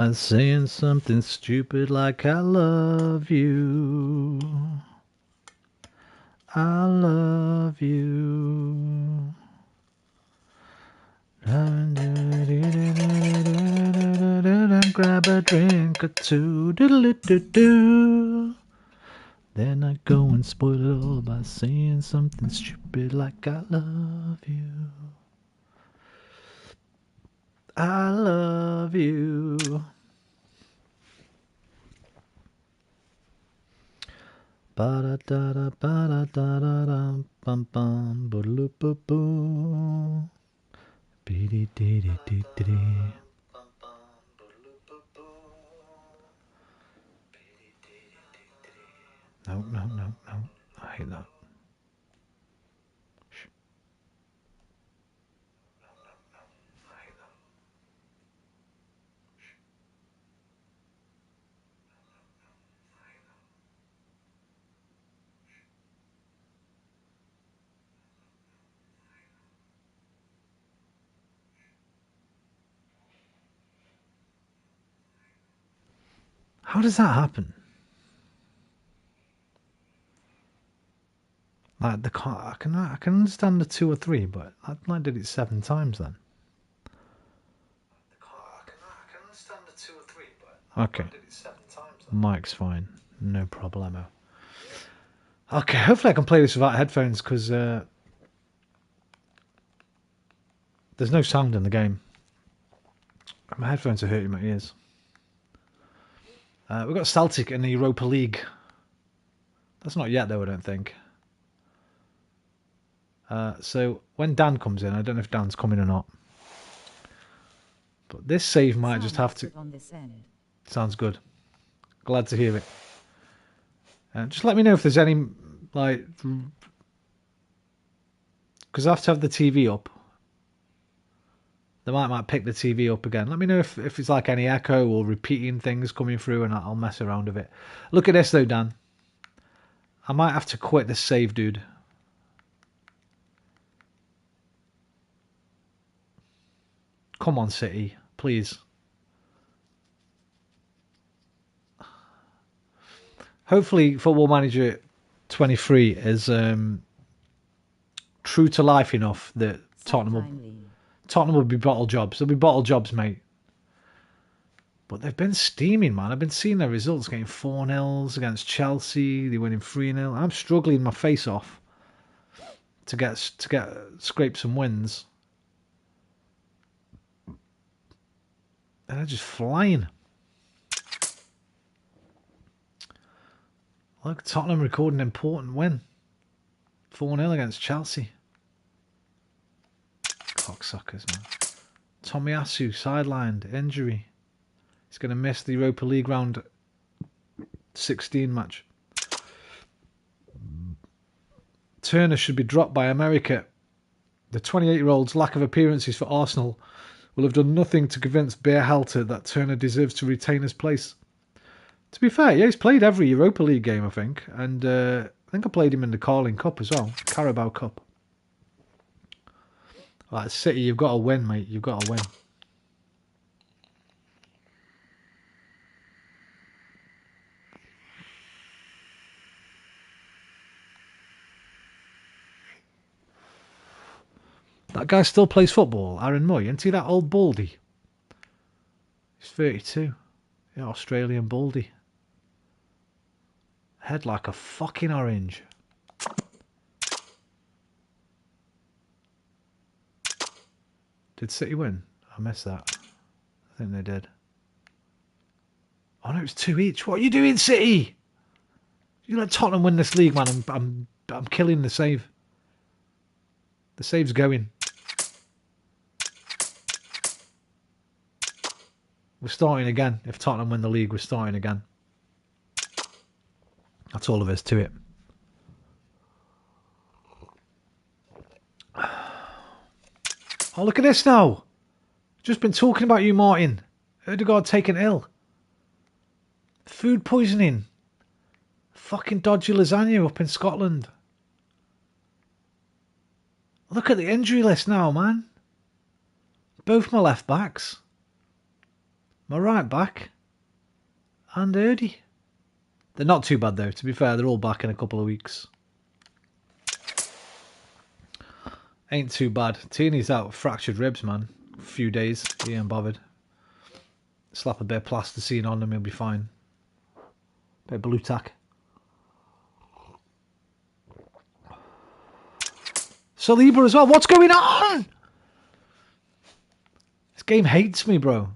I'm saying something stupid like I love you. I love you. Grab a drink or two. Doodle-doo-doo-doo. Then I go and spoil it all by saying something stupid like I love you. I love you. Ba-da-da-da, ba-da-da-da-da, bum-bum, ba-da-boo-boo. Be-dee-dee-dee-dee-dee. No, no, no, no. I hate that. Shh. I hate that. How does that happen? Like the car, I can understand the 2 or 3, but I did it 7 times then. I can understand the 2 or 3, but okay. I did it 7 times then. Mic's fine, no problemo. Okay, hopefully I can play this without headphones because there's no sound in the game. My headphones are hurting my ears. We've got Celtic in the Europa League. That's not yet though, I don't think. So when Dan comes in, I don't know if Dan's coming or not. But this save might just have to... On this end. Sounds good. Glad to hear it. Just let me know if there's any, like... Because I have to have the TV up. They might pick the TV up again. Let me know if it's like any echo or repeating things coming through and I'll mess around with it. Look at this though, Dan. I might have to quit this save, dude. Come on, City. Please. Hopefully Football Manager 23 is true to life enough that Tottenham will be bottle jobs. They'll be bottle jobs, mate. But they've been steaming, man. I've been seeing their results, getting 4-0s against Chelsea. They're winning 3-0. I'm struggling my face off to get scrape some wins. And they're just flying. Look, Tottenham recording an important win. 4-0 against Chelsea. Cocksuckers, man. Tomiyasu sidelined, injury. He's going to miss the Europa League round 16 match. Turner should be dropped by America. The 28-year-old's lack of appearances for Arsenal will have done nothing to convince Beerhalter that Turner deserves to retain his place. To be fair, yeah, he's played every Europa League game, I think. And I think I played him in the Carling Cup as well. Carabao Cup. Right, City, you've got to win, mate. You've got to win. That guy still plays football, Aaron Moy. Isn't he that old baldy? He's 32. Yeah, Australian baldy. Head like a fucking orange. Did City win? I missed that. I think they did. Oh no, it's 2 each. What are you doing, City? You let Tottenham win this league, man. I'm killing the save. The save's going. We're starting again. If Tottenham win the league, we're starting again. That's all there is to it. Oh, look at this now. Just been talking about you, Martin. Ødegaard taken ill. Food poisoning. Fucking dodgy lasagna up in Scotland. Look at the injury list now, man. Both my left backs. My right back and Erdy. They're not too bad though, to be fair. They're all back in a couple of weeks. Ain't too bad. Teeny's out with fractured ribs, man. A few days. He ain't bothered. Slap a bit of plasticine on him, he'll be fine. Bit of blue tack. Saliba as well. What's going on? This game hates me, bro.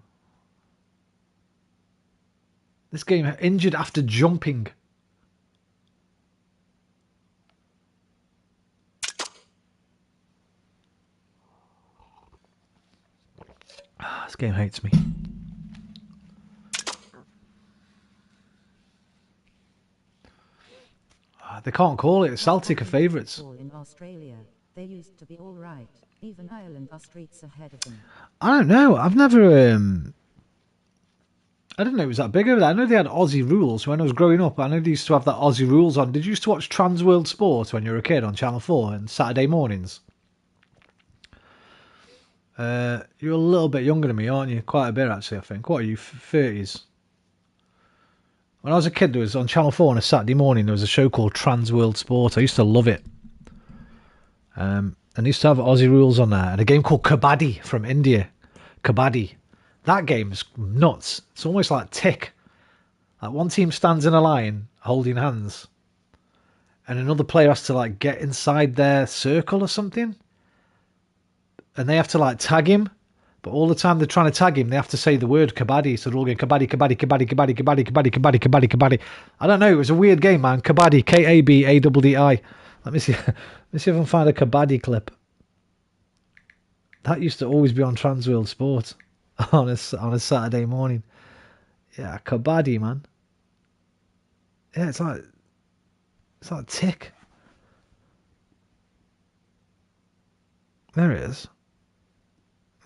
This game injured after jumping. This game hates me. They can't call it. Celtic are favourites. In Australia, they used to be all right. Even Ireland are streets ahead of them. I don't know. I've never. I didn't know it was that big over there. I know they had Aussie rules when I was growing up. I know they used to have that Aussie rules on. Did you used to watch Trans World Sport when you were a kid on Channel 4 on Saturday mornings? You're a little bit younger than me, aren't you? Quite a bit, actually, I think. What are you, 30s? When I was a kid, there was on Channel 4 on a Saturday morning, there was a show called Trans World Sport. I used to love it. And they used to have Aussie rules on there. And a game called Kabaddi from India. Kabaddi. That game is nuts. It's almost like tick. Like one team stands in a line, holding hands. And another player has to like get inside their circle or something. And they have to like tag him. But all the time they're trying to tag him, they have to say the word kabaddi. So they're all going kabaddi, kabaddi, kabaddi, kabaddi, kabaddi, kabaddi, kabaddi, kabaddi, kabaddi. I don't know. It was a weird game, man. Kabaddi, K-A-B-A-D-D-I. Let me see. Let me see if I can find a kabaddi clip. That used to always be on Transworld Sport on a Saturday morning. Yeah, kabaddi, man. Yeah, it's like tick. There it is.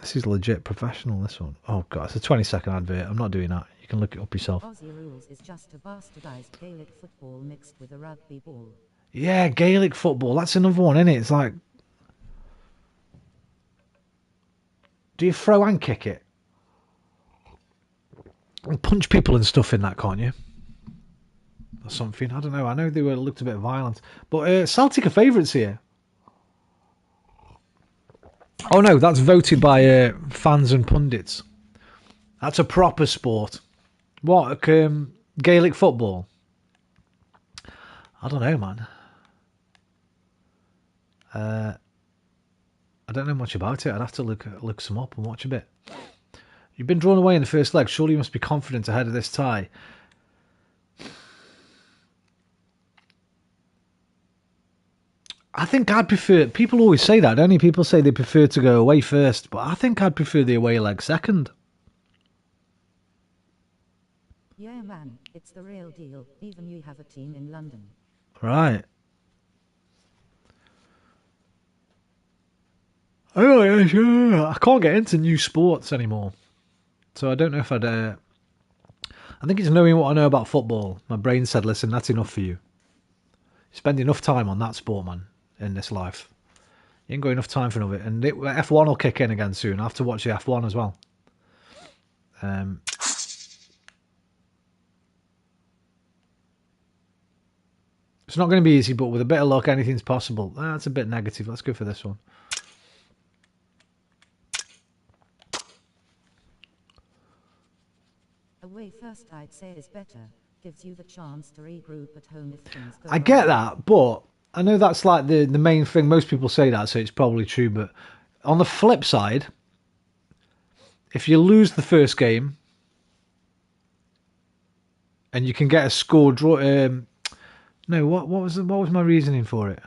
This is legit professional, this one. Oh, God, it's a 20-second advert. I'm not doing that. You can look it up yourself. Aussie rules is just a bastardized Gaelic football mixed with a rugby ball. Yeah, Gaelic football. That's another one, isn't it? It's like... Do you throw and kick it? And punch people and stuff in that, can't you? Or something. I don't know. I know they looked a bit violent. But Celtic are favourites here. Oh no, that's voted by fans and pundits. That's a proper sport. What, Gaelic football? I don't know, man. I don't know much about it. I'd have to look some up and watch a bit. You've been drawn away in the first leg. Surely you must be confident ahead of this tie. I think I'd prefer... People always say that, don't they? People say they prefer to go away first, but I think I'd prefer the away leg second. Yeah, man, it's the real deal. Even you have a team in London. Right. I can't get into new sports anymore. So I don't know if I'd... I think it's knowing what I know about football. My brain said, listen, that's enough for you. Spend enough time on that sport, man, in this life. You ain't got enough time for another. And F1 will kick in again soon. I have to watch the F1 as well. It's not going to be easy, but with a bit of luck, anything's possible. That's a bit negative. Let's go for this one. Away first, I'd say, is better. Gives you the chance to regroup at home if things go I get that, but I know that's like the main thing. Most people say that, so it's probably true. But on the flip side, if you lose the first game and you can get a score draw... no, what was my reasoning for it?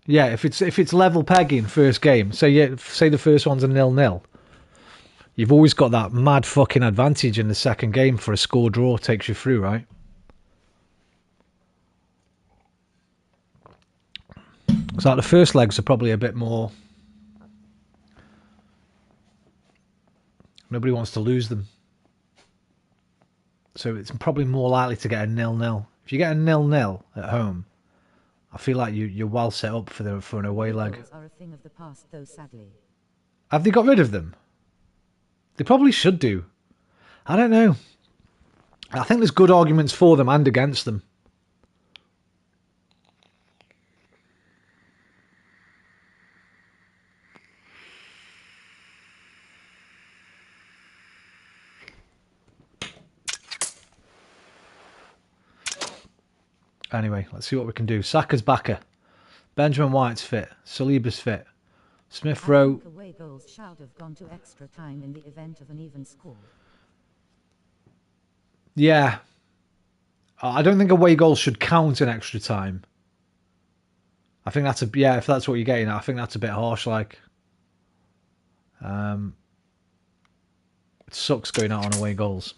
Yeah, if it's level pegging first game, say the first one's a 0-0. You've always got that mad fucking advantage in the second game for a score draw takes you through, right? So the first legs are probably a bit more... Nobody wants to lose them. So it's probably more likely to get a 0-0. If you get a 0-0 at home, I feel like you're well set up for an away leg. Are a thing of the past, though, sadly. Have they got rid of them? They probably should do. I don't know. I think there's good arguments for them and against them. Anyway, let's see what we can do. Saka's backer. Benjamin White's fit. Saliba's fit. Smith Rowe. Away goals should have gone to extra time in the event of an even score. Yeah. I don't think away goals should count in extra time. I think that's if that's what you're getting at, I think that's a bit harsh, like. It sucks going out on away goals.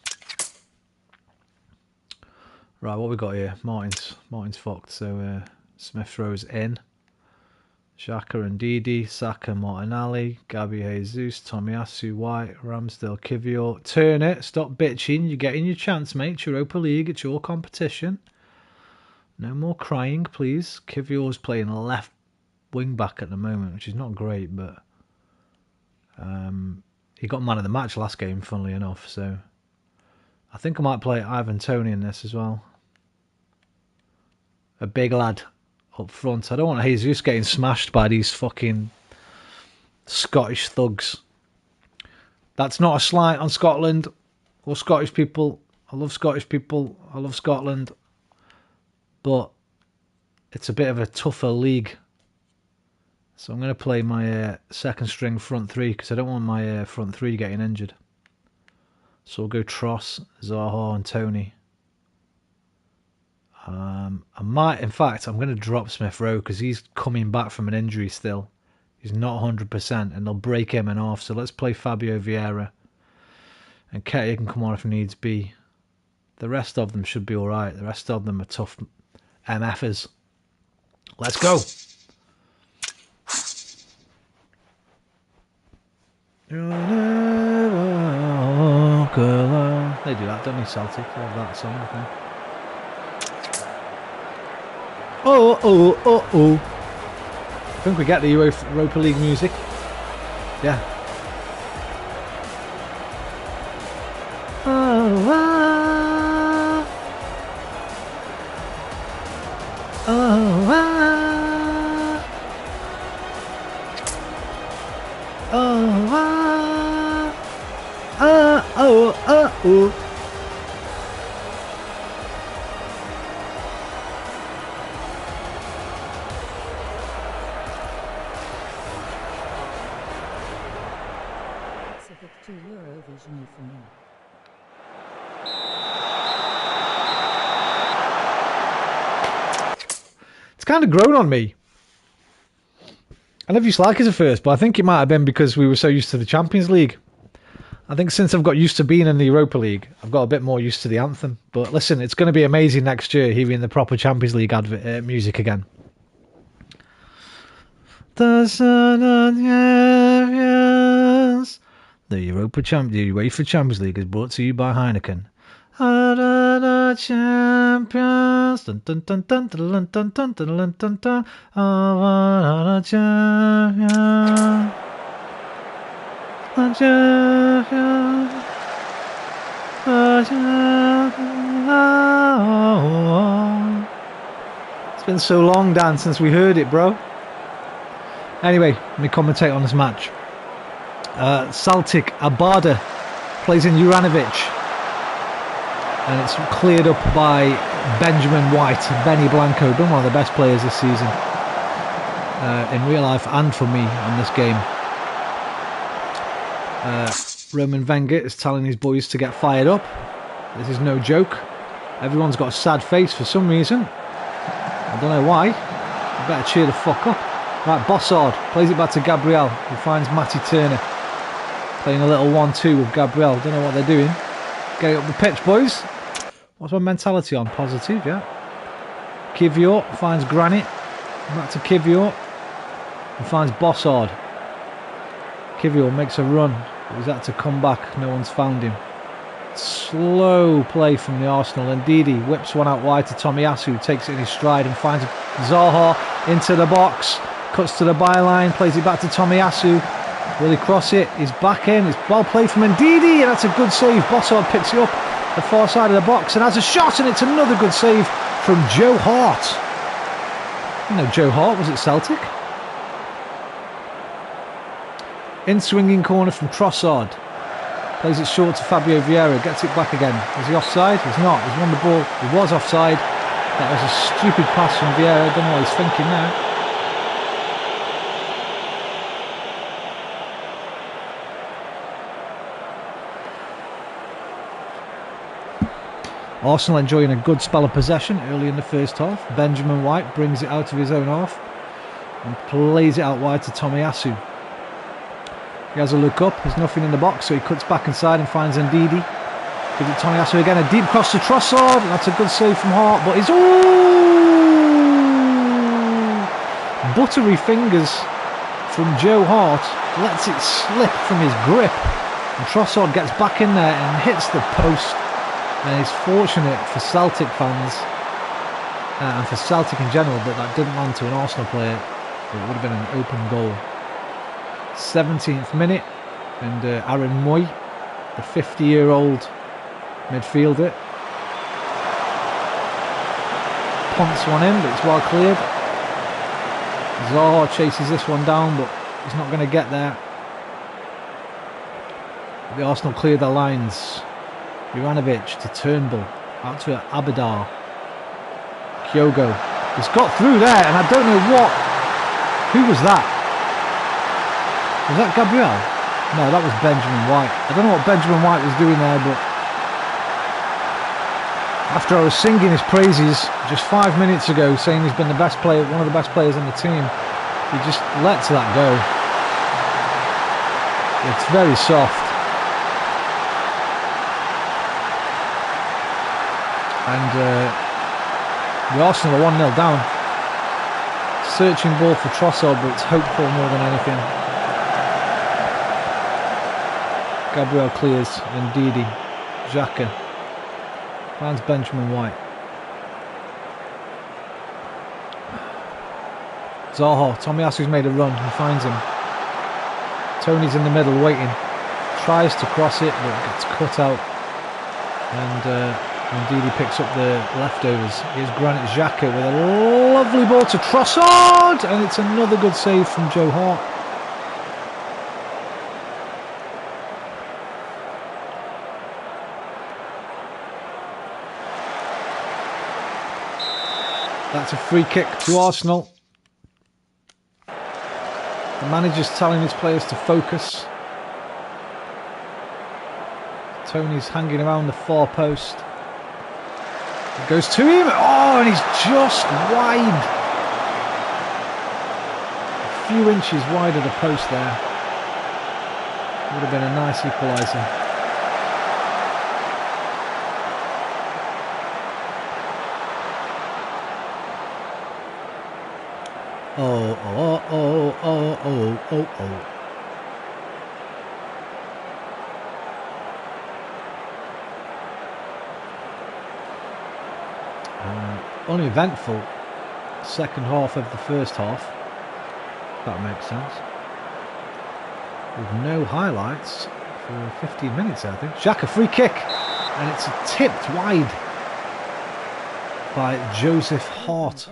Right, what we got here? Martin's fucked, so Smith throws in. Xhaka and Didi, Saka, Martinelli, Gabby Jesus, Tomiyasu, White, Ramsdale, Kivior. Turn it, stop bitching, you're getting your chance, mate. It's Europa League, it's your competition. No more crying, please. Kivior's playing left wing back at the moment, which is not great, but he got man of the match last game, funnily enough, so I think I might play Ivan Toney in this as well. A big lad up front. I don't want Jesus getting smashed by these fucking Scottish thugs. That's not a slight on Scotland or Scottish people. I love Scottish people. I love Scotland. But it's a bit of a tougher league. So I'm going to play my second string front three because I don't want my front three getting injured. So we'll go Tross, Zaha and Toney. I might, in fact, I'm going to drop Smith Rowe because he's coming back from an injury still. He's not 100% and they'll break him in half. So let's play Fabio Vieira. And Ketia can come on if needs be. The rest of them should be alright. The rest of them are tough MFers. Let's go. They do that, don't they, Celtic? They have that song, I think. Oh. I think we get the Europa League music. Yeah. To Eurovision for me. It's kind of grown on me. I never used to like it at first, but I think it might have been because we were so used to the Champions League. I think since I've got used to being in the Europa League, I've got a bit more used to the anthem. But listen, it's going to be amazing next year hearing the proper Champions League music again. The UEFA Champions League is brought to you by Heineken. Champions. It's been so long, Dan, since we heard it, bro. Anyway, let me commentate on this match. Celtic Abada plays in Juranovic, and it's cleared up by Benjamin White. Benny Blanco, been one of the best players this season in real life and for me on this game. Roman Wenger is telling his boys to get fired up. This is no joke. Everyone's got a sad face for some reason. I don't know why. You better cheer the fuck up. Right, Bossard plays it back to Gabriel, who finds Matty Turner. Playing a little 1-2 with Gabriel. Don't know what they're doing. Get it up the pitch, boys. What's my mentality on? Positive, yeah. Kivior finds Granit. Back to Kivior. And finds Bossard. Kivior makes a run. But he's had to come back. No one's found him. Slow play from the Arsenal. And Didi whips one out wide to Tomiyasu. Takes it in his stride and finds Zaha into the box. Cuts to the byline. Plays it back to Tomiyasu. Will he cross it? He's back in. It's well played from Ndidi, and that's a good save. Bossard picks it up the far side of the box and has a shot, and it's another good save from Joe Hart. You know Joe Hart was at Celtic. In swinging corner from Trossard. Plays it short to Fabio Vieira. Gets it back again. Is he offside? He's not. He's won the ball. He was offside. That was a stupid pass from Vieira. I don't know what he's thinking now. Arsenal enjoying a good spell of possession early in the first half. Benjamin White brings it out of his own half and plays it out wide to Tomiyasu. He has a look up, there's nothing in the box, so he cuts back inside and finds Ndidi. Gives it Tomiyasu again, a deep cross to Trossard. That's a good save from Hart, but he's buttery fingers from Joe Hart. Lets it slip from his grip. And Trossard gets back in there and hits the post. And it's fortunate for Celtic fans and for Celtic in general that didn't land to an Arsenal player. It would have been an open goal. 17th minute, and Aaron Moy, the 50-year-old midfielder, punts one in, but it's well cleared. Zaha chases this one down, but he's not going to get there. The Arsenal clear their lines. Juranovic to Turnbull, out to Abadar. Kyogo. He's got through there, and I don't know what. Who was that? Was that Gabriel? No, that was Benjamin White. I don't know what Benjamin White was doing there, but after I was singing his praises just 5 minutes ago, saying he's been the best player, one of the best players on the team, he just lets that go. It's very soft. And the Arsenal are 1-0 down. Searching ball for Trossard, but it's hopeful more than anything. Gabriel clears, Ndidi, Xhaka finds Benjamin White. Zaha, Tomiyasu's made a run, he finds him. Tony's in the middle waiting, tries to cross it but gets cut out, and Ndidi picks up the leftovers. Here's Granit Xhaka with a lovely ball to Trossard, and it's another good save from Joe Hart. That's a free kick to Arsenal. The manager's telling his players to focus. Tony's hanging around the far post. It goes to him. Oh, and he's just wide. A few inches wide of the post there. Would have been a nice equaliser. Oh. Uneventful second half of the first half, if that makes sense. With no highlights for 15 minutes, I think. Xhaka free kick, and it's tipped wide by Joseph Hart.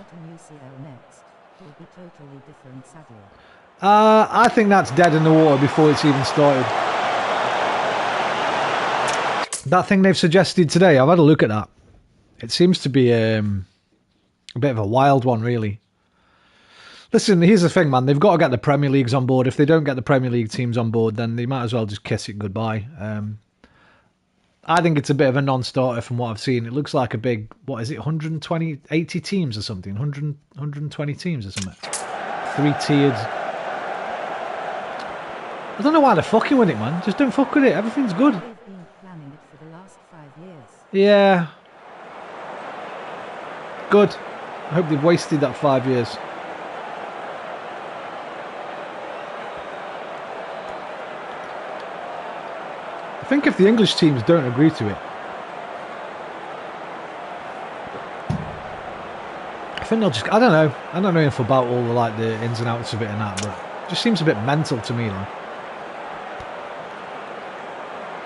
I think that's dead in the water before it's even started. That thing they've suggested today, I've had a look at that. It seems to be a bit of a wild one, really. Listen, here's the thing, man. They've got to get the Premier Leagues on board. If they don't get the Premier League teams on board, then they might as well just kiss it goodbye. I think it's a bit of a non-starter from what I've seen. It looks like a big, what is it, 120, 80 teams or something? 120 teams or something. 3-tiered. I don't know why they're fucking with it, man. Just don't fuck with it. Everything's good. They've been planning it for the last 5 years. Yeah. Good. I hope they've wasted that 5 years. I think if the English teams don't agree to it, I think they'll just, I don't know. I don't know enough about all the ins and outs of it and that, but it just seems a bit mental to me, like.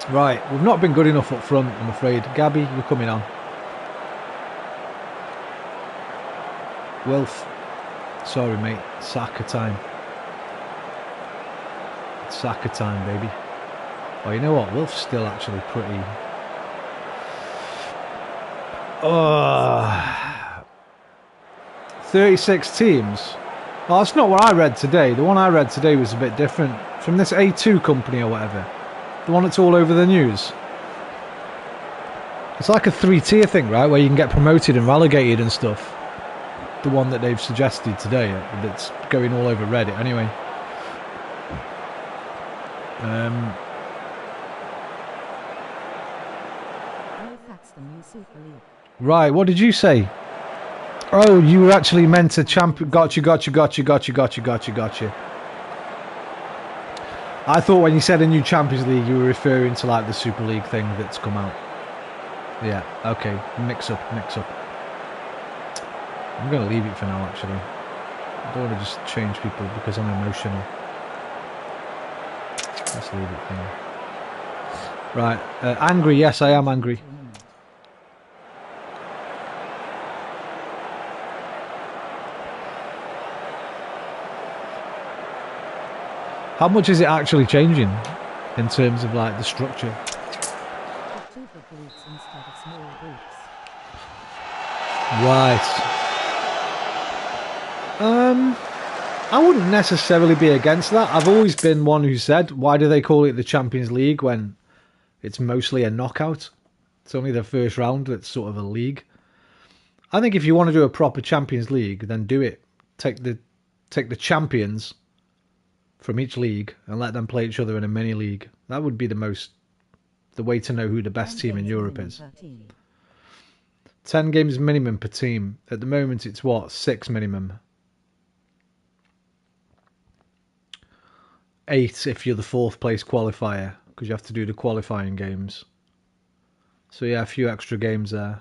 Right, we've not been good enough up front, I'm afraid. Gabby, you're coming on. Wilf. Sorry, mate. Saka time. It's Saka time, baby. Oh, you know what? Wilf's still actually pretty... Oh, 36 teams. Oh, that's not what I read today. The one I read today was a bit different. From this A2 company or whatever. The one that's all over the news. It's like a 3-tier thing, right? Where you can get promoted and relegated and stuff. The one that they've suggested today. That's going all over Reddit anyway. No, that's the new Super League. Right, what did you say? Oh, you were actually meant to champion. Gotcha. I thought when you said a new Champions League, you were referring to like the Super League thing that's come out. Yeah, okay. Mix up. I'm going to leave it for now, actually. I don't want to just change people because I'm emotional. Let's leave it for now. Right, angry. Yes, I am angry. How much is it actually changing in terms of like the structure? Two big groups instead of small groups. Right. I wouldn't necessarily be against that. I've always been one who said, why do they call it the Champions League when it's mostly a knockout? It's only the first round that's sort of a league. I think if you want to do a proper Champions League, then do it. Take the champions from each league and let them play each other in a mini league. That would be the way to know who the best team in Europe is. 10 games minimum per team. At the moment, it's what? 6 minimum. 8 if you're the 4th place qualifier, because you have to do the qualifying games. So yeah, a few extra games there.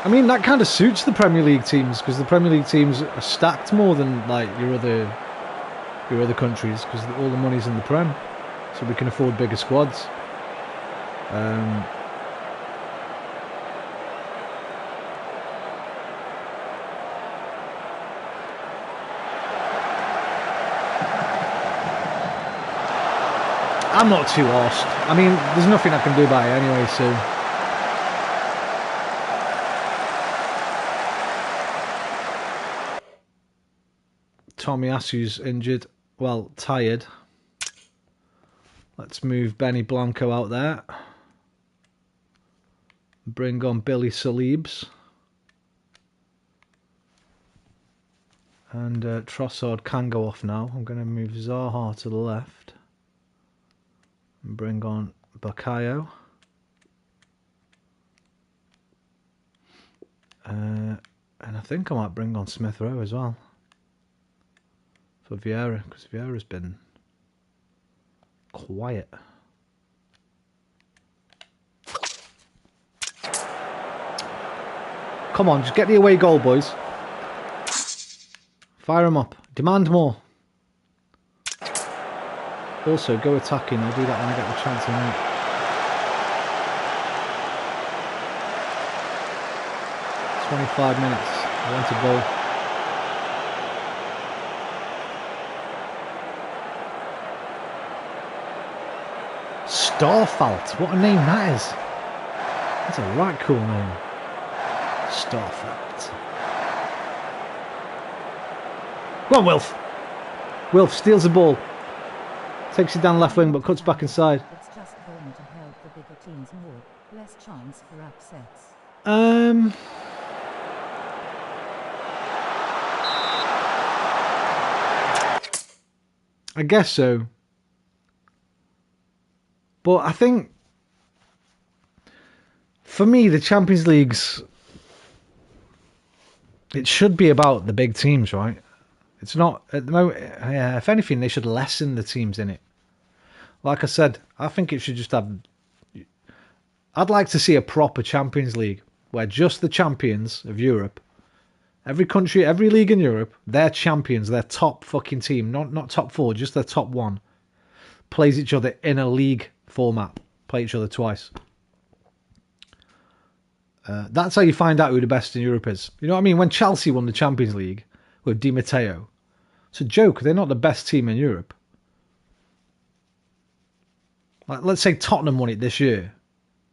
I mean, that kind of suits the Premier League teams, because the Premier League teams are stacked more than like your other countries, because all the money's in the Prem, so we can afford bigger squads. I'm not too arsed. I mean, there's nothing I can do about it anyway, so... Tomiyasu's injured. Well, tired. Let's move Benny Blanco out there. Bring on Billy Salibs. And Trossard can go off now. I'm going to move Zaha to the left. And bring on Bakayo. And I think I might bring on Smith Rowe as well. For Vieira, because Vieira's been quiet. Come on, just get the away goal, boys. Fire them up. Demand more. Also, go attacking. I'll do that when I get the chance in a minute. It's 25 minutes. I want a goal. Starfelt. What a name that is. That's a right cool name. Starfelt. Go on, Wilf. Wilf steals the ball. Takes it down left wing, but cuts back inside. It's just going to help the bigger teams more. Less chance for upsets. I guess so. But I think, for me, the Champions League's... It should be about the big teams, right? It's not, at the moment, yeah, if anything, they should lessen the teams in it. Like I said, I think it should just have... I'd like to see a proper Champions League, where just the champions of Europe, every country, every league in Europe, they're champions, their top fucking team, not top 4, just their top 1, plays each other in a league format. Play each other twice. That's how you find out who the best in Europe is. You know what I mean? When Chelsea won the Champions League with Di Matteo, it's a joke. They're not the best team in Europe. Like, let's say Tottenham won it this year.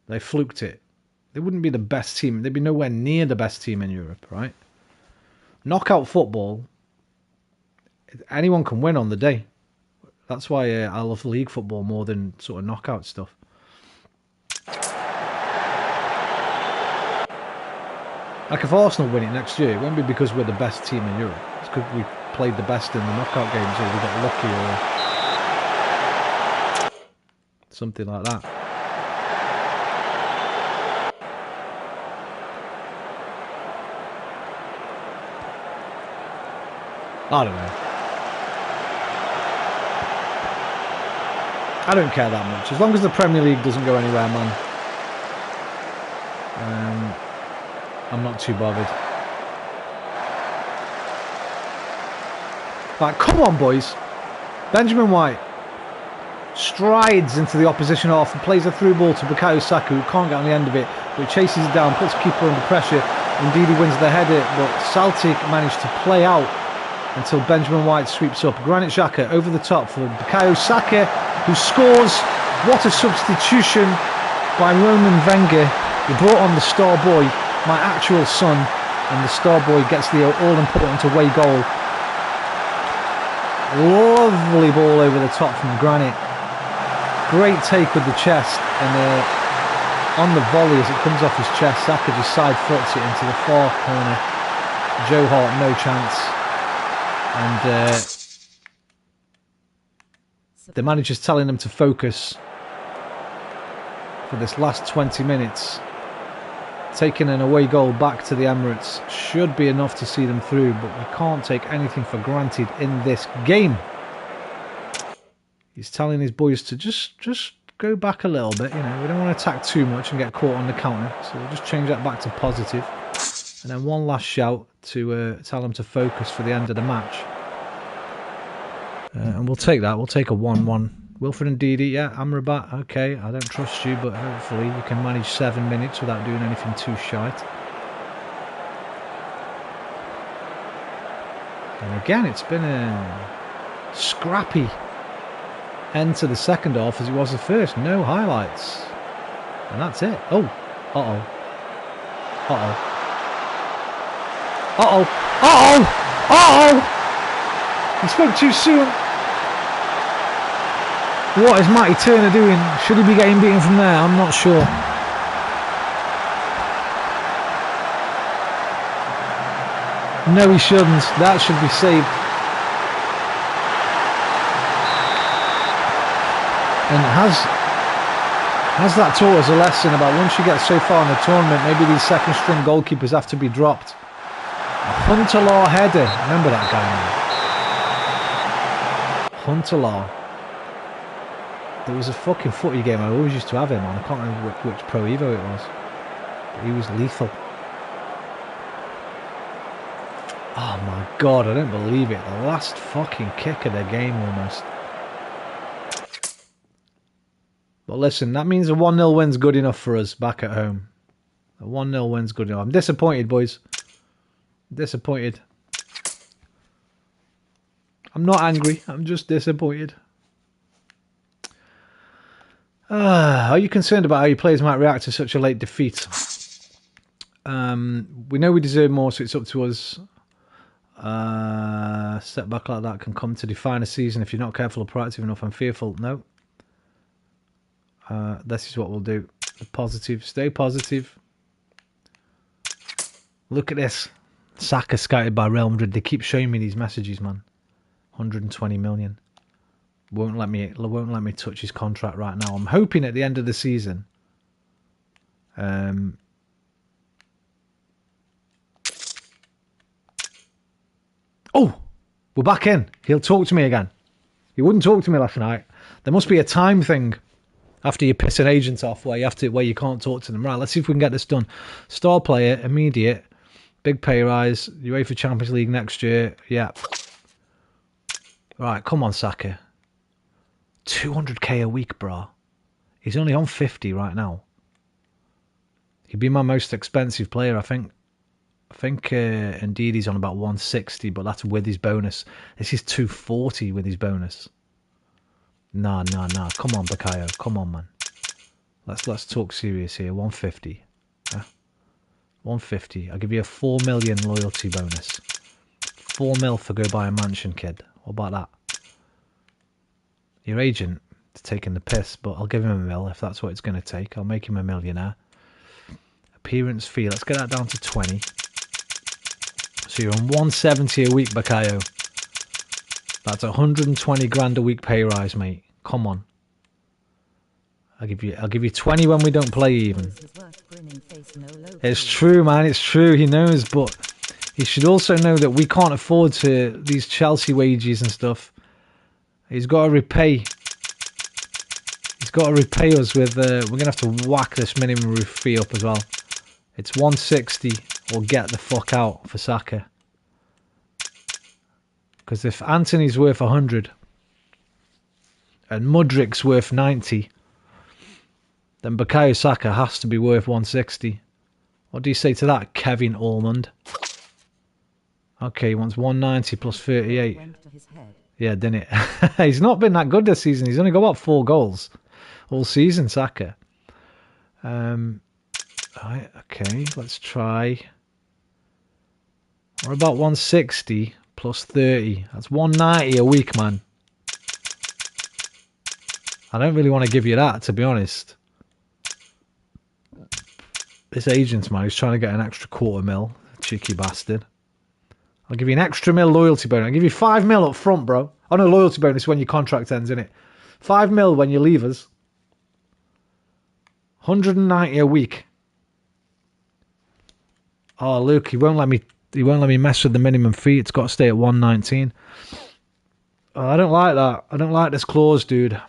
They fluked it. They wouldn't be the best team. They'd be nowhere near the best team in Europe, right? Knockout football, anyone can win on the day. That's why I love league football more than sort of knockout stuff. Like if Arsenal win it next year, it won't be because we're the best team in Europe. It's because we played the best in the knockout games, or we got lucky, or something like that. I don't know. I don't care that much. As long as the Premier League doesn't go anywhere, man. I'm not too bothered. Right, come on, boys. Benjamin White strides into the opposition half and plays a through ball to Bukayo Saka, who can't get on the end of it, but chases it down, puts keeper under pressure. Indeed, he wins the header, but Celtic managed to play out until Benjamin White sweeps up. Granit Xhaka over the top for Bukayo Saka, who scores. What a substitution by Roman Wenger. He brought on the star boy, my actual son, and the star boy gets the all-important away goal. Lovely ball over the top from Granit. Great take with the chest, and on the volley as it comes off his chest, Saka just side foots it into the far corner. Joe Hart, no chance. And the manager's telling them to focus for this last 20 minutes. Taking an away goal back to the Emirates should be enough to see them through, but we can't take anything for granted in this game. He's telling his boys to just go back a little bit. You know, we don't want to attack too much and get caught on the counter, so we'll just change that back to positive. And then one last shout to tell them to focus for the end of the match. And we'll take that. We'll take a 1-1. Wilfred and Ndidi, yeah, Amrabat, okay, I don't trust you, but hopefully you can manage 7 minutes without doing anything too shite. And again, it's been a scrappy end to the second half as it was the first. No highlights. And that's it. Oh, uh-oh. Uh-oh. Uh-oh. Uh-oh! Uh-oh! He spoke too soon. What is Matty Turner doing? Should he be getting beaten from there? I'm not sure. No, he shouldn't. That should be saved. And has that taught us a lesson about once you get so far in the tournament, maybe these second string goalkeepers have to be dropped. A Hunter Law header. Remember that guy, man? Hunter Law. There was a fucking footy game I always used to have him on. I can't remember which Pro Evo it was. But he was lethal. Oh my god, I don't believe it. The last fucking kick of the game almost. But listen, that means a 1-0 win's good enough for us back at home. A 1-0 win's good enough. I'm disappointed, boys. Disappointed. I'm not angry. I'm just disappointed. Are you concerned about how your players might react to such a late defeat? We know we deserve more, so it's up to us. A setback like that can come to define a season if you're not careful or proactive enough. I'm fearful. No. This is what we'll do. Positive. Stay positive. Look at this. Saka scouted by Real Madrid. They keep showing me these messages, man. 120 million. Won't let me touch his contract right now. I'm hoping at the end of the season. Oh, we're back in. He'll talk to me again. He wouldn't talk to me last night. There must be a time thing after you piss an agent off where you can't talk to them. Right, let's see if we can get this done. Star player, immediate, big pay rise, UEFA Champions League next year. Yeah. Right, come on, Saka. 200k a week, bro. He's only on 50 right now. He'd be my most expensive player, I think. Indeed he's on about 160, but that's with his bonus. This is 240 with his bonus. Nah. Come on, Bakayo. Come on, man. Let's talk serious here. 150. 150. I'll give you a 4 million loyalty bonus. 4 mil for go buy a mansion, kid. What about that? Your agent is taking the piss, but I'll give him a mil if that's what it's going to take. I'll make him a millionaire. Appearance fee. Let's get that down to 20. So you're on 170 a week, Bakayo. That's 120 grand a week pay rise, mate. Come on. I'll give you 20 when we don't play even. It's true, man. It's true. He knows, but he should also know that we can't afford these Chelsea wages and stuff. He's got to repay. He's got to repay us with. We're gonna have to whack this minimum roof fee up as well. It's 160 or get the fuck out for Saka. Because if Anthony's worth 100 and Mudrik's worth 90, then Bukayo Saka has to be worth 160. What do you say to that, Kevin Allmond? Okay, he wants 190 plus 38. Yeah, didn't it? He's not been that good this season. He's only got about 4 goals all season, Saka. Right, okay, let's try. We're about 160 plus 30. That's 190 a week, man. I don't really want to give you that, to be honest. This agent's man who's trying to get an extra 250 mil. Cheeky bastard. I'll give you an extra mil loyalty bonus. I'll give you 5 mil up front, bro. Oh no, loyalty bonus when your contract ends, innit? 5 mil when you leave us. 190 a week. Oh look, he won't let me mess with the minimum fee. It's got to stay at 119. Oh, I don't like that. I don't like this clause, dude.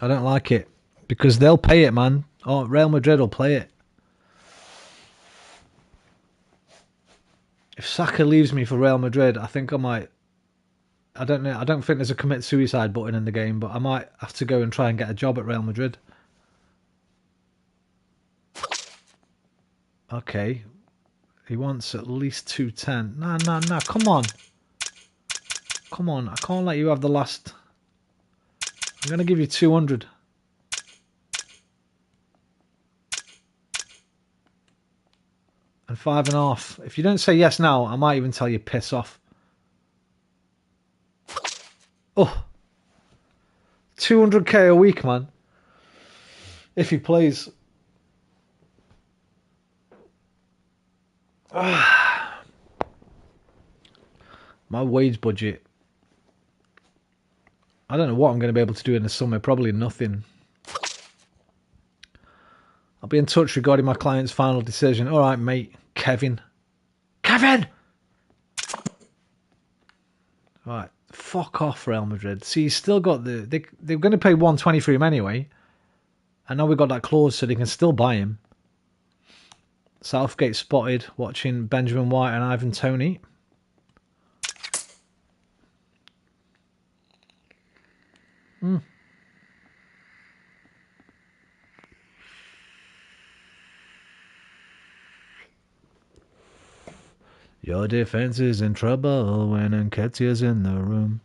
I don't like it. Because they'll pay it, man. Oh, Real Madrid will play it. If Saka leaves me for Real Madrid, I think I might... I don't know. I don't think there's a commit suicide button in the game, but I might have to go and try and get a job at Real Madrid. Okay. He wants at least 210. Nah. Come on. Come on. I can't let you have the last... I'm going to give you 200. And 5.5. If you don't say yes now, I might even tell you piss off. Oh. 200k a week, man. If he plays. My wage budget. I don't know what I'm going to be able to do in the summer. Probably nothing. I'll be in touch regarding my client's final decision. All right, mate. Kevin. Kevin! All right. Fuck off, Real Madrid. See, he's still got the... They're going to pay 120 for him anyway. And now we've got that clause so they can still buy him. Southgate spotted watching Benjamin White and Ivan Toney. Your defense is in trouble when Nketiah's in the room.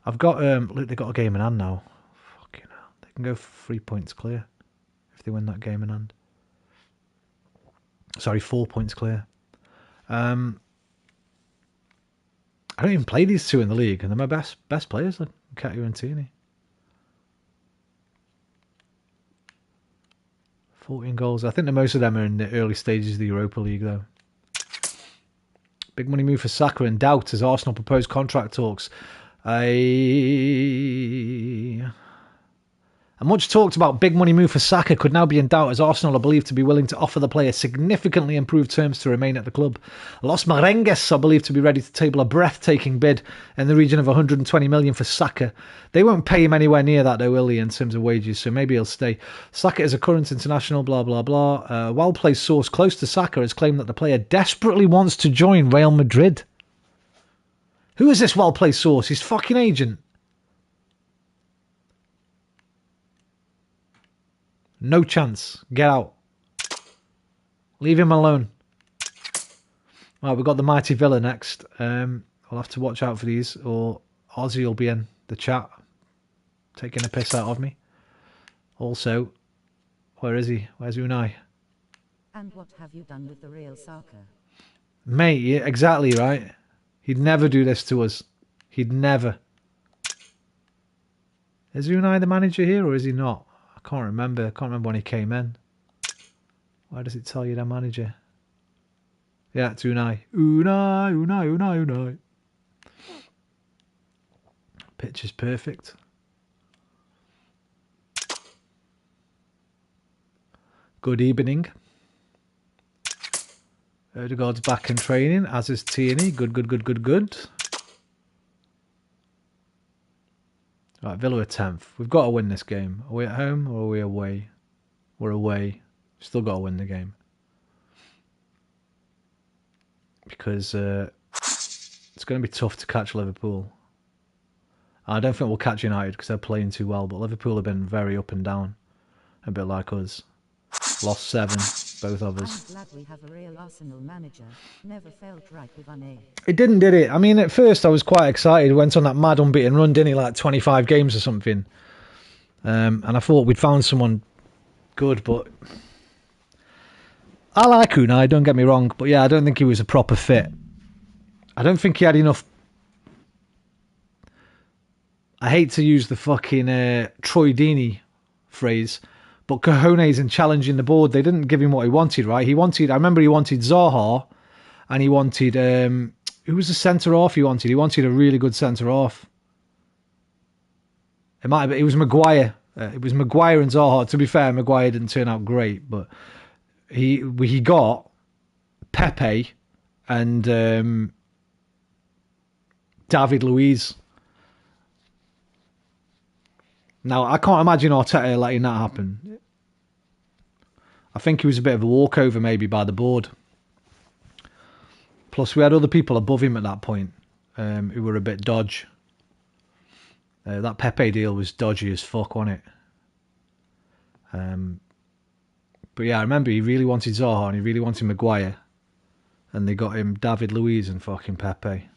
I've got look, they got a game in hand now. Fucking hell. They can go 3 points clear if they win that game in hand. Sorry, 4 points clear. I don't even play these two in the league, and they're my best players, like Nketiah and Tierney. 14 goals. I think that most of them are in the early stages of the Europa League, though. Big money move for Saka in doubt as Arsenal propose contract talks. A much talked about big money move for Saka could now be in doubt as Arsenal are believed to be willing to offer the player significantly improved terms to remain at the club. Los Merengues are believed to be ready to table a breathtaking bid in the region of 120 million for Saka. They won't pay him anywhere near that though, will they, in terms of wages, so maybe he'll stay. Saka is a current international, blah, blah, blah. Well-placed source close to Saka has claimed that the player desperately wants to join Real Madrid. Who is this well-placed source? He's fucking agent. No chance. Get out. Leave him alone. Right, we've got the Mighty Villa next. We'll have to watch out for these, or Ozzy will be in the chat taking a piss out of me. Also, where is he? Where's Unai? And what have you done with the real Saka? Mate, yeah, exactly right. He'd never do this to us. He'd never. Is Unai the manager here, or is he not? I can't remember. I can't remember when he came in. Why does it tell you the manager? Yeah, it's Unai. Unai. Pitch is perfect. Good evening. Odegaard's back in training, as is Tierney. Good. Right, Villa are 10th. We've got to win this game. Are we at home or are we away? We're away. Still got to win the game. Because it's going to be tough to catch Liverpool. I don't think we'll catch United because they're playing too well, but Liverpool have been very up and down. A bit like us. Lost 7, both of us. I'm glad we have a real Arsenal manager. Never felt right with Ane. It didn't, did it? I mean, at first I was quite excited. Went on that mad unbeaten run, didn't he? Like 25 games or something. And I thought we'd found someone good, but I like Unai, don't get me wrong. But yeah, I don't think he was a proper fit. I don't think he had enough. I hate to use the fucking Troy Deeney phrase, but cojones in challenging the board. They didn't give him what he wanted, right? I remember he wanted Zaha, and he wanted, who was the centre-half he wanted? He wanted a really good centre-half. It was Maguire. It was Maguire and Zaha. To be fair, Maguire didn't turn out great, but he got Pepe and David Luiz. Now, I can't imagine Arteta letting that happen. I think he was a bit of a walkover maybe by the board. Plus, we had other people above him at that point who were a bit dodge. That Pepe deal was dodgy as fuck, wasn't it? But yeah, I remember he really wanted Zaha and he really wanted Maguire. And they got him David Luiz and fucking Pepe.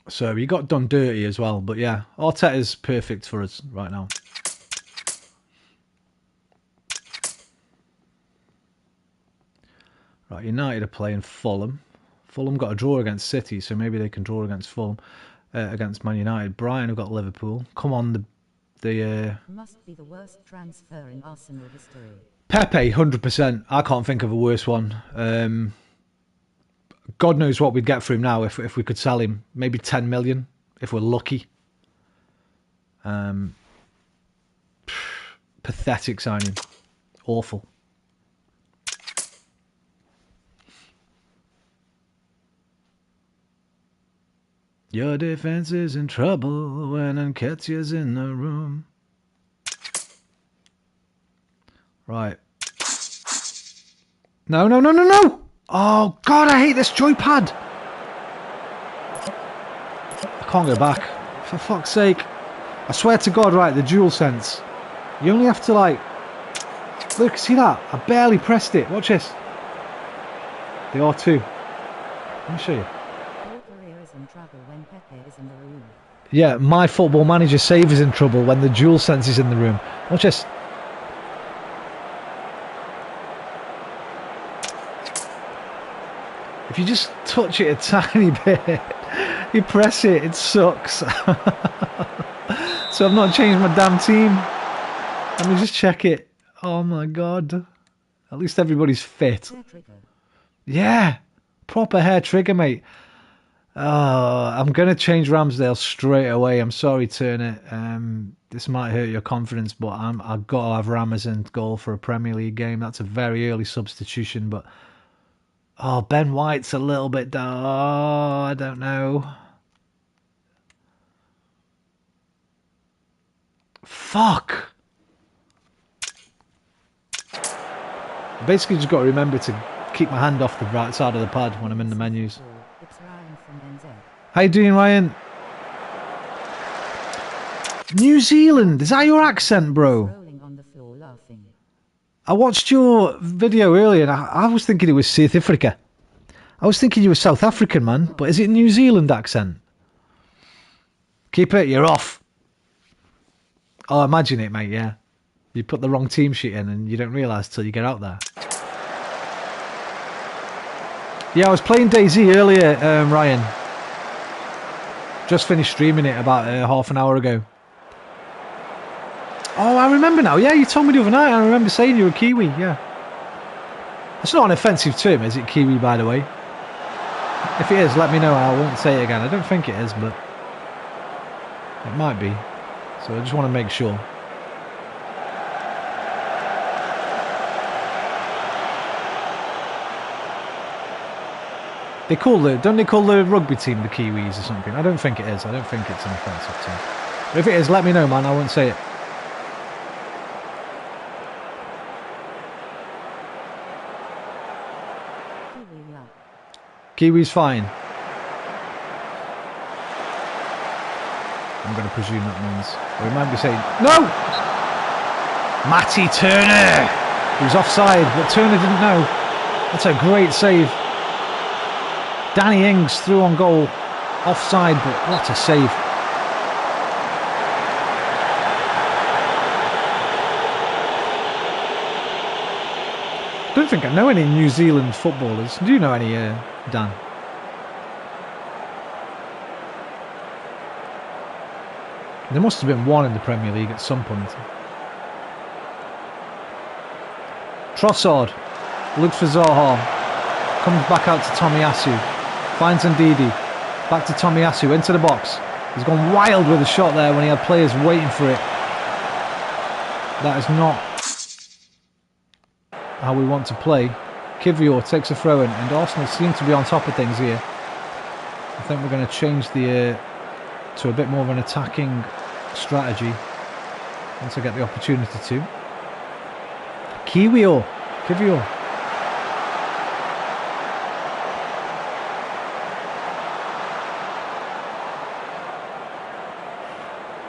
So he got done dirty as well. But yeah, Arteta's perfect for us right now. Right, United are playing Fulham. Fulham got a draw against City, so maybe they can draw against Fulham, against Man United. Brighton have got Liverpool. Come on, the must be the worst transfer in Arsenal history. Pepe, 100%. I can't think of a worse one. God knows what we'd get for him now if we could sell him. Maybe 10 million if we're lucky. Pathetic signing. Awful. Your defense is in trouble when Nketiah's in the room. Right. No. Oh, God, I hate this joypad. I can't go back. For fuck's sake. I swear to God, right, the DualSense. You only have to, like... Look, see that? I barely pressed it. Watch this. The R2. Let me show you. Your career is in trouble when Pepe is in the room. Yeah, my Football Manager save is in trouble when the DualSense is in the room. Watch this. If you just touch it a tiny bit, you press it, it sucks. So I've not changed my damn team. Let me just check it. Oh my God. At least everybody's fit. Yeah. Proper hair trigger, mate. I'm going to change Ramsdale straight away. I'm sorry, Turner. This might hurt your confidence, but I've got to have Ramos in goal for a Premier League game. That's a very early substitution, but... Oh, Ben White's a little bit down. Oh, I don't know. Fuck. Basically, just got to remember to keep my hand off the right side of the pad when I'm in the menus. It's Ryan from NZ. How you doing, Ryan? New Zealand, is that your accent, bro? Rolling on the floor laughing. I watched your video earlier and I was thinking it was South Africa. I was thinking you were South African, man, but is it New Zealand accent? Keep it, you're off. Oh, imagine it, mate, yeah. You put the wrong team sheet in and you don't realise till you get out there. Yeah, I was playing DayZ earlier, Ryan. Just finished streaming it about half an hour ago. Oh, I remember now. Yeah, you told me the other night. I remember saying you were Kiwi, yeah. It's not an offensive term, is it, Kiwi, by the way? If it is, let me know. I won't say it again. I don't think it is, but it might be. So I just want to make sure. Don't they call the rugby team the Kiwis or something? I don't think it is. I don't think it's an offensive term. But if it is, let me know, man. I won't say it. Kiwi's fine. I'm going to presume that means. Or he might be saying, no! Matty Turner! He was offside, but Turner didn't know. That's a great save. Danny Ings through on goal. Offside, but what a save. I don't think I know any New Zealand footballers. Do you know any, Dan? There must have been one in the Premier League at some point. Trossard looks for Zaha. Comes back out to Tomiyasu. Finds Ndidi. Back to Tomiyasu into the box. He's gone wild with a shot there when he had players waiting for it. That is not how we want to play. Kivior takes a throw in, and Arsenal seem to be on top of things here. I think we're going to change the to a bit more of an attacking strategy once I get the opportunity to. Kivior.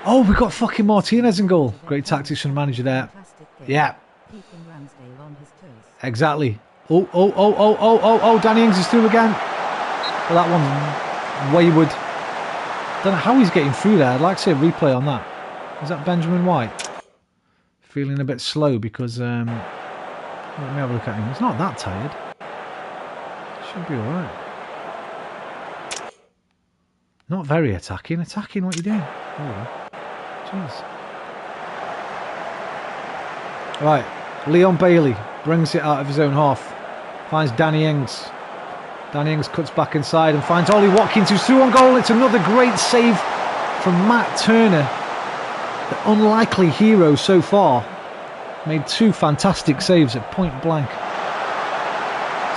Oh, we got fucking Martinez in goal. Great tactics from the manager there. Yeah. Exactly. Oh, Danny Ings is through again. Well, that one's wayward. Don't know how he's getting through there. I'd like to see a replay on that. Is that Benjamin White? Feeling a bit slow because, let me have a look at him. He's not that tired. Should be alright. Not very attacking. Attacking, what are you doing? Oh, jeez. Right. Leon Bailey brings it out of his own half. Finds Danny Ings. Danny Ings cuts back inside and finds Ollie Watkins, who's through on goal. It's another great save from Matt Turner. The unlikely hero so far. Made two fantastic saves at point blank.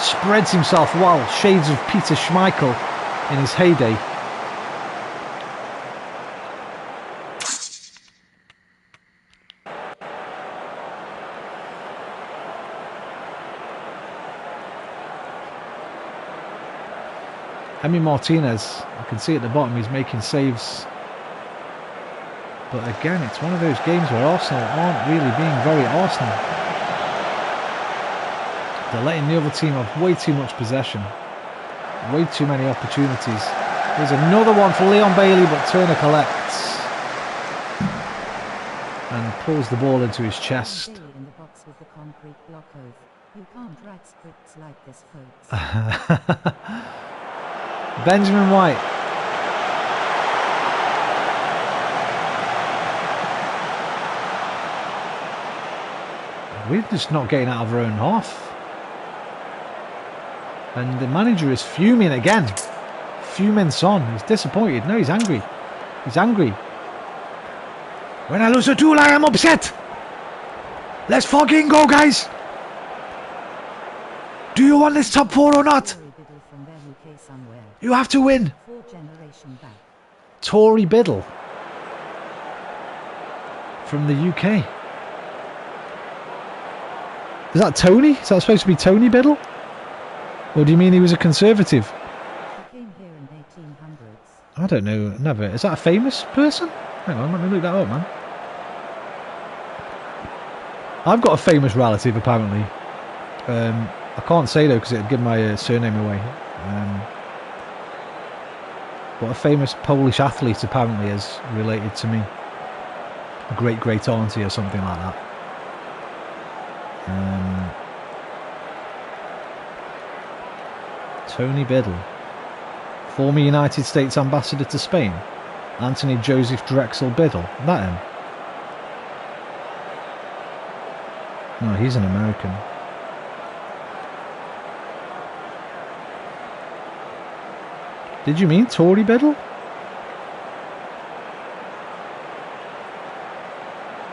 Spreads himself well. Shades of Peter Schmeichel in his heyday. Emi Martinez, I can see at the bottom he's making saves. But again, it's one of those games where Arsenal aren't really being very Arsenal. They're letting the other team have way too much possession. Way too many opportunities. There's another one for Leon Bailey, but Turner collects. And pulls the ball into his chest. In the box with the concrete block oath. You can't write scripts like this, folks. Benjamin White. We're just not getting out of our own half. And the manager is fuming again. Fuming Son. He's disappointed. No, he's angry. He's angry. When I lose a duel, I am upset. Let's fucking go, guys. Do you want this top four or not? You have to win. Tory Biddle. From the UK. Is that Tony? Is that supposed to be Tony Biddle? Or do you mean he was a conservative? He came here in 1800s. I don't know. Never. Is that a famous person? Hang on, let me look that up, man. I've got a famous relative, apparently. I can't say though because it'd give my surname away. But a famous Polish athlete apparently is related to me. A great auntie or something like that. Tony Biddle, former United States ambassador to Spain. Anthony Joseph Drexel Biddle. That him? No, he's an American. Did you mean Tory Biddle?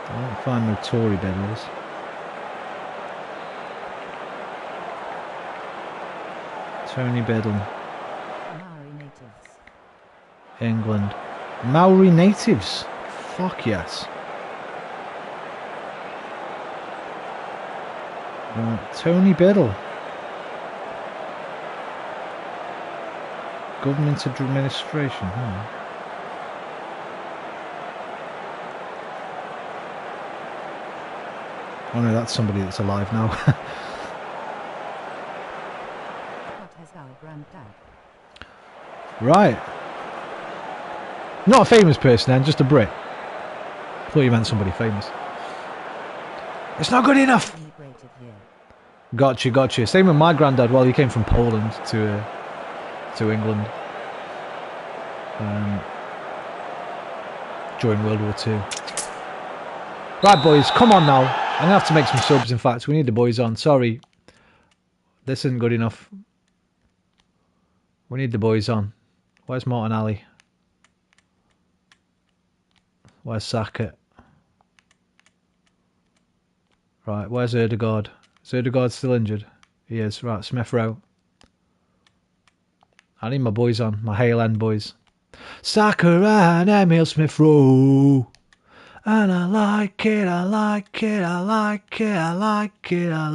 I don't find no Tory Biddles. Tony Biddle. Maori natives. England. Maori natives. Fuck yes. Tony Biddle. Government administration. Oh no, that's somebody that's alive now. What has our granddad? Right. Not a famous person then, just a Brit. Thought you meant somebody famous. It's not good enough. Immigrated here. Gotcha. Same with my granddad. Well, he came from Poland to England during World War II. Right, boys, come on now. I'm gonna have to make some subs. In fact, we need the boys on. Sorry, this isn't good enough. We need the boys on. Where's Martinelli? Where's Saka? Right, where's Ødegaard? Is Ødegaard still injured? He is. Right, Smith Rowe. I need my boys on, my Hale End boys. Saka and Emil Smith Rowe. And I like it, I like it, I like it, I like it, I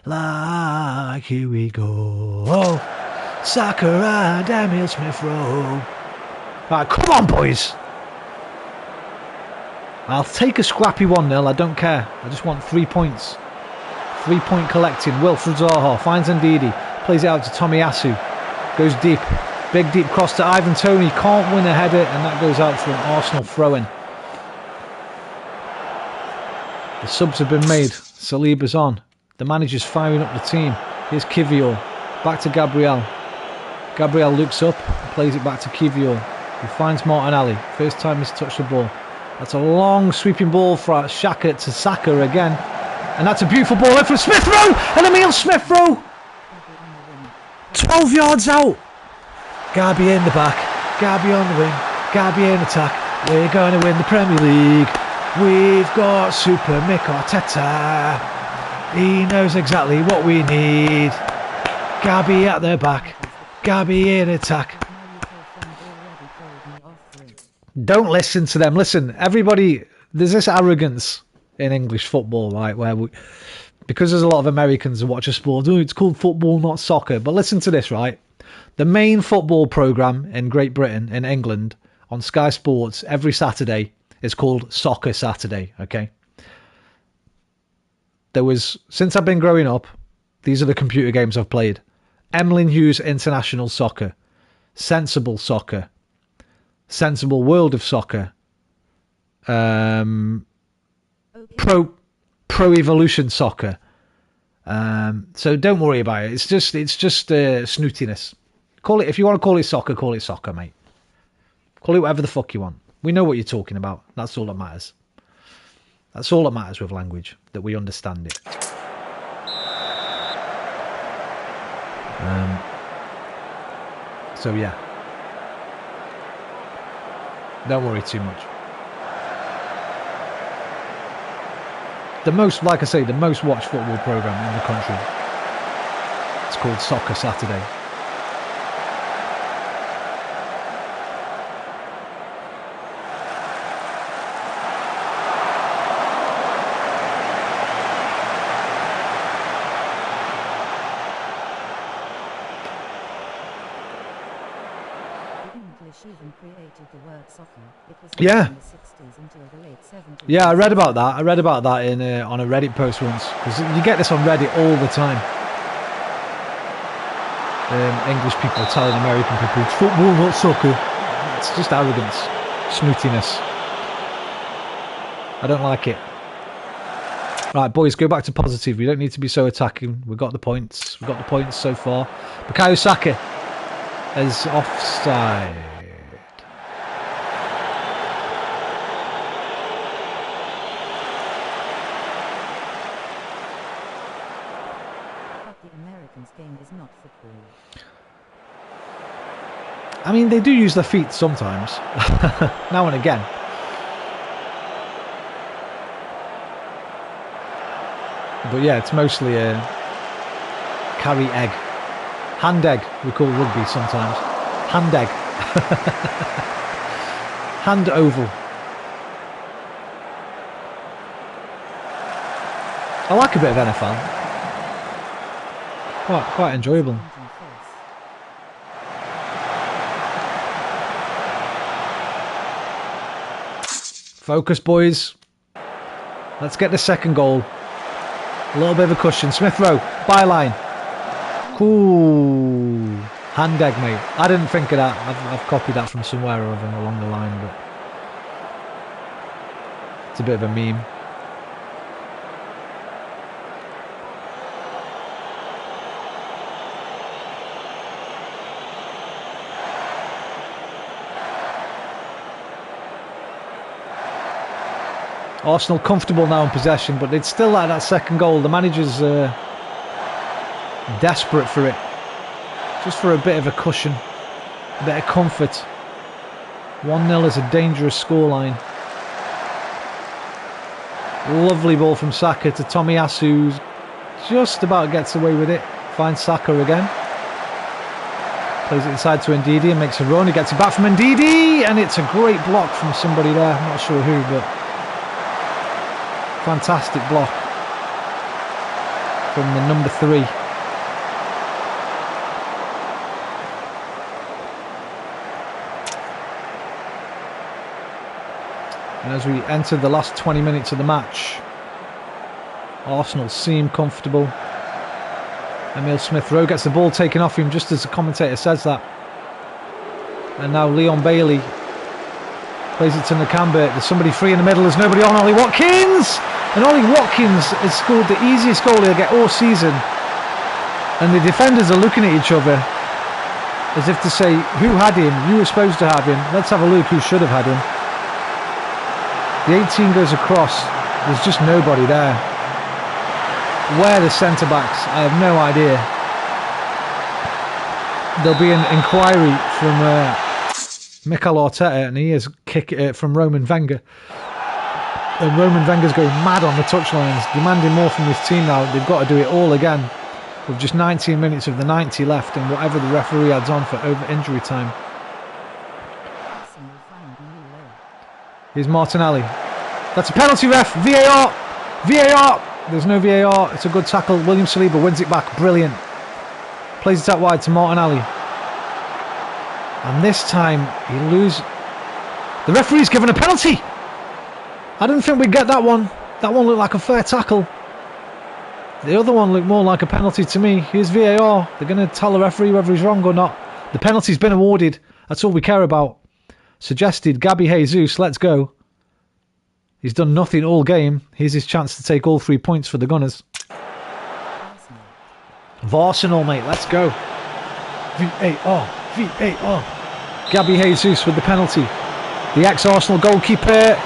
like. Here we go. Oh, Saka and Emil Smith Rowe. Right, come on, boys. I'll take a scrappy 1-0, I don't care. I just want 3 points. 3 point collecting. Wilfred Zaha finds Ndidi. Plays it out to Tomiyasu. Goes deep. Big deep cross to Ivan Toney. Can't win a header, and that goes out for an Arsenal throw-in. The subs have been made. Saliba's on. The manager's firing up the team. Here's Kivior. Back to Gabriel. Gabriel looks up and plays it back to Kivior. He finds Martinelli. First time he's touched the ball. That's a long sweeping ball for Xhaka to Saka again. And that's a beautiful ball in from Smith Rowe. And Emil Smith Rowe. 12 yards out. Gabi in the back. Gabi on the wing. Gabi in attack. We're going to win the Premier League. We've got Super Mick Arteta. He knows exactly what we need. Gabi at the back. Gabi in attack. Don't listen to them. Listen, everybody, there's this arrogance in English football, right, where because there's a lot of Americans who watch a sport, oh, it's called football, not soccer. But listen to this, right? The main football programme in Great Britain, in England, on Sky Sports every Saturday is called Soccer Saturday, okay? Since I've been growing up, these are the computer games I've played. Emlyn Hughes International Soccer, Sensible Soccer, Sensible World of Soccer, Pro Evolution Soccer. So don't worry about it. It's just snootiness. Call it, if you want to call it soccer, mate. Call it whatever the fuck you want. We know what you're talking about. That's all that matters. That's all that matters with language, that we understand it. So yeah. Don't worry too much. The most, like I say, the most watched football programme in the country. It's called Soccer Saturday. English even created the word soccer. It was Yeah. in the 60s until the late 70s. Yeah, I read about that. I read about that in on a Reddit post once. Because you get this on Reddit all the time. English people telling American people, it's football, not soccer. It's just arrogance. Snootiness. I don't like it. Right, boys, go back to positive. We don't need to be so attacking. We've got the points. We've got the points so far. Bukayo Saka is offside. But the Americans' game is not football. I mean, they do use their feet sometimes. Now and again. But yeah, it's mostly a carry egg. Hand egg, we call rugby sometimes. Hand egg. Hand oval. I like a bit of NFL. Quite enjoyable. Focus, boys. Let's get the second goal. A little bit of a cushion. Smith Rowe, byline. Cool. Hand egg, mate. I didn't think of that. I've copied that from somewhere or other along the line, but it's a bit of a meme. Arsenal comfortable now in possession, but they'd still like that second goal. The manager's desperate for it. Just for a bit of a cushion. A bit of comfort. 1-0 is a dangerous scoreline. Lovely ball from Saka to Tomiyasu. Just about gets away with it. Finds Saka again. Plays it inside to Ndidi and makes a run. He gets it back from Ndidi, and it's a great block from somebody there. I'm not sure who, but fantastic block from the number 3. And as we enter the last 20 minutes of the match, Arsenal seem comfortable. Emile Smith-Rowe gets the ball taken off him just as the commentator says that. And now Leon Bailey plays it to Nakamba. There's somebody free in the middle. There's nobody on. Ollie Watkins! And Ollie Watkins has scored the easiest goal he'll get all season. And the defenders are looking at each other as if to say, who had him? You were supposed to have him. Let's have a look who should have had him. The 18 goes across. There's just nobody there. Where the centre-backs? I have no idea. There'll be an inquiry from Mikel Arteta, and he is from Roman Wenger. And Roman Wenger's going mad on the touchlines, demanding more from his team now. They've got to do it all again with just 19 minutes of the 90 left and whatever the referee adds on for over injury time. Here's Martinelli. That's a penalty, ref. VAR. VAR. There's no VAR. It's a good tackle. William Saliba wins it back. Brilliant. Plays it out wide to Martinelli. And this time he loses. The referee's given a penalty. I didn't think we'd get that one. That one looked like a fair tackle. The other one looked more like a penalty to me. Here's VAR. They're going to tell the referee whether he's wrong or not. The penalty's been awarded. That's all we care about. Suggested Gabby Jesus. Let's go. He's done nothing all game. Here's his chance to take all 3 points for the Gunners. Arsenal, mate. Let's go. VAR. VAR. Gabby Jesus with the penalty. The ex-Arsenal goalkeeper.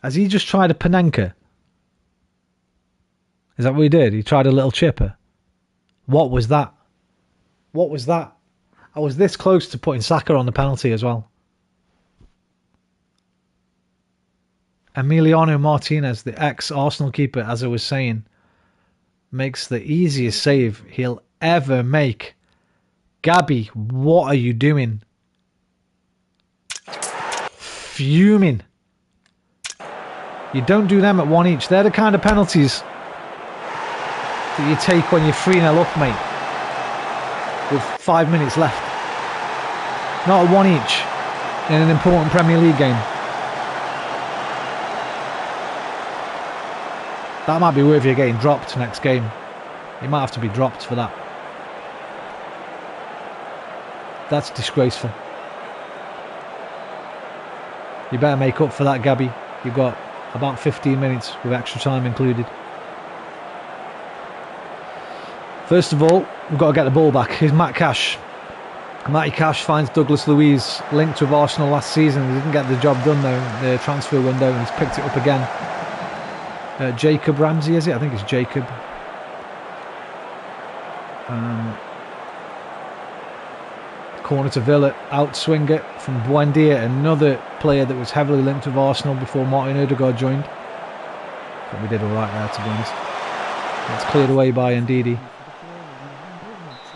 Has he just tried a Panenka? Is that what he did? He tried a little chipper. What was that? What was that? I was this close to putting Saka on the penalty as well. Emiliano Martinez, the ex-Arsenal keeper, as I was saying, makes the easiest save he'll ever make. Gabby, what are you doing? You don't do them at 1 each. They're the kind of penalties that you take when you're 3-0 up, mate, with 5 minutes left. Not at 1 each in an important Premier League game. That might be worth you getting dropped next game. You might have to be dropped for that. That's disgraceful. You better make up for that, Gabby. You've got about 15 minutes with extra time included. First of all, we've got to get the ball back. Here's Matt Cash. Matty Cash finds Douglas Luiz, linked with Arsenal last season. He didn't get the job done though in the transfer window, and he's picked it up again. Jacob Ramsey, is it? I think it's Jacob. Corner to Villa, out swing it from Buendia, another player that was heavily linked with Arsenal before Martin Odegaard joined. But we did alright there, to be honest. It's cleared away by Ndidi.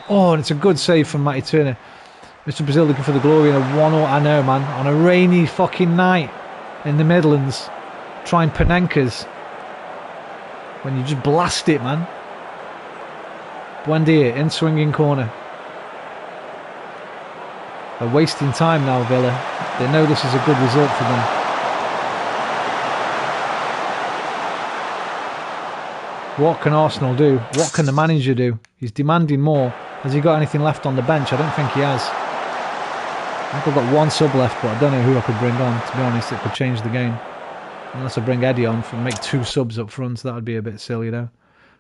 Oh, and it's a good save from Matty Turner. Mr. Brazil looking for the glory in a 1-0. I know, man. On a rainy fucking night in the Midlands, trying Panenkas when you just blast it, man. Buendia in swinging corner. They're wasting time now, Villa. They know this is a good result for them. What can Arsenal do? What can the manager do? He's demanding more. Has he got anything left on the bench? I don't think he has. I think I've got one sub left, but I don't know who I could bring on. To be honest, it could change the game. Unless I bring Eddie on and make 2 subs up front, so that would be a bit silly though.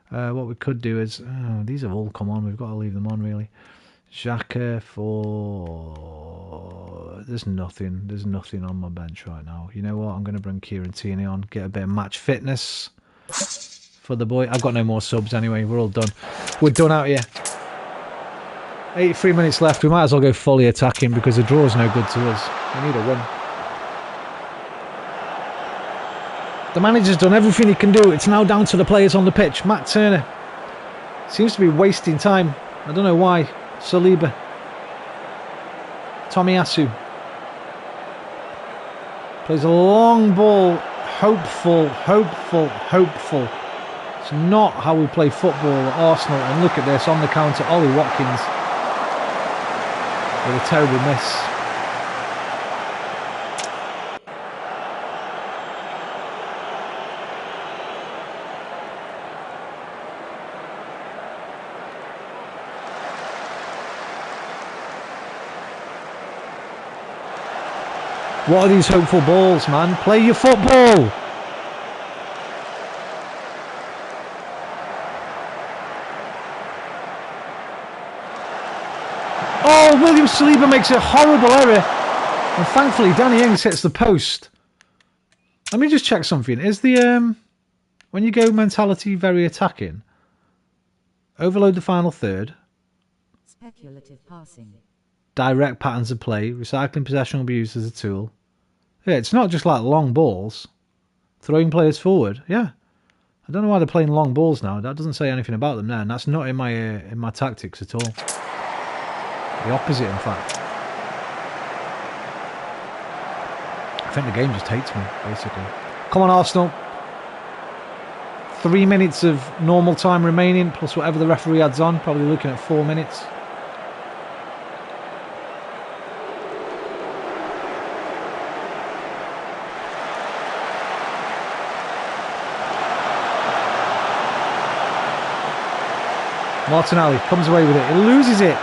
What we could do is... Oh, these have all come on. We've got to leave them on, really. Xhaka for... There's nothing on my bench right now. You know what? I'm going to bring Kieran Tierney on. Get a bit of match fitness for the boy. I've got no more subs anyway. We're all done. We're done out here. 83 minutes left. We might as well go fully attacking because the draw is no good to us. We need a win. The manager's done everything he can do. It's now down to the players on the pitch. Matt Turner seems to be wasting time. I don't know why. Saliba. Tomiyasu. Plays a long ball. Hopeful. It's not how we play football at Arsenal. And look at this, on the counter, Ollie Watkins with a terrible miss. What are these hopeful balls, man? Play your football! Oh, William Saliba makes a horrible error. And thankfully, Danny Ings hits the post. Let me just check something. Is the, when you go mentality very attacking, overload the final third. Speculative passing. Direct patterns of play. Recycling possession will be used as a tool. Yeah, it's not just like long balls. Throwing players forward. Yeah. I don't know why they're playing long balls now. That doesn't say anything about them there. And that's not in my tactics at all. The opposite, in fact. I think the game just hates me, basically. Come on, Arsenal. 3 minutes of normal time remaining, plus whatever the referee adds on. Probably looking at 4 minutes. Martinelli comes away with it. He loses it.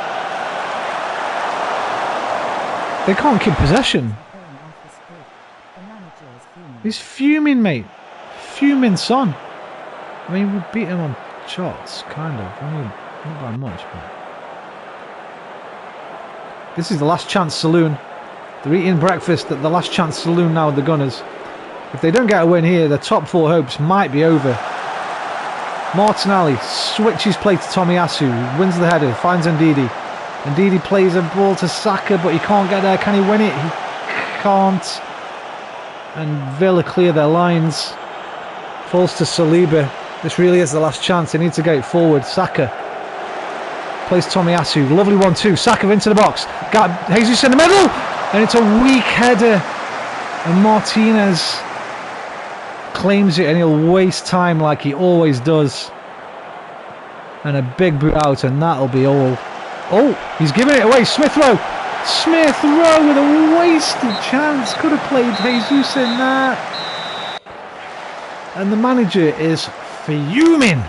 They can't keep possession. He's fuming, mate. Fuming, son. I mean, we beat him on shots, kind of. I mean, not by much, but... This is the last chance saloon. They're eating breakfast at the last chance saloon now with the Gunners. If they don't get a win here, their top 4 hopes might be over. Martinelli switches play to Tomiyasu, wins the header, finds Ndidi. Ndidi plays a ball to Saka, but he can't get there. Can he win it? He can't. And Villa clear their lines. Falls to Saliba. This really is the last chance. They need to get it forward. Saka plays Tomiyasu. Lovely 1-2. Saka into the box. Got Jesus in the middle. And it's a weak header. And Martinez claims it and he'll waste time like he always does. And a big boot out, and that'll be all. Oh, he's giving it away. Smith Rowe. Smith Rowe with a wasted chance. Could have played Jesus in that. And the manager is fuming.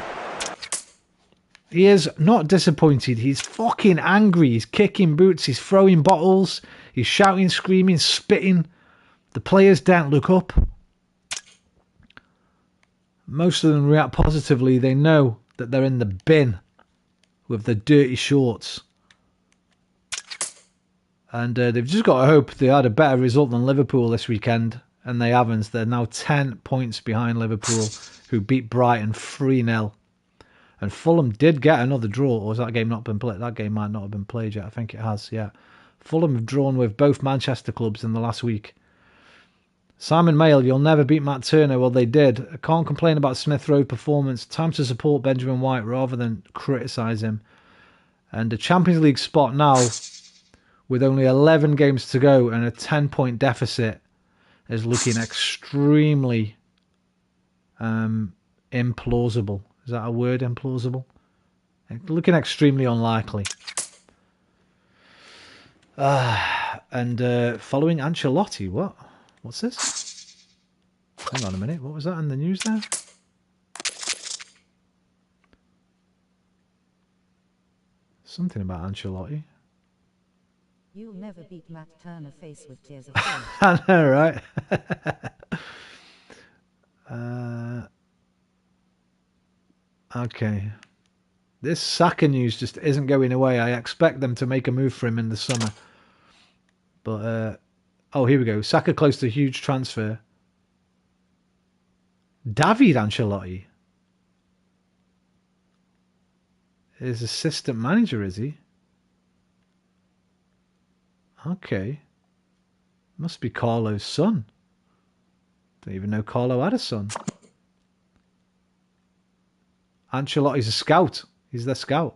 He is not disappointed. He's fucking angry. He's kicking boots. He's throwing bottles. He's shouting, screaming, spitting. The players don't look up. Most of them react positively. They know that they're in the bin with the dirty shorts. And they've just got to hope they had a better result than Liverpool this weekend. And they haven't. They're now 10 points behind Liverpool, who beat Brighton 3-0. And Fulham did get another draw. Or has that game not been played? That game might not have been played yet. I think it has, yeah. Fulham have drawn with both Manchester clubs in the last week. Simon Mail, you'll never beat Matt Turner. Well, they did. I can't complain about Smith Rowe's performance. Time to support Benjamin White rather than criticise him. And a Champions League spot now, with only 11 games to go and a 10-point deficit, is looking extremely implausible. Is that a word, implausible? Looking extremely unlikely. And following Ancelotti, what? What's this? Hang on a minute. What was that in the news there? Something about Ancelotti. You'll never beat Matt Turner face with tears of joy. I know, right? Okay. This Saka news just isn't going away. I expect them to make a move for him in the summer. But, oh, here we go. Saka close to a huge transfer. David Ancelotti. His assistant manager, is he? Okay. Must be Carlo's son. Don't even know Carlo had a son. Ancelotti's a scout. He's their scout.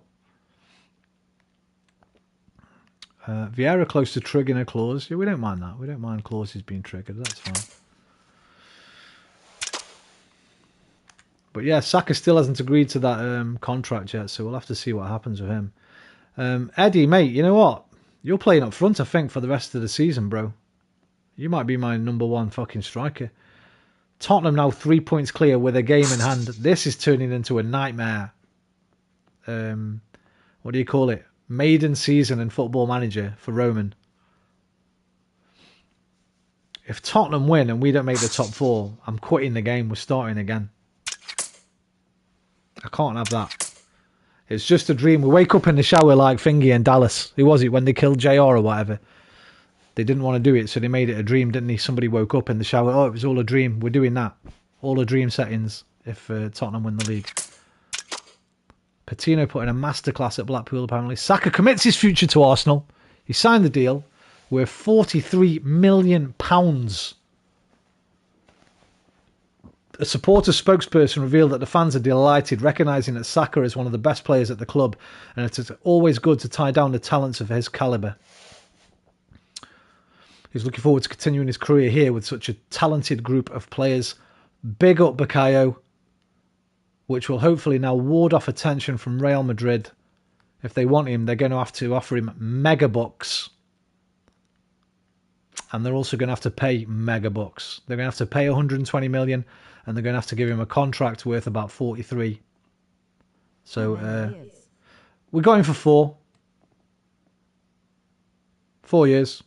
Vieira close to triggering a clause. Yeah, we don't mind that. We don't mind clauses being triggered. That's fine. But yeah, Saka still hasn't agreed to that contract yet, so we'll have to see what happens with him. Eddie, mate, you know what? You're playing up front, I think, for the rest of the season, bro. You might be my number one fucking striker. Tottenham now 3 points clear with a game in hand. This is turning into a nightmare. What do you call it? Maiden season in Football Manager for Roman. If Tottenham win and we don't make the top four, I'm quitting the game. We're starting again. I can't have that. It's just a dream. We wake up in the shower like Fingy and Dallas. Who was it when they killed JR or whatever? They didn't want to do it, so they made it a dream, didn't they? Somebody woke up in the shower. Oh, it was all a dream. We're doing that. All a dream settings if Tottenham win the league. Patino put in a masterclass at Blackpool, apparently. Saka commits his future to Arsenal. He signed the deal worth £43 million. A supporter spokesperson revealed that the fans are delighted, recognising that Saka is one of the best players at the club, and it is always good to tie down the talents of his calibre. He's looking forward to continuing his career here with such a talented group of players. Big up Bukayo, which will hopefully now ward off attention from Real Madrid. If they want him, they're going to have to offer him mega bucks. And they're also going to have to pay mega bucks. They're going to have to pay 120 million, and they're going to have to give him a contract worth about 43. So we got him for 4. 4 years.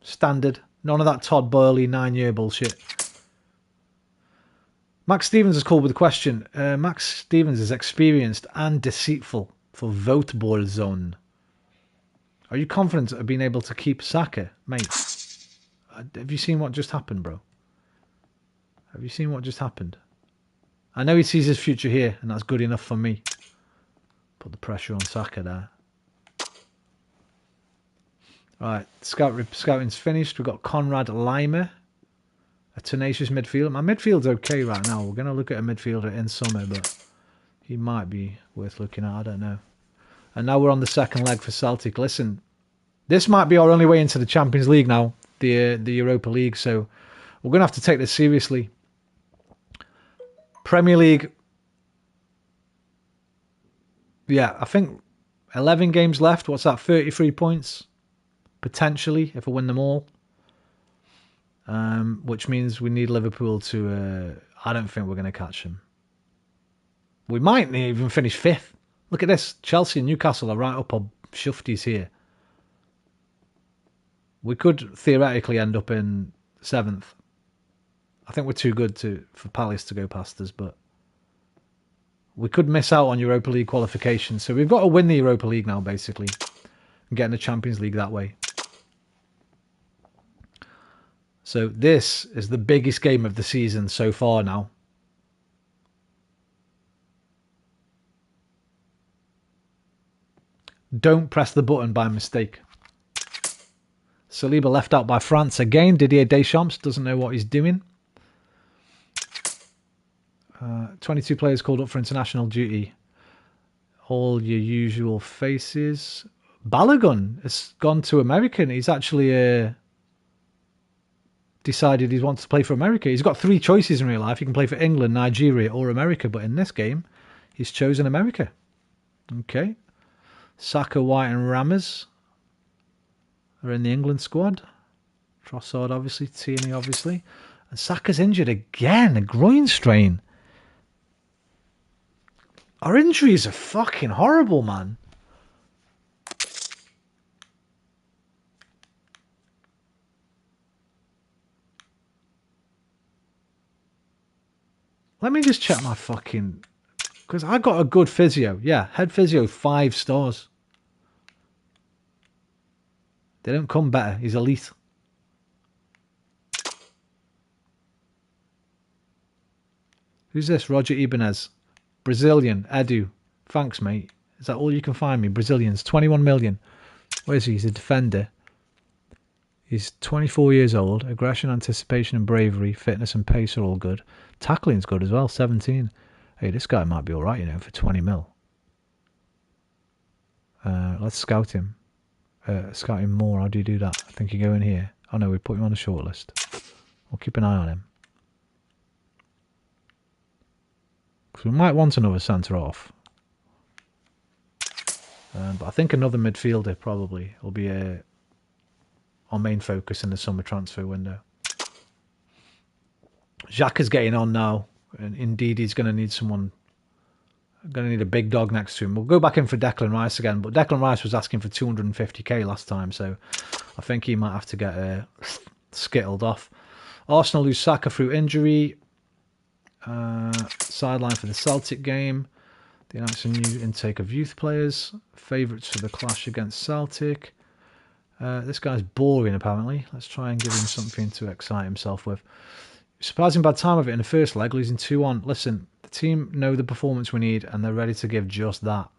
Standard. None of that Todd Burley 9-year bullshit. Max Stevens has called with a question. Max Stevens is experienced and deceitful for Voteball Zone. Are you confident of being able to keep Saka, mate? Have you seen what just happened, bro? Have you seen what just happened? I know he sees his future here, and that's good enough for me. Put the pressure on Saka there. Right, scouting's finished. We've got Conrad Lima, a tenacious midfielder. My midfield's okay right now. We're going to look at a midfielder in summer, but he might be worth looking at. I don't know. And now we're on the second leg for Celtic. Listen, this might be our only way into the Champions League now, the Europa League. So we're going to have to take this seriously. Premier League. Yeah, I think 11 games left. What's that? 33 points potentially if I win them all. Which means we need Liverpool to. I don't think we're going to catch them. We might even finish fifth. Look at this. Chelsea and Newcastle are right up our shufties here. We could theoretically end up in seventh. I think we're too good for Palace to go past us, but we could miss out on Europa League qualification. So we've got to win the Europa League now, basically, and get in the Champions League that way. So this is the biggest game of the season so far now. Don't press the button by mistake. Saliba left out by France again. Didier Deschamps doesn't know what he's doing. 22 players called up for international duty. All your usual faces. Balogun has gone to America. He's actually decided he wants to play for America. He's got 3 choices in real life. He can play for England, Nigeria or America. But in this game, he's chosen America. Okay. Saka, White and Ramos are in the England squad. Trossard, obviously. Tierney, obviously. And Saka's injured again. A groin strain. Our injuries are fucking horrible, man. Let me just check my fucking... Because I got a good physio. Yeah, head physio, 5 stars. They don't come better. He's elite. Who's this? Roger Ibanez. Brazilian. Edu. Thanks, mate. Is that all you can find me? Brazilians. 21 million. Where is he? He's a defender. He's 24 years old. Aggression, anticipation and bravery. Fitness and pace are all good. Tackling's good as well. 17. Hey, this guy might be alright, you know, for 20 mil. Let's scout him. Scout him more. How do you do that? I think you go in here. Oh no, we put him on the shortlist. We'll keep an eye on him. Because we might want another centre off. But I think another midfielder probably will be our main focus in the summer transfer window. Jacques is getting on now. And indeed, he's going to need someone. Going to need a big dog next to him. We'll go back in for Declan Rice again. But Declan Rice was asking for 250k last time. So I think he might have to get skittled off. Arsenal lose Saka through injury. Sideline for the Celtic game. They announced a new intake of youth players. Favourites for the clash against Celtic. This guy's boring apparently. Let's try and give him something to excite himself with. Surprising bad time of it in the first leg, losing 2-1. Listen, the team know the performance we need and they're ready to give just that.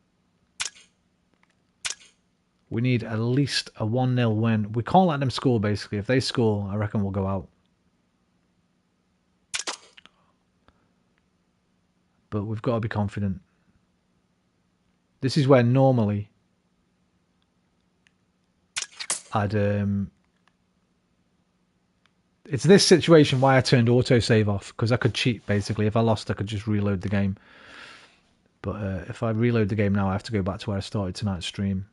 We need at least a 1-0 win. We can't let them score basically. If they score, I reckon we'll go out. But we've got to be confident. This is where normally I'd... It's this situation why I turned autosave off, because I could cheat basically. If I lost, I could just reload the game. But if I reload the game now, I have to go back to where I started tonight's stream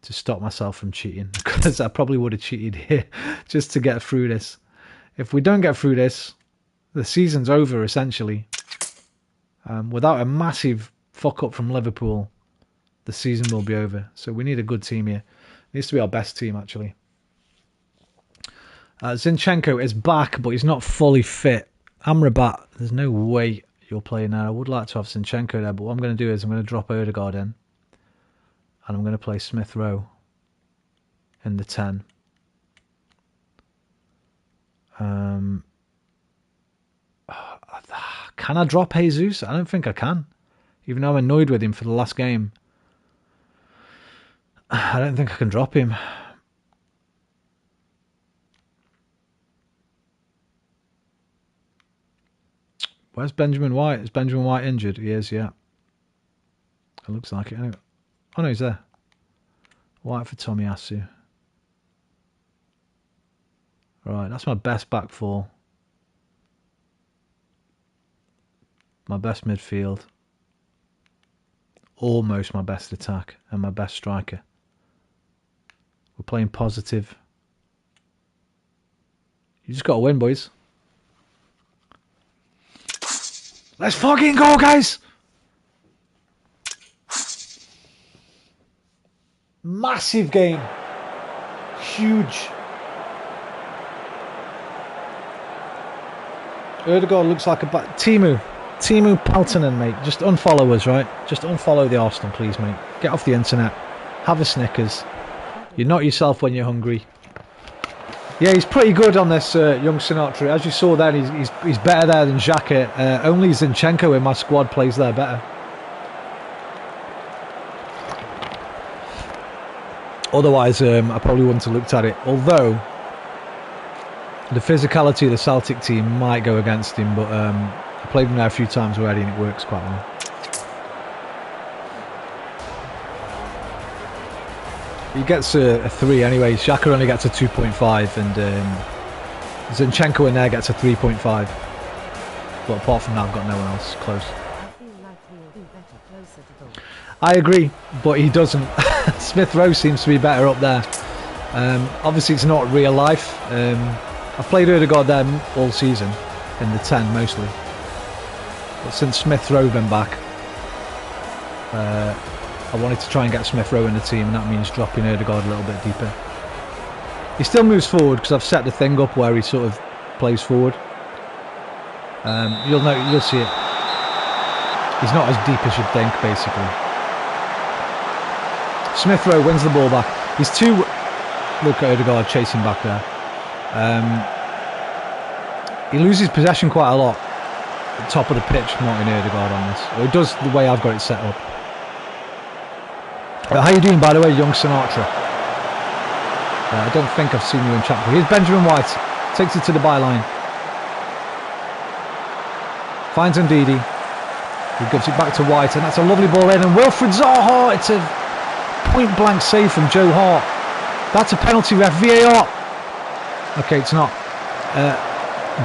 to stop myself from cheating, because I probably would have cheated here just to get through this. If we don't get through this, the season's over essentially. Without a massive fuck up from Liverpool, the season will be over. So we need a good team here. It needs to be our best team actually. Zinchenko is back, but he's not fully fit. Amrabat, there's no way you're playing there. I would like to have Zinchenko there, but what I'm going to do is I'm going to drop Odegaard in. And I'm going to play Smith Rowe in the 10. Can I drop Jesus? I don't think I can. Even though I'm annoyed with him for the last game. I don't think I can drop him. Where's Benjamin White? Is Benjamin White injured? He is, yeah. It looks like it. Anyway. Oh no, he's there. White for Tomiyasu. Right, that's my best back four. my best midfield, almost my best attack, and my best striker. We're playing positive. You just got to win, boys. Let's fucking go, guys! Massive game. Huge. Ødegaard looks like a Timu Peltonen, mate. Just unfollow us, right? Just unfollow the Arsenal, please, mate. Get off the internet. Have a Snickers. You're not yourself when you're hungry. Yeah, he's pretty good on this young Sinatra. As you saw then, he's better there than Xhaka. Only Zinchenko in my squad plays there better. Otherwise, I probably wouldn't have looked at it. Although, the physicality of the Celtic team might go against him, but I played him there a few times already and it works quite well. He gets a 3 anyway. Xhaka only gets a 2.5 and Zinchenko in there gets a 3.5. But apart from that, I've got no one else close. I agree, but he doesn't. Smith Rowe seems to be better up there. Obviously, it's not real life. I've played Ødegaard there all season, in the 10 mostly. But since Smith Rowe been back, I wanted to try and get Smith Rowe in the team, and that means dropping Ødegaard a little bit deeper. He still moves forward because I've set the thing up where he sort of plays forward. You'll see it. He's not as deep as you'd think, basically. Smith Rowe wins the ball back. He's too. Look at Ødegaard chasing back there. He loses possession quite a lot at the top of the pitch, Martin Ødegaard on this. Or he does the way I've got it set up. How you doing, by the way, young Sinatra? I don't think I've seen you in chat. Here's Benjamin White. Takes it to the byline. Finds Ndidi. He gives it back to White, and that's a lovely ball in. And Wilfried Zaha, it's a point-blank save from Joe Hart. That's a penalty, ref. VAR. Okay, it's not.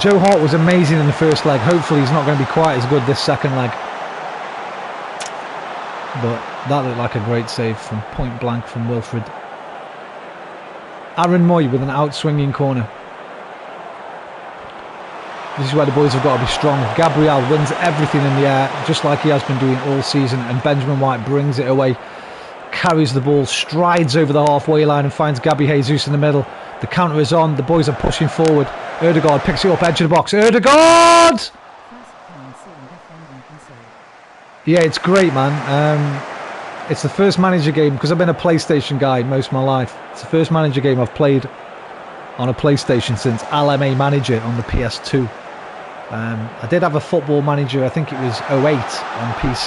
Joe Hart was amazing in the first leg. Hopefully he's not going to be quite as good this second leg. But that looked like a great save from point blank from Wilfried. Aaron Moy with an out-swinging corner. This is where the boys have got to be strong. Gabriel wins everything in the air, just like he has been doing all season, and Benjamin White brings it away, carries the ball, strides over the halfway line and finds Gabby Jesus in the middle. The counter is on, the boys are pushing forward. Ødegaard picks it up, edge of the box. Ødegaard! Yeah, it's great, man. It's the first manager game, because I've been a PlayStation guy most of my life. It's the first manager game I've played on a PlayStation since LMA Manager on the PS2. I did have a football manager, I think it was 08 on PC.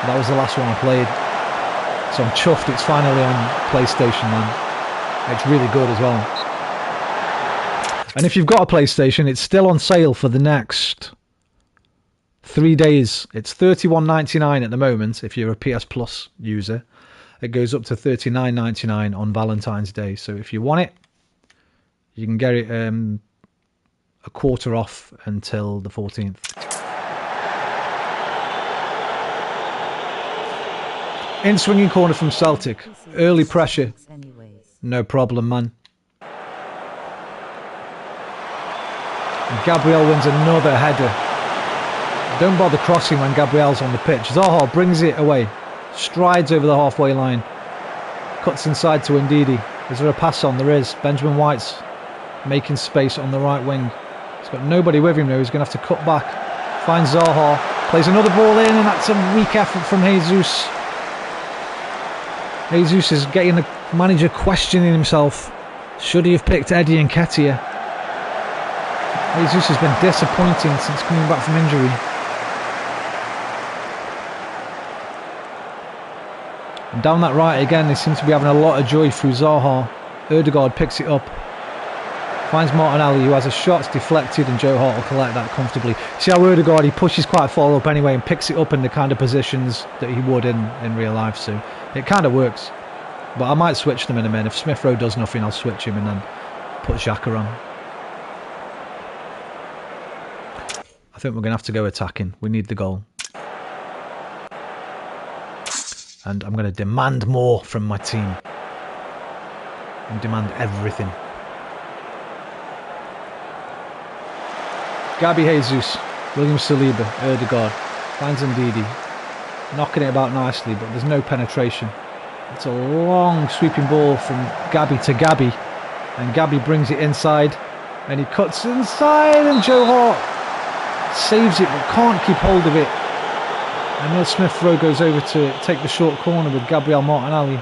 That was the last one I played. So I'm chuffed it's finally on PlayStation, man. It's really good as well. And if you've got a PlayStation, it's still on sale for the next 3 days. It's $31.99 at the moment if you're a PS Plus user. It goes up to $39.99 on Valentine's Day. So if you want it, you can get it a quarter off until the 14th. In swinging corner from Celtic. Early pressure. No problem, man. And Gabriel wins another header. Don't bother crossing when Gabriel's on the pitch. Zaha brings it away. Strides over the halfway line. Cuts inside to Ndidi. Is there a pass on? There is. Benjamin White's making space on the right wing. He's got nobody with him now. He's going to have to cut back. Finds Zaha. Plays another ball in, and that's a weak effort from Jesus. Jesus is getting the manager questioning himself. Should he have picked Eddie Nketiah? Jesus has been disappointing since coming back from injury. And down that right again, they seem to be having a lot of joy through Zaha. Ødegaard picks it up. Finds Martinelli, who has a shot, it's deflected, and Joe Hart will collect that comfortably. See how Ødegaard, he pushes quite far up anyway and picks it up in the kind of positions that he would in real life. So it kind of works. But I might switch them in a minute. If Smith Rowe does nothing, I'll switch him and then put Xhaka on. I think we're going to have to go attacking. We need the goal. And I'm going to demand more from my team. And demand everything. Gabi Jesus, William Saliba, Erdegaard, finds Ndidi. Knocking it about nicely, but there's no penetration. It's a long sweeping ball from Gabi to Gabi. And Gabi brings it inside. And he cuts inside, and Joe Hart saves it, but can't keep hold of it. And Neil Smith-Rowe goes over to take the short corner with Gabriel Martinelli.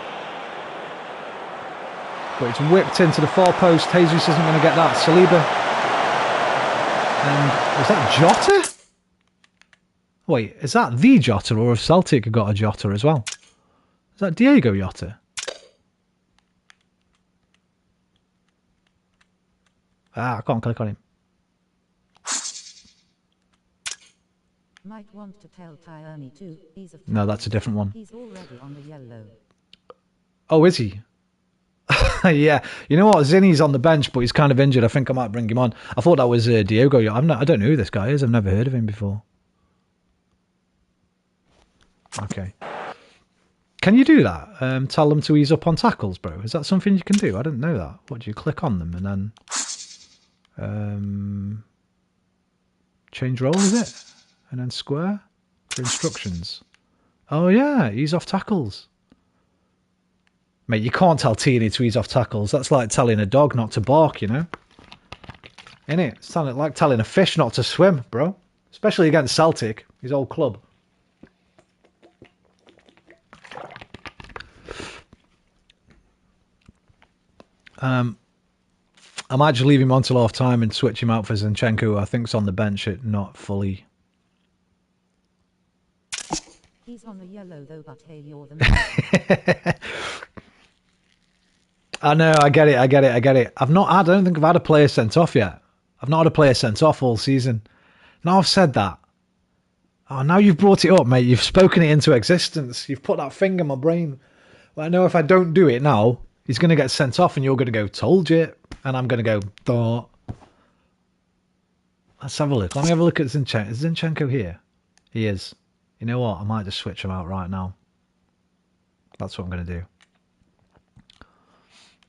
But it's whipped into the far post. Jesus isn't going to get that. Saliba. And was that Jota? Wait, is that the Jota, or have Celtic got a Jota as well? Is that Diego Jota? Ah, I can't click on him. Might want to tell Tierney too. No, that's a different one. He's already on the yellow. Oh, is he? Yeah. You know what? Zinni's on the bench, but he's kind of injured. I think I might bring him on. I thought that was Diego. I don't know who this guy is. I've never heard of him before. Okay. Can you do that? Tell them to ease up on tackles, bro. Is that something you can do? I didn't know that. What, do you click on them and then change role, is it? And then square for instructions. Oh yeah, ease off tackles. Mate, you can't tell Tierney to ease off tackles. That's like telling a dog not to bark, you know? Innit? It's like telling a fish not to swim, bro. Especially against Celtic, his old club. I might just leave him on till half time and switch him out for Zinchenko, who I think's on the bench at not fully. He's on the yellow though, but hey, you're the man. I know, I get it. I don't think I've had a player sent off yet. I've not had a player sent off all season. Now I've said that. Oh, now you've brought it up, mate. You've spoken it into existence. You've put that thing in my brain. Well, I know if I don't do it now, he's going to get sent off and you're going to go, told you. And I'm going to go, thought. Let's have a look. Let me have a look at Zinchenko. Is Zinchenko here? He is. You know what? I might just switch him out right now. That's what I'm going to do.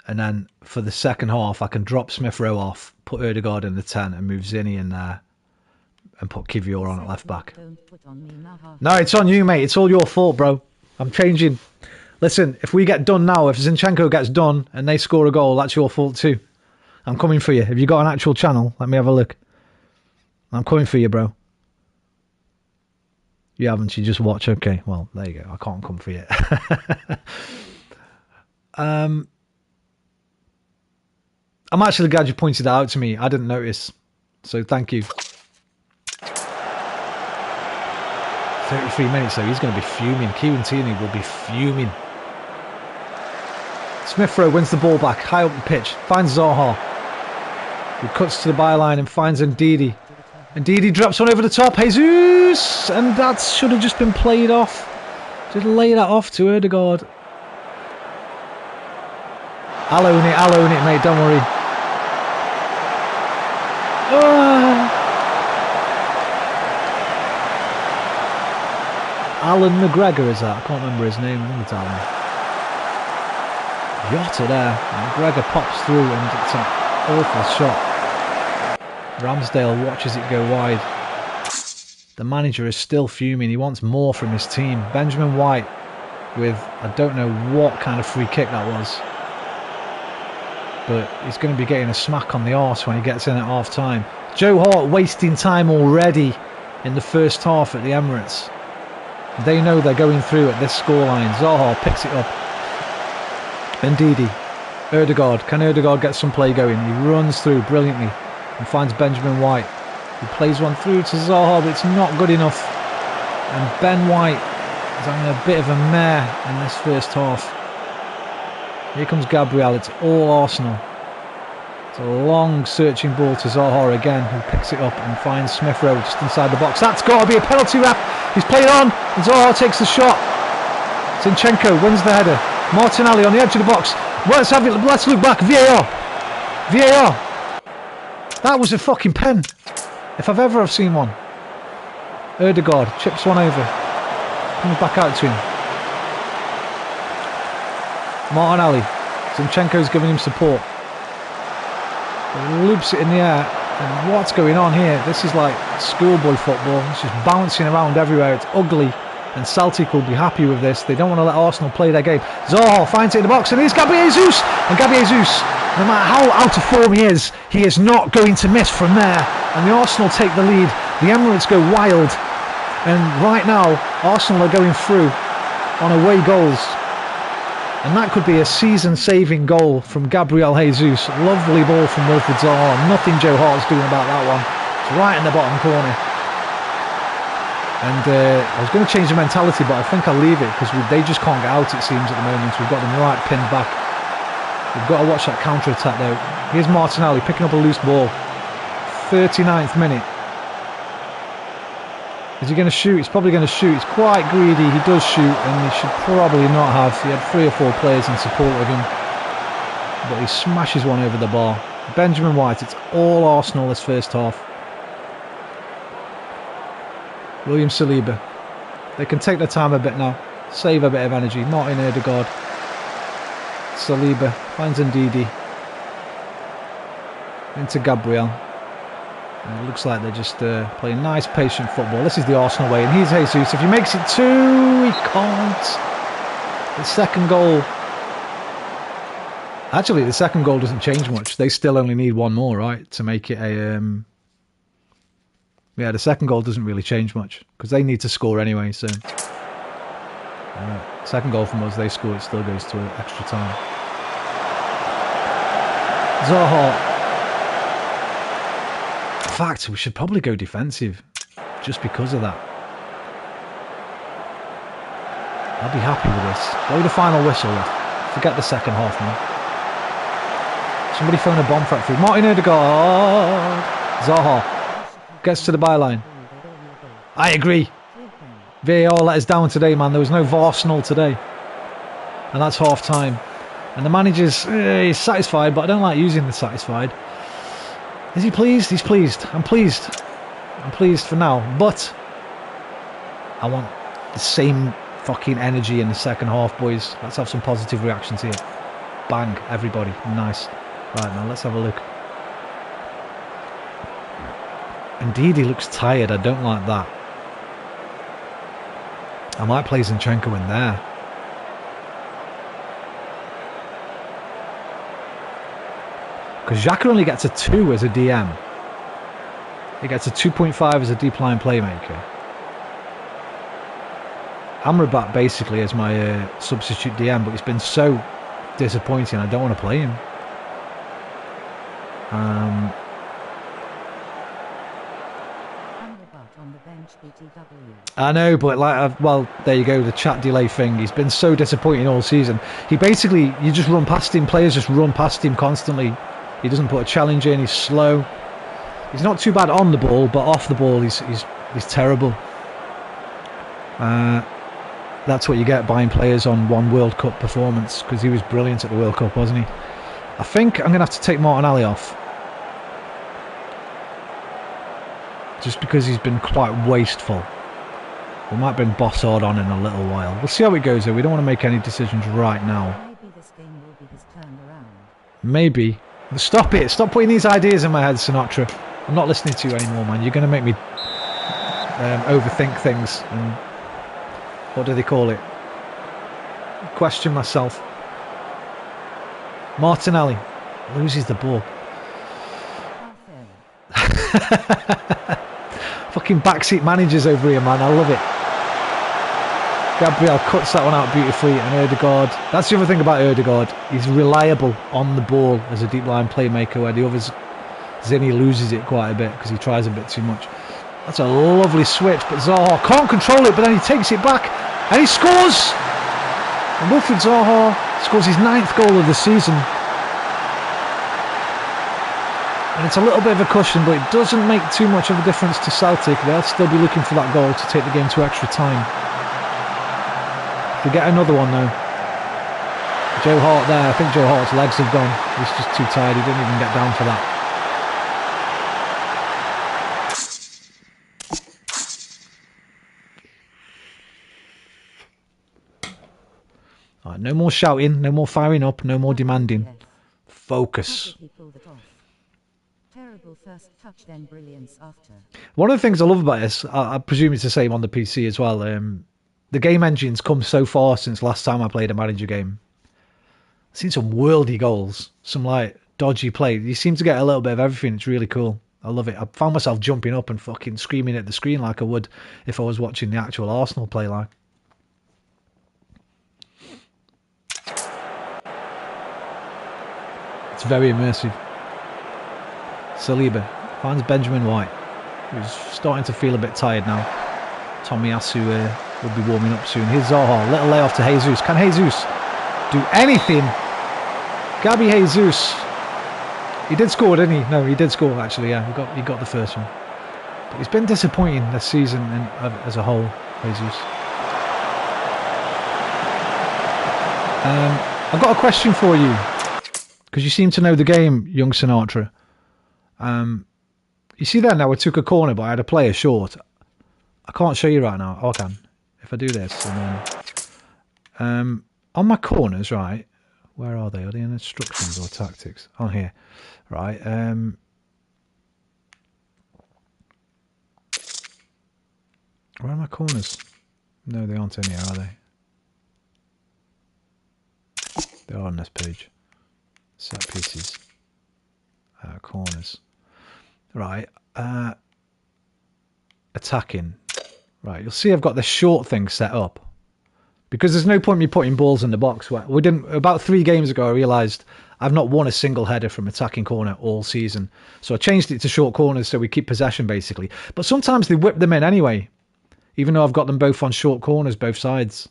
And then for the second half, I can drop Smith-Rowe off, put Erdegaard in the 10 and move Zinni in there and put Kivior on at left back. No, it's on you, mate. It's all your fault, bro. I'm changing. Listen, if we get done now, if Zinchenko gets done and they score a goal, that's your fault too. I'm coming for you. Have you got an actual channel? Let me have a look. I'm coming for you, bro. You haven't, you just watch. Okay, well, there you go. I can't come for you. I'm actually glad you pointed that out to me. I didn't notice. So thank you. 33 minutes though. He's going to be fuming. Kieran Tierney will be fuming. Smith-Rowe wins the ball back. High up the pitch. Finds Zaha. He cuts to the byline and finds Ndidi. Ndidi drops one over the top. Jesus! And that should have just been played off. Just lay that off to Erdegaard. I'll own it, mate. Don't worry. Alan McGregor is that? I can't remember his name. I think it's Alan. Yotta there. McGregor pops through and it's an awful shot. Ramsdale watches it go wide. The manager is still fuming. He wants more from his team. Benjamin White with, I don't know what kind of free kick that was. But he's going to be getting a smack on the arse when he gets in at half time. Joe Hart wasting time already in the first half at the Emirates. They know they're going through at this scoreline. Zaha picks it up. Ndidi. Erdegaard. Can Erdegaard get some play going? He runs through brilliantly and finds Benjamin White. He plays one through to Zaha, but it's not good enough. And Ben White is having a bit of a mare in this first half. Here comes Gabriel. It's all Arsenal. It's a long searching ball to Zaha again, who picks it up and finds Smith-Rowe just inside the box. That's got to be a penalty wrap. He's played on and Zaha takes the shot. Zinchenko wins the header. Martinelli on the edge of the box. Let's have it. Let's look back. VAR. That was a fucking pen. If I've ever seen one. Ødegaard chips one over. Comes back out to him. Martinelli. Zinchenko's giving him support. He loops it in the air. And what's going on here? This is like schoolboy football. It's just bouncing around everywhere. It's ugly. And Celtic will be happy with this. They don't want to let Arsenal play their game. Zaha finds it in the box. And here's Gabriel Jesus. And Gabriel Jesus, no matter how out of form he is not going to miss from there. And the Arsenal take the lead. The Emirates go wild. And right now, Arsenal are going through on away goals. And that could be a season-saving goal from Gabriel Jesus. Lovely ball from Wilfried Zaha. Nothing Joe Hart's doing about that one. It's right in the bottom corner. And I was going to change the mentality, but I think I'll leave it because they just can't get out, it seems, at the moment. We've got them right pinned back. We've got to watch that counter-attack, though. Here's Martinelli picking up a loose ball. 39th minute. Is he going to shoot? He's probably going to shoot. He's quite greedy. He does shoot, and he should probably not have. He had 3 or 4 players in support of him. But he smashes one over the bar. Benjamin White, it's all Arsenal this first half. William Saliba. They can take their time a bit now. Save a bit of energy. Martin Ødegaard. Saliba finds Ndidi. Into Gabriel. And it looks like they're just playing nice, patient football. This is the Arsenal way. And here's Jesus. If he makes it 2, he can't. The second goal. Actually, the second goal doesn't change much. They still only need 1 more, right? To make it a... Yeah, the second goal doesn't really change much. Because they need to score anyway, so... second goal from us, they score. It still goes to extra time. Zaha. In fact, we should probably go defensive just because of that. I'll be happy with this. Blow the final whistle. Forget the second half, man. Somebody phone a bomb factory. Martin Ødegaard. Zaha gets to the byline. I agree. VAR let us down today, man. There was no Arsenal today. And that's half time. And the manager's he's satisfied, but I don't like using the satisfied. Is he pleased? He's pleased. I'm pleased. I'm pleased for now. But I want the same fucking energy in the second half, boys. Let's have some positive reactions here. Bang, everybody. Nice. Right, now let's have a look. Indeed, he looks tired. I don't like that. I might play Zinchenko in there. Because Xhaka only gets a 2 as a DM. He gets a 2.5 as a deep line playmaker. Amrabat basically is my substitute DM, but he's been so disappointing. I don't want to play him. I know, but like, well, there you go, the chat delay thing. He's been so disappointing all season. He basically, you just run past him. Players just run past him constantly. He doesn't put a challenge in. He's slow. He's not too bad on the ball, but off the ball, he's terrible. That's what you get buying players on one World Cup performance, because he was brilliant at the World Cup, wasn't he? I think I'm going to have to take Martinelli off. Just because he's been quite wasteful. We might bring Bossard on in a little while. We'll see how it goes, though. We don't want to make any decisions right now. Maybe this game will be his turnaround. Maybe. Stop it. Stop putting these ideas in my head, Sinatra. I'm not listening to you anymore, man. You're going to make me overthink things. And what do they call it? Question myself. Martinelli loses the ball. Fucking backseat managers over here, man. I love it. Gabriel cuts that one out beautifully, and Ødegaard. That's the other thing about Ødegaard. He's reliable on the ball as a deep line playmaker, where the others, Zinni loses it quite a bit because he tries a bit too much. That's a lovely switch, but Zaha can't control it, but then he takes it back and he scores. And Wilfried Zaha scores his 9th goal of the season. And it's a little bit of a cushion, but it doesn't make too much of a difference to Celtic. They'll still be looking for that goal to take the game to extra time. If we get another one though. Joe Hart there, I think Joe Hart's legs have gone. He's just too tired, he didn't even get down for that. Right, no more shouting, no more firing up, no more demanding. Yes. Focus. He pulled it off. Terrible first touch, then brilliance after. One of the things I love about this, I presume it's the same on the PC as well. The game engine's come so far since last time I played a manager game. I've seen some worldy goals, some like dodgy play. You seem to get a little bit of everything. It's really cool. I love it. I found myself jumping up and fucking screaming at the screen like I would if I was watching the actual Arsenal play like. It's very immersive. Saliba finds Benjamin White, who's starting to feel a bit tired now. Tomiyasu will be warming up soon. Here's Zaha, little layoff to Jesus. Can Jesus do anything? Gabby Jesus. He did score, didn't he? No, he did score actually. Yeah, he got the first one. But he's been disappointing this season as a whole, Jesus. I've got a question for you, because you seem to know the game, young Sinatra. You see there now, I took a corner, but I had a player short. I can't show you right now. Oh, I can. If I do this, and then on my corners, right? Where are they? Are they in instructions or tactics? On here, right? Where are my corners? No, they aren't in here, are they? They are on this page. Set pieces. Corners. Right. Attacking. Right. You'll see I've got this short thing set up. Because there's no point me putting balls in the box. We didn't. About 3 games ago, I realised I've not won a single header from attacking corner all season. So I changed it to short corners so we keep possession, basically. But sometimes they whip them in anyway. Even though I've got them both on short corners, both sides.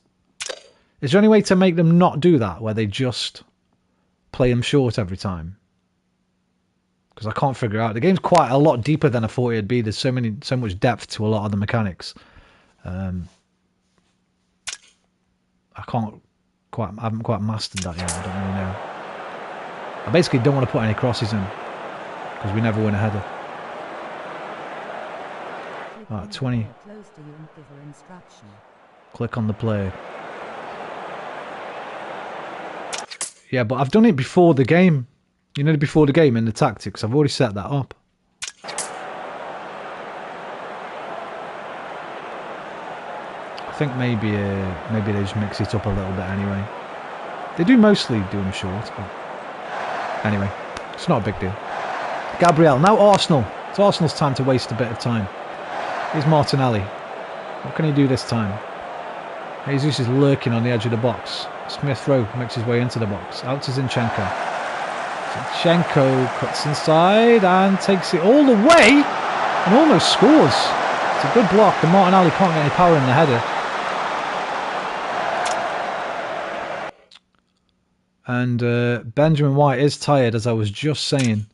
Is there any way to make them not do that, where they just play them short every time? Because I can't figure out. The game's quite a lot deeper than I thought it'd be. There's so much depth to a lot of the mechanics. I haven't quite mastered that yet. I don't really know. I basically don't want to put any crosses in because we never win a header. Right, 20. Click on the player. Yeah, but I've done it before the game. You know, before the game in the tactics. I've already set that up. I think maybe they just mix it up a little bit anyway. They do mostly do them short, but anyway, it's not a big deal. Gabriel, now Arsenal. It's Arsenal's time to waste a bit of time. Here's Martinelli. What can he do this time? Jesus is lurking on the edge of the box. Smith Rowe makes his way into the box. Out to Zinchenko. Zinchenko cuts inside and takes it all the way and almost scores. It's a good block and Martinelli can't get any power in the header. And Benjamin White is tired, as I was just saying.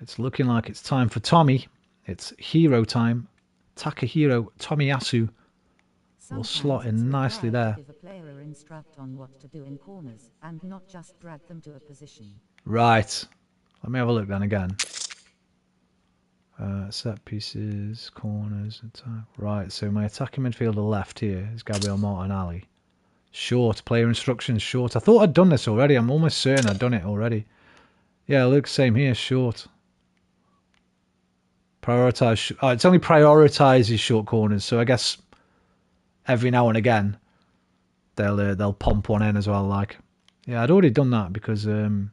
It's looking like it's time for Tommy. It's hero time. Takahiro Tomiyasu will slot in nicely there. Give a player instruct on what to do in corners and not just drag them to a position. Right. Let me have a look then again. Set pieces, corners, attack. Right, so my attacking midfielder left here is Gabriel Martinelli. Short, player instructions, short. I thought I'd done this already. I'm almost certain I'd done it already. Yeah, look, same here, short. Prioritize. Oh, it's only prioritizes short corners, so I guess every now and again they'll pump one in as well. Like, yeah, I'd already done that because it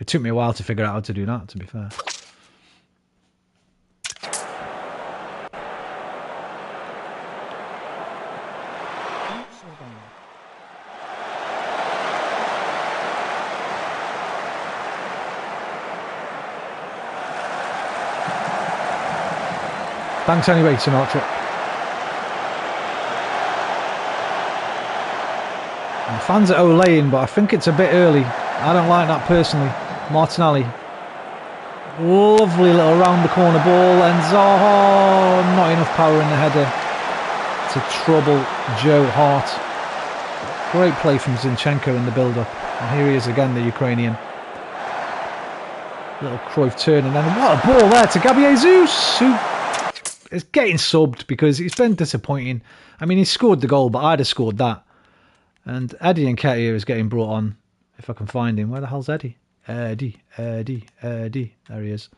took me a while to figure out how to do that, to be fair. Thanks anyway, Sinatra. And the fans are olaying, but I think it's a bit early. I don't like that personally. Martinelli. Lovely little round the corner ball, and Zaha, not enough power in the header to trouble Joe Hart. Great play from Zinchenko in the build-up. And here he is again, the Ukrainian. Little Cruyff turn, and then what a ball there to Gabriel Jesus, who is getting subbed because he's been disappointing. I mean, he scored the goal, but I'd have scored that. And Eddie Nketiah is getting brought on, if I can find him. Where the hell's Eddie? Eddie. There he is.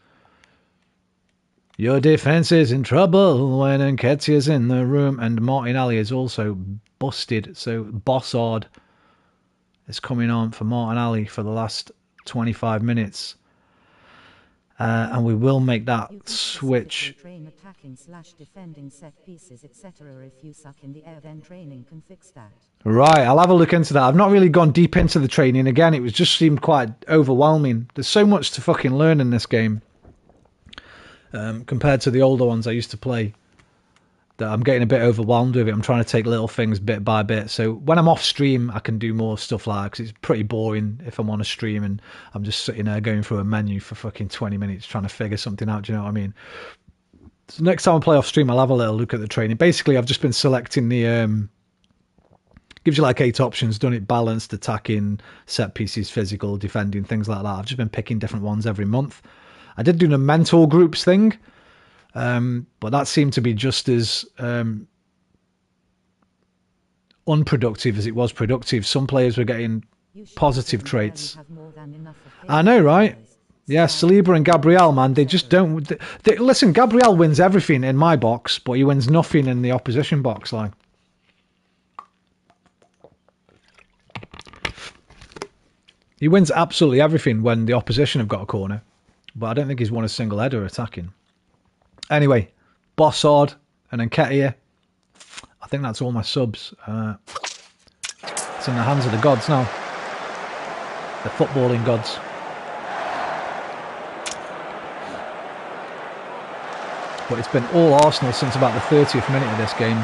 Your defence is in trouble when Nketiah's in the room. And Martinelli is also busted. So Bossard is coming on for Martinelli for the last 25 minutes. And we will make that switch. Train attacking / defending set pieces, etc. If you suck in the air, then training can fix that. Right, I'll have a look into that. I've not really gone deep into the training. Again, it was just seemed quite overwhelming. There's so much to fucking learn in this game compared to the older ones I used to play, that I'm getting a bit overwhelmed with it. I'm trying to take little things bit by bit. So when I'm off stream, I can do more stuff like that, because it's pretty boring if I'm on a stream and I'm just sitting there going through a menu for fucking 20 minutes trying to figure something out. Do you know what I mean? So next time I play off stream, I'll have a little look at the training. Basically, I've just been selecting the... gives you like 8 options, done it balanced, attacking, set pieces, physical, defending, things like that. I've just been picking different ones every month. I did do the mentor groups thing, but that seemed to be just as unproductive as it was productive. Some players were getting positive traits. I know, right? Yeah, Saliba and Gabriel, man, they just don't... listen, Gabriel wins everything in my box, but he wins nothing in the opposition box, like. He wins absolutely everything when the opposition have got a corner, but I don't think he's won a single header attacking. Anyway, Bossard and Nketiah. I think that's all my subs. It's in the hands of the gods now. The footballing gods. But it's been all Arsenal since about the 30th minute of this game.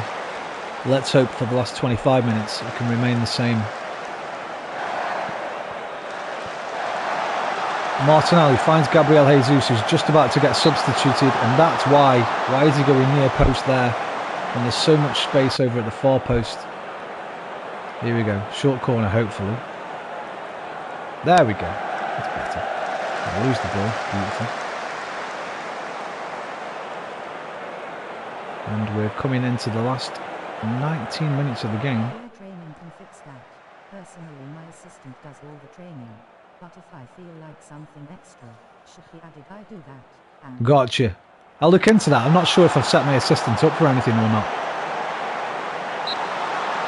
Let's hope for the last 25 minutes it can remain the same. Martinelli finds Gabriel Jesus, who's just about to get substituted, and that's why is he going near post there when there's so much space over at the far post. Here we go, short corner hopefully. There we go, that's better. I'll lose the ball, beautiful. And we're coming into the last 19 minutes of the game. Training can fix that. Personally, my assistant does all the training. But if I feel like something extra should be added, I do that. And Gotcha. I'll look into that. I'm not sure if I've set my assistant up for anything or not.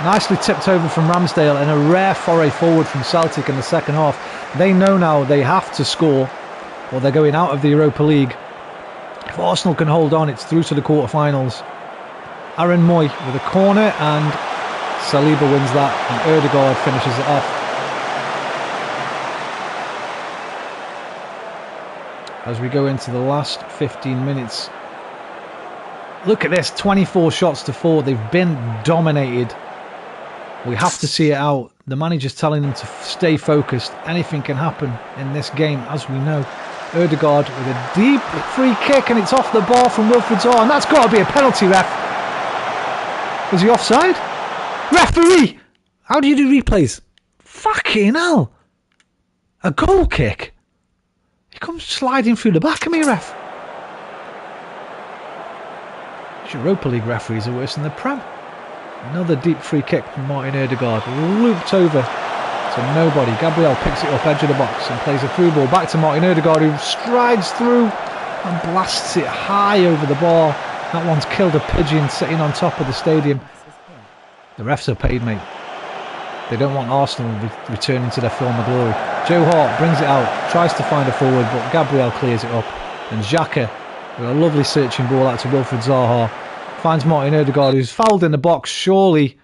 Nicely tipped over from Ramsdale and a rare foray forward from Celtic in the second half. They know now they have to score or they're going out of the Europa League. If Arsenal can hold on, it's through to the quarterfinals. Aaron Moy with a corner and Saliba wins that and Ødegaard finishes it off. As we go into the last 15 minutes. Look at this, 24 shots to 4. They've been dominated. We have to see it out. The manager's telling them to stay focused. Anything can happen in this game, as we know. Ødegaard with a deep free kick, and it's off the bar from Wilfried Zaha, and that's got to be a penalty, ref. Was he offside? Referee! How do you do replays? Fucking hell. A goal kick. He comes sliding through the back of me, ref. Europa League referees are worse than the Prem. Another deep free kick from Martin Ødegaard. Looped over to nobody. Gabriel picks it up edge of the box and plays a through ball back to Martin Ødegaard, who strides through and blasts it high over the bar. That one's killed a pigeon sitting on top of the stadium. The refs are paid, mate. They don't want Arsenal returning to their former glory. Joe Hart brings it out, tries to find a forward, but Gabriel clears it up. And Xhaka, with a lovely searching ball out to Wilfried Zaha, finds Martin Ødegaard, who's fouled in the box. Surely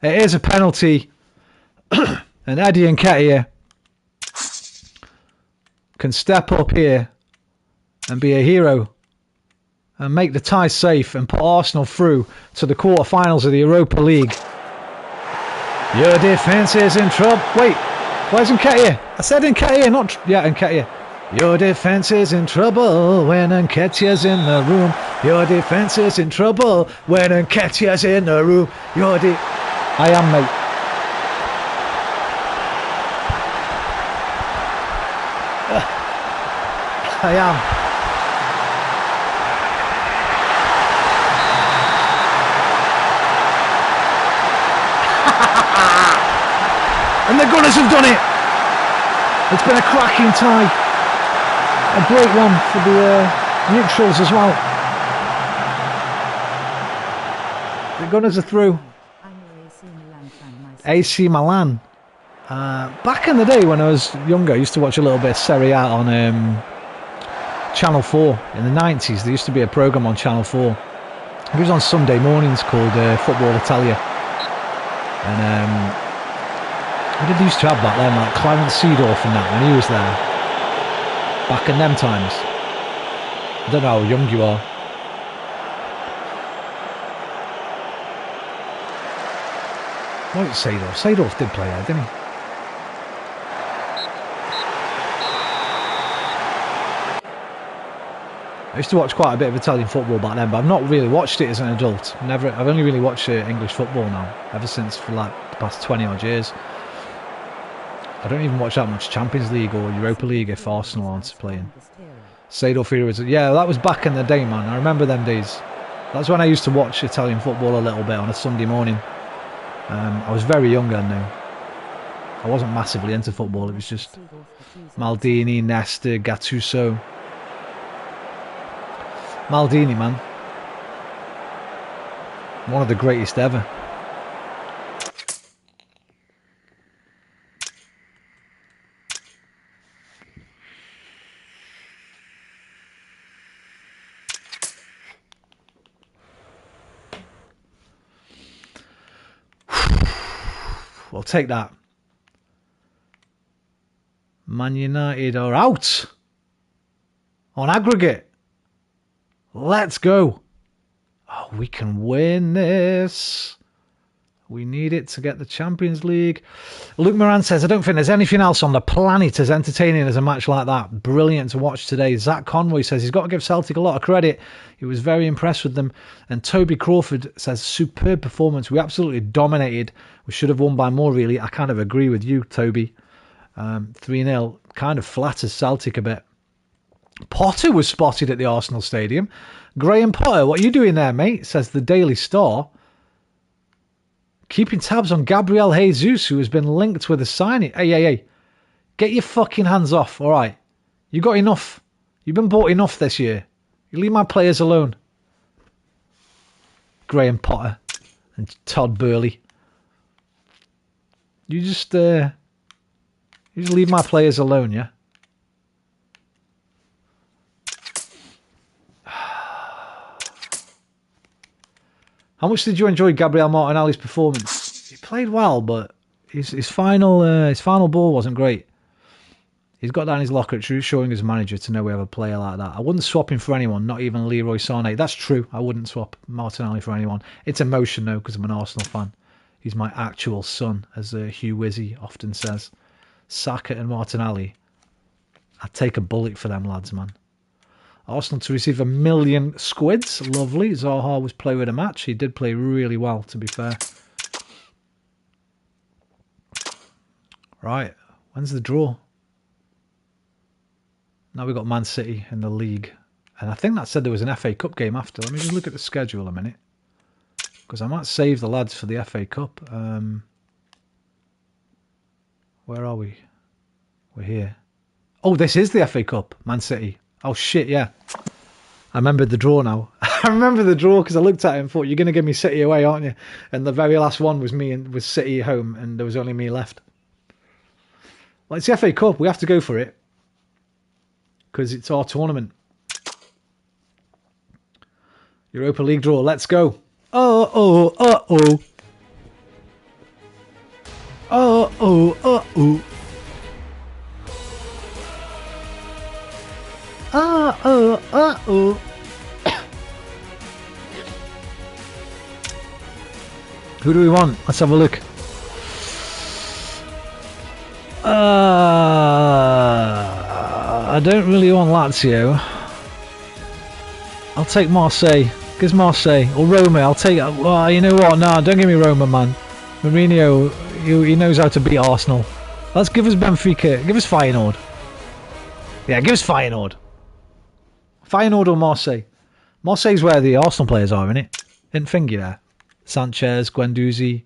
it is a penalty. And Eddie Nketiah can step up here and be a hero and make the tie safe and put Arsenal through to the quarterfinals of the Europa League. Your defence is in trouble. Wait, where's Nketiah? I said Nketiah, not... Yeah, Nketiah. Your defence is in trouble when Nketiah's in the room. Your defence is in trouble when Nketiah's in the room. I am, mate. I am. And the Gunners have done it. It's been a cracking tie. A great one for the neutrals as well. The Gunners are through. AC Milan. Back in the day when I was younger, I used to watch a little bit of Serie A on Channel 4 in the 90s. There used to be a programme on Channel 4. It was on Sunday mornings called Football Italia. And we did used to have back then, like Clarence Seedorf and that, when he was there. Back in them times. I don't know how young you are. What was Seedorf? Seedorf did play there, didn't he? I used to watch quite a bit of Italian football back then, but I've not really watched it as an adult. I've only really watched English football now, ever since for like the past 20 odd years. I don't even watch that much Champions League or Europa League if Arsenal aren't playing. Seedorf era was, yeah, that was back in the day, man. I remember them days. That's when I used to watch Italian football a little bit on a Sunday morning. I was very young then now. I wasn't massively into football, it was just Maldini, Nesta, Gattuso. Maldini, man. One of the greatest ever. We'll take that. Man United are out on aggregate. Let's go. Oh, we can win this. We need it to get the Champions League. Luke Moran says, I don't think there's anything else on the planet as entertaining as a match like that. Brilliant to watch today. Zach Conway says he's got to give Celtic a lot of credit. He was very impressed with them. And Toby Crawford says, superb performance. We absolutely dominated. We should have won by more, really. I kind of agree with you, Toby. 3-0 kind of flatters Celtic a bit. Potter was spotted at the Arsenal Stadium. Graham Potter, what are you doing there, mate? Says the Daily Star. Keeping tabs on Gabriel Jesus, who has been linked with a signing. Hey. Get your fucking hands off, all right? You got enough. You've been bought enough this year. You leave my players alone. Graham Potter and Todd Burley. You just leave my players alone, yeah? How much did you enjoy Gabriel Martinelli's performance? He played well, but his final ball wasn't great. He's got that in his locker. It's showing his manager to know we have a player like that. I wouldn't swap him for anyone, not even Leroy Sané. That's true. I wouldn't swap Martinelli for anyone. It's emotion, though, because I'm an Arsenal fan. He's my actual son, as Hugh Wizzy often says. Saka and Martinelli. I'd take a bullet for them lads, man. Arsenal to receive £1 million squids. Lovely. Zaha was player of the match. He did play really well, to be fair. Right. When's the draw? Now we've got Man City in the league. And I think that said there was an FA Cup game after. Let me just look at the schedule a minute. Because I might save the lads for the FA Cup. Where are we? We're here. Oh, this is the FA Cup. Man City. Oh, shit, yeah. I remembered the draw now. I remember the draw because I looked at it and thought, you're going to give me City away, aren't you? And the very last one was me and was City home, and there was only me left. Well, it's the FA Cup. We have to go for it because it's our tournament. Europa League draw. Let's go. Oh. Who do we want? Let's have a look. I don't really want Lazio. I'll take Marseille. Gives Marseille or Roma. I'll take. Well, you know what? No, don't give me Roma, man. Mourinho, he knows how to beat Arsenal. Let's give us Benfica. Give us Feyenoord. Yeah, give us Feyenoord. Feyenoord or Marseille? Marseille's where the Arsenal players are, isn't it? Didn't think you there. Sanchez, Guendouzi.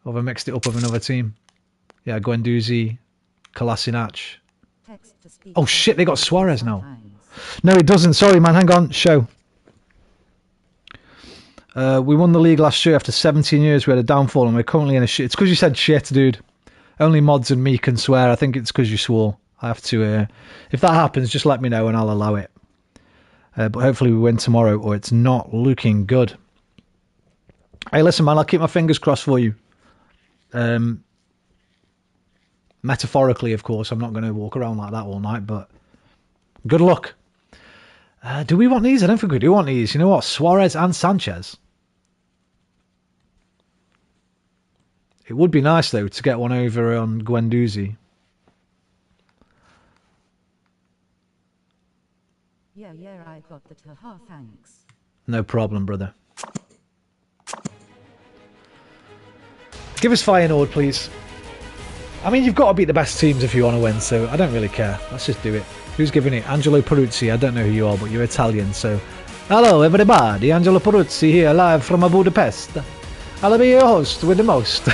Or have I mixed it up with another team? Yeah, Guendouzi, Kolasinac. Text to speak. Oh shit, they got Suarez now. Sometimes. No, it doesn't. Sorry, man. Hang on. Show. We won the league last year after 17 years. We had a downfall and we're currently in a shit. It's because you said shit, dude. Only mods and me can swear. I think it's because you swore. I have to... if that happens, just let me know and I'll allow it. But hopefully we win tomorrow or it's not looking good. Hey, listen, man. I'll keep my fingers crossed for you. Metaphorically, of course. I'm not going to walk around like that all night, but good luck. Do we want these? I don't think we do want these. You know what? Suarez and Sanchez. It would be nice, though, to get one over on Guendouzi. Yeah, I got that. Haha, thanks. No problem, brother. Give us Feyenoord, please. I mean, you've got to beat the best teams if you want to win, so I don't really care. Let's just do it. Who's giving it? Angelo Peruzzi. I don't know who you are, but you're Italian, so... Hello, everybody. Angelo Peruzzi here, live from Budapest. I'll be your host with the most.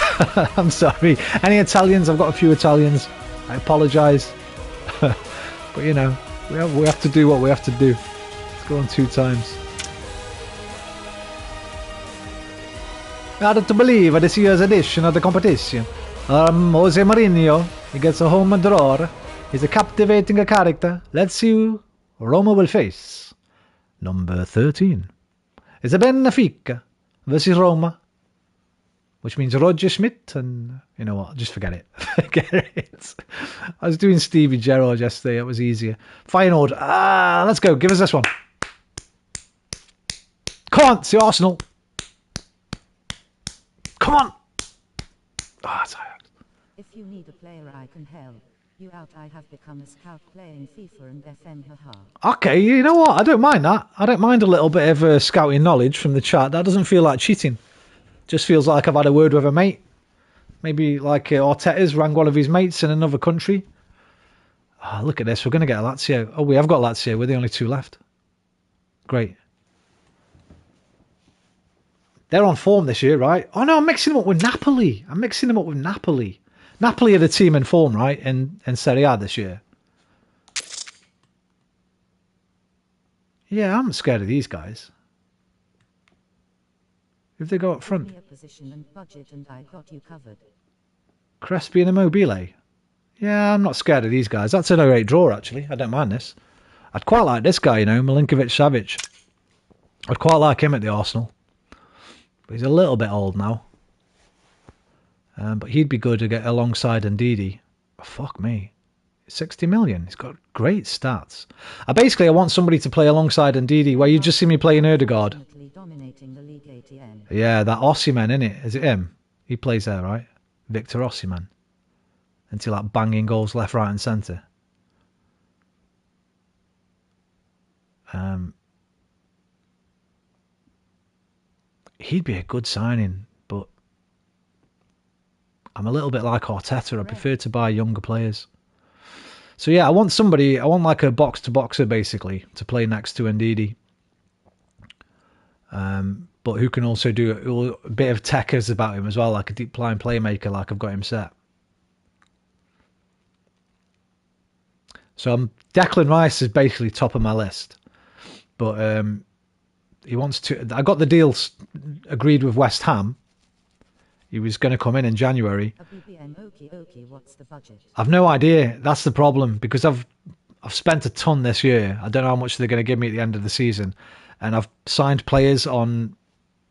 I'm sorry. Any Italians? I've got a few Italians. I apologise. But, you know, we have to do what we have to do. Let's go on 2 times. Hard to believe this year's edition of the competition. Jose Mourinho, he gets a home draw. He's a captivating character. Let's see who Roma will face. Number 13. It's a Benfica versus Roma. Which means Roger Schmidt and... You know what? Just forget it. Forget it. I was doing Stevie Gerrard yesterday. It was easier. Feyenoord. Let's go. Give us this one. Come on. See Arsenal. Come on. It's Ajax. If you need a player I can help you out. I have become a scout playing FIFA and FM. Haha. Okay, you know what? I don't mind that. I don't mind a little bit of scouting knowledge from the chat. That doesn't feel like cheating. Just feels like I've had a word with a mate. Maybe like Arteta's rang one of his mates in another country. Look at this. We're going to get a Lazio. Oh, we have got Lazio. We're the only 2 left. Great. They're on form this year, right? Oh, no, I'm mixing them up with Napoli. Napoli are the team in form, right? In Serie A this year. Yeah, I'm scared of these guys. If they go up front. Give me a position and budget and I got you covered. Crespi and Immobile. Yeah, I'm not scared of these guys. That's an 0-8 draw, actually. I don't mind this. I'd quite like this guy, you know, Milinkovic-Savic. I'd quite like him at the Arsenal. But he's a little bit old now. But he'd be good to get alongside Ndidi. Oh, fuck me. 60 million. He's got great stats. I want somebody to play alongside Ndidi, where you just see me playing Ødegaard. Dominating the league ATM. Yeah, that Osimhen, innit? Is it him? He plays there, right? Victor Osimhen. Until like banging goals left, right and centre. He'd be a good signing, but I'm a little bit like Arteta. I prefer to buy younger players. So yeah, I want like a box-to-boxer basically to play next to Ndidi. But who can also do a bit of techers about him as well, like a deep line playmaker, like I've got him set. So Declan Rice is basically top of my list, but he wants to. I got the deal agreed with West Ham. He was going to come in January. What's the budget? I've no idea. That's the problem because I've spent a ton this year. I don't know how much they're going to give me at the end of the season, and I've signed players on.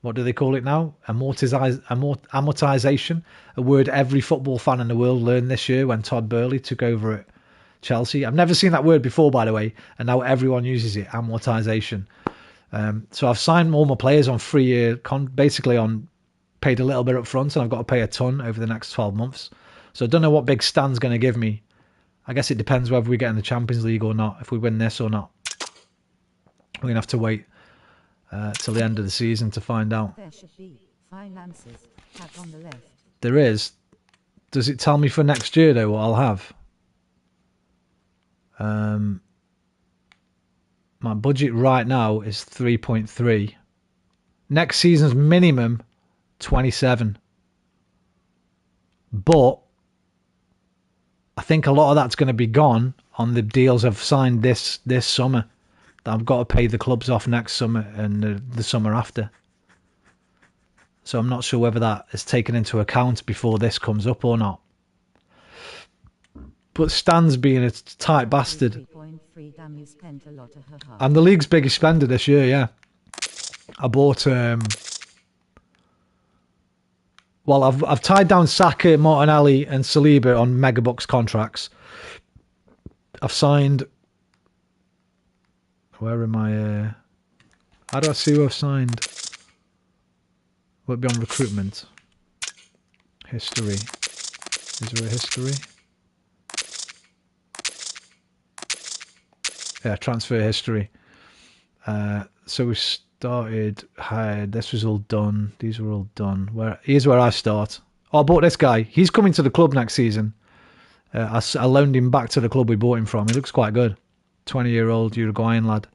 What do they call it now? Amortization. A word every football fan in the world learned this year when Todd Burley took over at Chelsea. I've never seen that word before, by the way, and now everyone uses it. Amortization. So I've signed all my players on 3-year, basically on paid a little bit up front, and I've got to pay a ton over the next 12 months. So I don't know what Big Stan's going to give me. I guess it depends whether we get in the Champions League or not, if we win this or not. We're going to have to wait till the end of the season to find out. There should be finances tab on the left. There is. Does it tell me for next year, though, what I'll have? My budget right now is 3.3. Next season's minimum 27. But I think a lot of that's going to be gone on the deals I've signed this summer. That I've got to pay the clubs off next summer and the summer after. So I'm not sure whether that is taken into account before this comes up or not. But Stan's being a tight bastard. I'm the league's biggest spender this year, yeah. I bought... well, I've tied down Saka, Martinelli and Saliba on megabucks contracts. I've signed... Where am I? How do I see who I've signed? Will it be on recruitment? History. Is there a history? Yeah, transfer history. So we started... This was all done. These were all done. Here's where I start. Oh, I bought this guy. He's coming to the club next season. I loaned him back to the club we bought him from. He looks quite good. 20-year-old Uruguayan lad.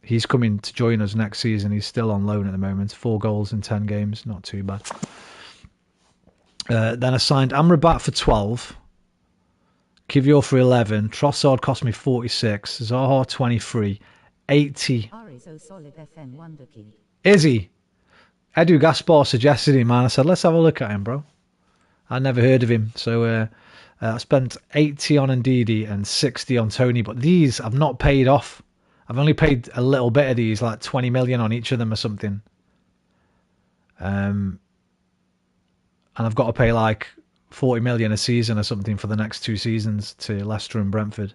He's coming to join us next season. He's still on loan at the moment. 4 goals in 10 games. Not too bad. Then I signed Amrabat for 12. Kivior for 11. Trossard cost me 46. Zaha 23. 80. Is he? Edu Gaspar suggested him, man. I said, let's have a look at him, bro. I never heard of him. So I spent 80 on Ndidi and 60 on Tony. But these I've not paid off. I've only paid a little bit of these, like 20 million on each of them or something. And I've got to pay like 40 million a season or something for the next 2 seasons to Leicester and Brentford.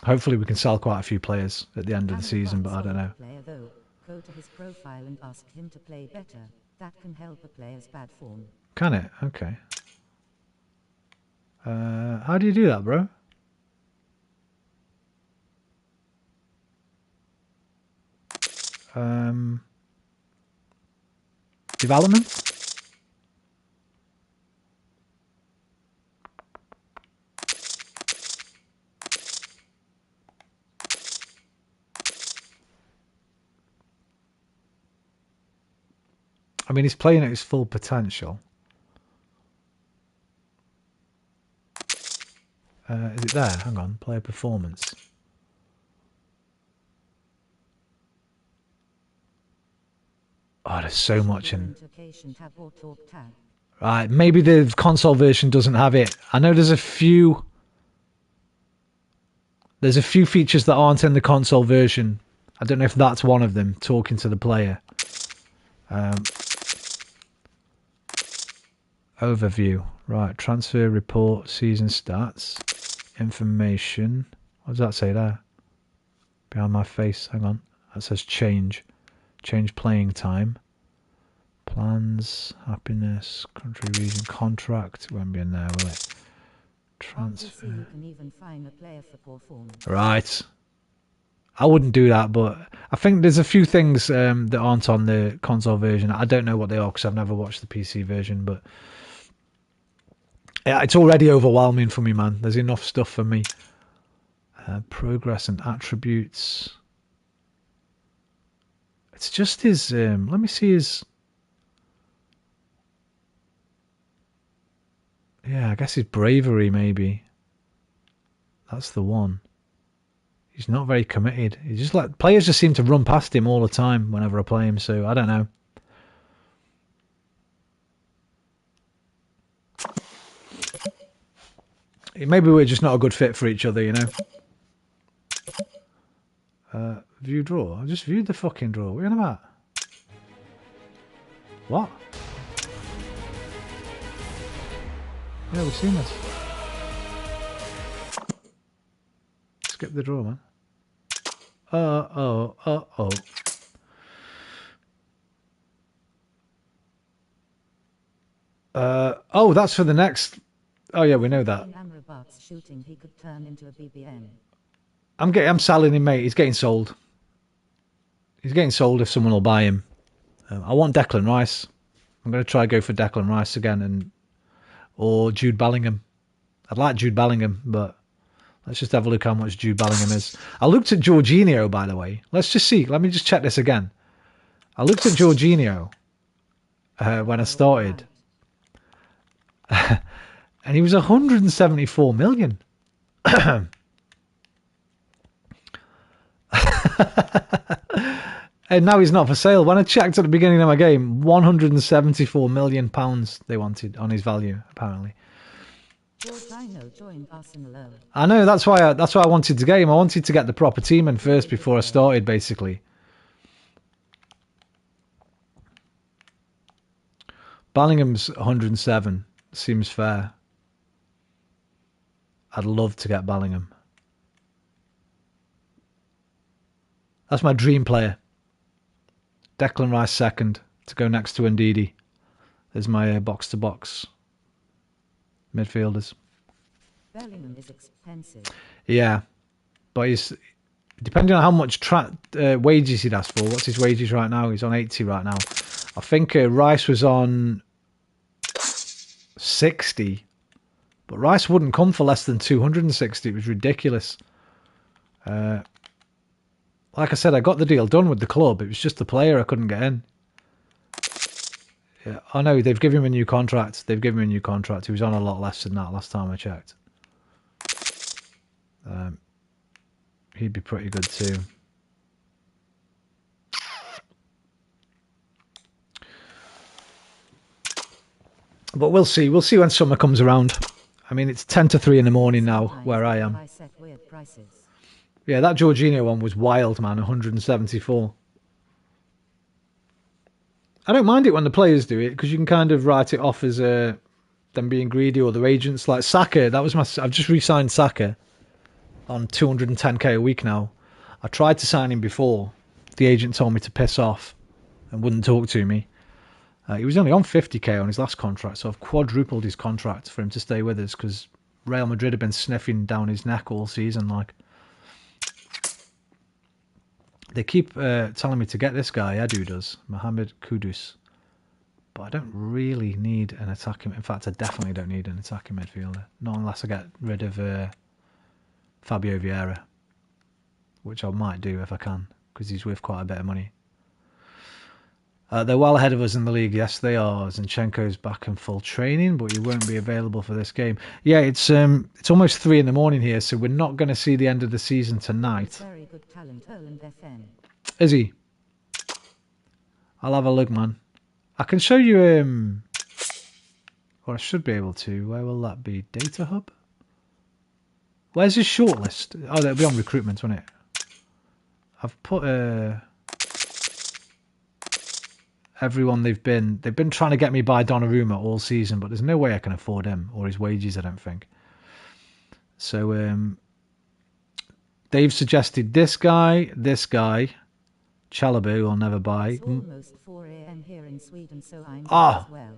Hopefully we can sell quite a few players at the end of the season, but I don't know. Go to his profile and ask him to play better. That can help a player's bad form. Can it? Okay. How do you do that, bro? Development? I mean, he's playing at his full potential. Is it there? Hang on. Player performance. Oh, there's so much in... Right, maybe the console version doesn't have it. I know there's a few... There's a few features that aren't in the console version. I don't know if that's one of them, talking to the player. Overview. Right, transfer report, season stats, information. What does that say there? Behind my face, hang on. That says change. Change playing time. Plans, happiness, country, region, contract. It won't be in there, will it? Transfer. You can even find a player for poor form. Right. I wouldn't do that, but I think there's a few things that aren't on the console version. I don't know what they are because I've never watched the PC version, but yeah, it's already overwhelming for me, man. There's enough stuff for me. Progress and attributes. It's just his... let me see his... Yeah, I guess his bravery, maybe. That's the one. He's not very committed. He just like players just seem to run past him all the time whenever I play him, so I don't know. Maybe we're just not a good fit for each other, you know. View draw. I just viewed the fucking draw. What are you on about? What? Yeah, we've seen this. Skip the draw, man. Oh. Oh, that's for the next... Oh yeah, we know that. Shooting, he could turn into a BBN. I'm selling him, mate. He's getting sold. He's getting sold if someone will buy him. I want Declan Rice. I'm going to try go for Declan Rice again, or Jude Bellingham. I'd like Jude Bellingham, but Let's just have a look how much Jude Bellingham is. I looked at Jorginho, by the way. Let's just see. Let me just check this again. I looked at Jorginho when I started. And he was 174 million. And now he's not for sale. When I checked at the beginning of my game, 174 million pounds they wanted on his value, apparently. I know, that's why I wanted to get him. I wanted to get the proper team in first before I started, basically. Bellingham's 107. Seems fair. I'd love to get Bellingham. That's my dream player. Declan Rice second to go next to Ndidi. There's my box-to-box midfielders. Bellingham is expensive. Yeah, but he's depending on how much wages he'd ask for. What's his wages right now? He's on 80 right now. I think Rice was on 60, but Rice wouldn't come for less than 260. It was ridiculous. Like I said, I got the deal done with the club. It was just the player I couldn't get in. Yeah, I know they've given him a new contract. He was on a lot less than that last time I checked. He'd be pretty good too. But we'll see. We'll see when summer comes around. I mean, it's 10 to 3 in the morning now where I am. Yeah, that Jorginho one was wild, man. 174. I don't mind it when the players do it because you can kind of write it off as them being greedy or their agents. Like Saka, I've just re-signed Saka on 210k a week now. I tried to sign him before. The agent told me to piss off and wouldn't talk to me. He was only on 50k on his last contract, so I've quadrupled his contract for him to stay with us because Real Madrid have been sniffing down his neck all season. Like, they keep telling me to get this guy, Edu does, Mohamed Kudus. But I don't really need an attacking... In fact, I definitely don't need an attacking midfielder. Not unless I get rid of Fabio Vieira. Which I might do if I can, because he's worth quite a bit of money. They're well ahead of us in the league. Yes, they are. Zinchenko's back in full training, but he won't be available for this game. Yeah, it's almost 3 in the morning here, so we're not going to see the end of the season tonight. Very good talent, Is he? I'll have a look, man. I can show you, or I should be able to. Where will that be? Data Hub? Where's his shortlist? Oh, that'll be on recruitment, won't it? I've put everyone they've been trying to get me by Donnarumma all season, but there's no way I can afford him or his wages, I don't think. So they've suggested this guy, Chalobah, I'll never buy. It's almost 4 a.m. here in Sweden, so I'm as well.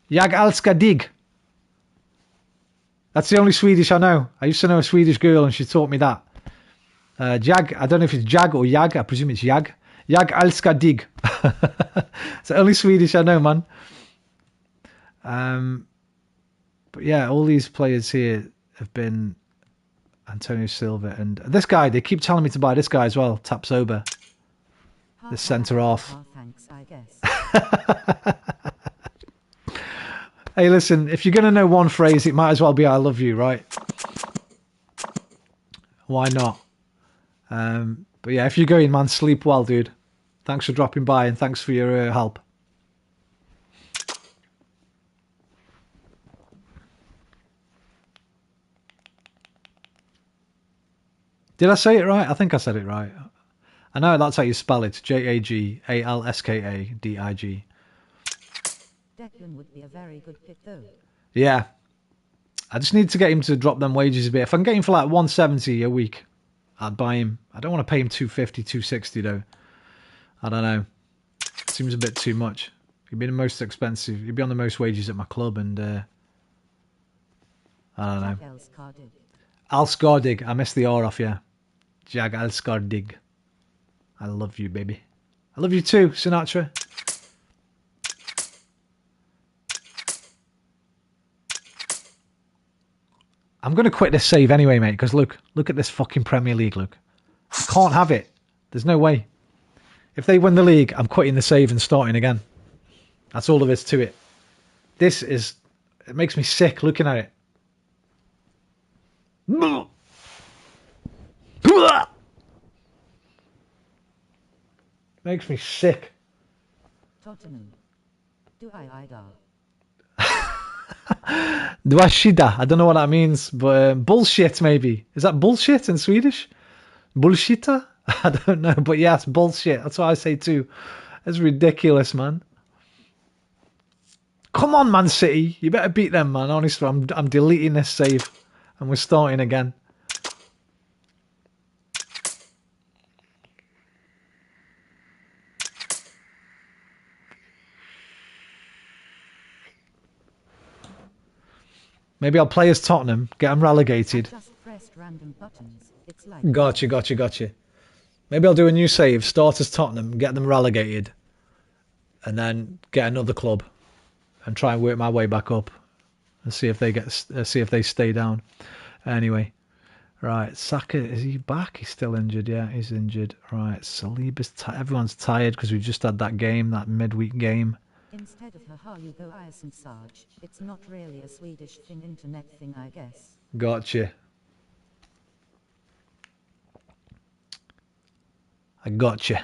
Jag älskar dig. That's the only Swedish I know. I used to know a Swedish girl and she taught me that. Jag, I don't know if it's Jag or Jag, I presume it's Jag. Jag älskar dig. It's the only Swedish I know, man. But yeah, all these players here have been Antonio Silva and this guy. They keep telling me to buy this guy as well, Tapsoba, the centre half. Thanks, I guess. Hey, listen, if you're gonna know one phrase, it might as well be "I love you," right? Why not? But yeah, if you're going, man, sleep well, dude. Thanks for dropping by and thanks for your help. Did I say it right? I think I said it right. I know that's how you spell it. Jagalskadig. Declan would be a very good pick, though. Yeah. I just need to get him to drop them wages a bit. If I can get him for like 170 a week, I'd buy him. I don't want to pay him 250, 260 though. I don't know. Seems a bit too much. He'd be the most expensive. He'd be on the most wages at my club, and I don't know. Alskardig. I missed the R off, yeah. Jag Alskardig. I love you, baby. I love you too, Sinatra. I'm going to quit this save anyway, mate, because look at this fucking Premier League, look. I can't have it. There's no way. If they win the league, I'm quitting the save and starting again. That's all there is to it. It makes me sick looking at it. Makes me sick. Tottenham. Do I idol? Duashida. I don't know what that means, but bullshit maybe. Is that bullshit in Swedish? Bullshita? I don't know, but yes, bullshit. That's what I say too. That's ridiculous, man. Come on, Man City. You better beat them, man. Honestly, I'm deleting this save and we're starting again. Maybe I'll play as Tottenham, get them relegated. I just pressed random buttons. It's like Gotcha. Maybe I'll do a new save, start as Tottenham, get them relegated, and then get another club and try and work my way back up and see if they stay down. Anyway, right, Saka, is he back? He's still injured. Yeah, he's injured. Right, Saliba's everyone's tired because we've just had that game, that midweek game. Instead of haha you go Ias and Sarge, it's not really a Swedish thing, internet thing, I guess. Gotcha. I gotcha.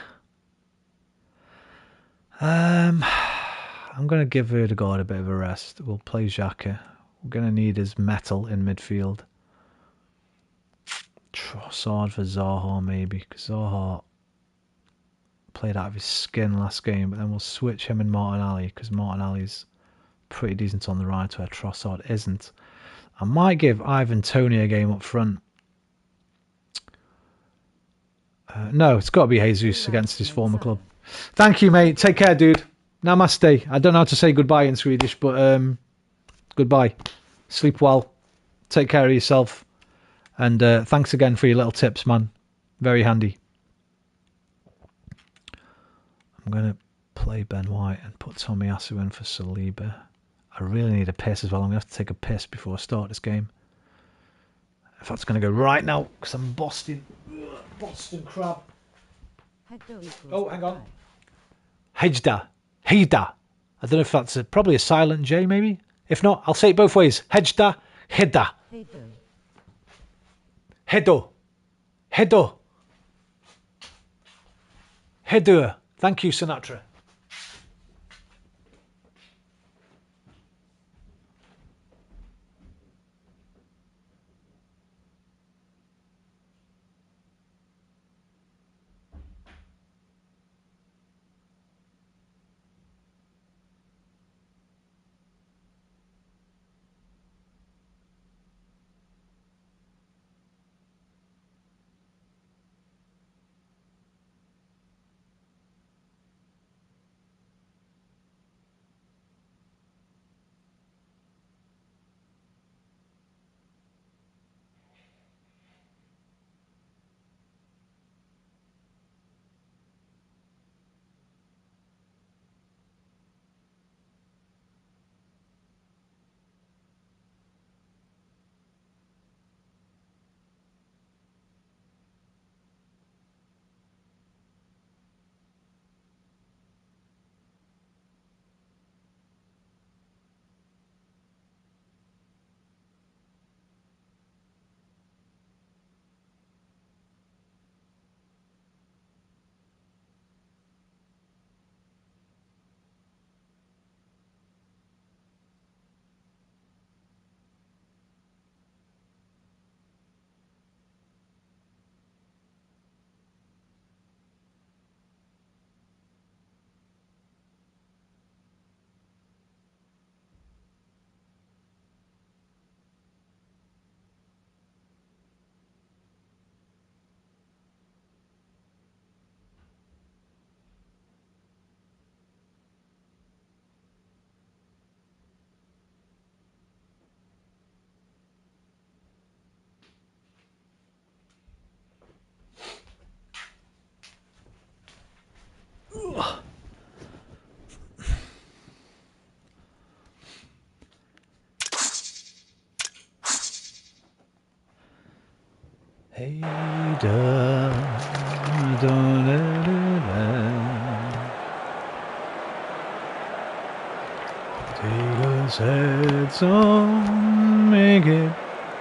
I'm going to give Ødegaard a bit of a rest. We'll play Xhaka. We're going to need his metal in midfield. Trossard for Zaha maybe, because Zaha played out of his skin last game, but then we'll switch him and Martinelli, because Martinelli's pretty decent on the right where Trossard isn't. I might give Ivan Toney a game up front. No, it's got to be Jesus against his former club. Thank you, mate. Take care, dude. Namaste. I don't know how to say goodbye in Swedish, but goodbye. Sleep well. Take care of yourself. And thanks again for your little tips, man. Very handy. I'm going to play Ben White and put Tomiyasu in for Saliba. I really need a piss as well. I'm going to have to take a piss before I start this game. In fact, it's going to go right now because I'm Boston crab. Oh, hang on. Hejda. I don't know if that's probably a silent J, maybe. If not, I'll say it both ways. Hejda. Hedo. Thank you, Sinatra. Hey, da, da, da, da. Taylor's heads on, make it.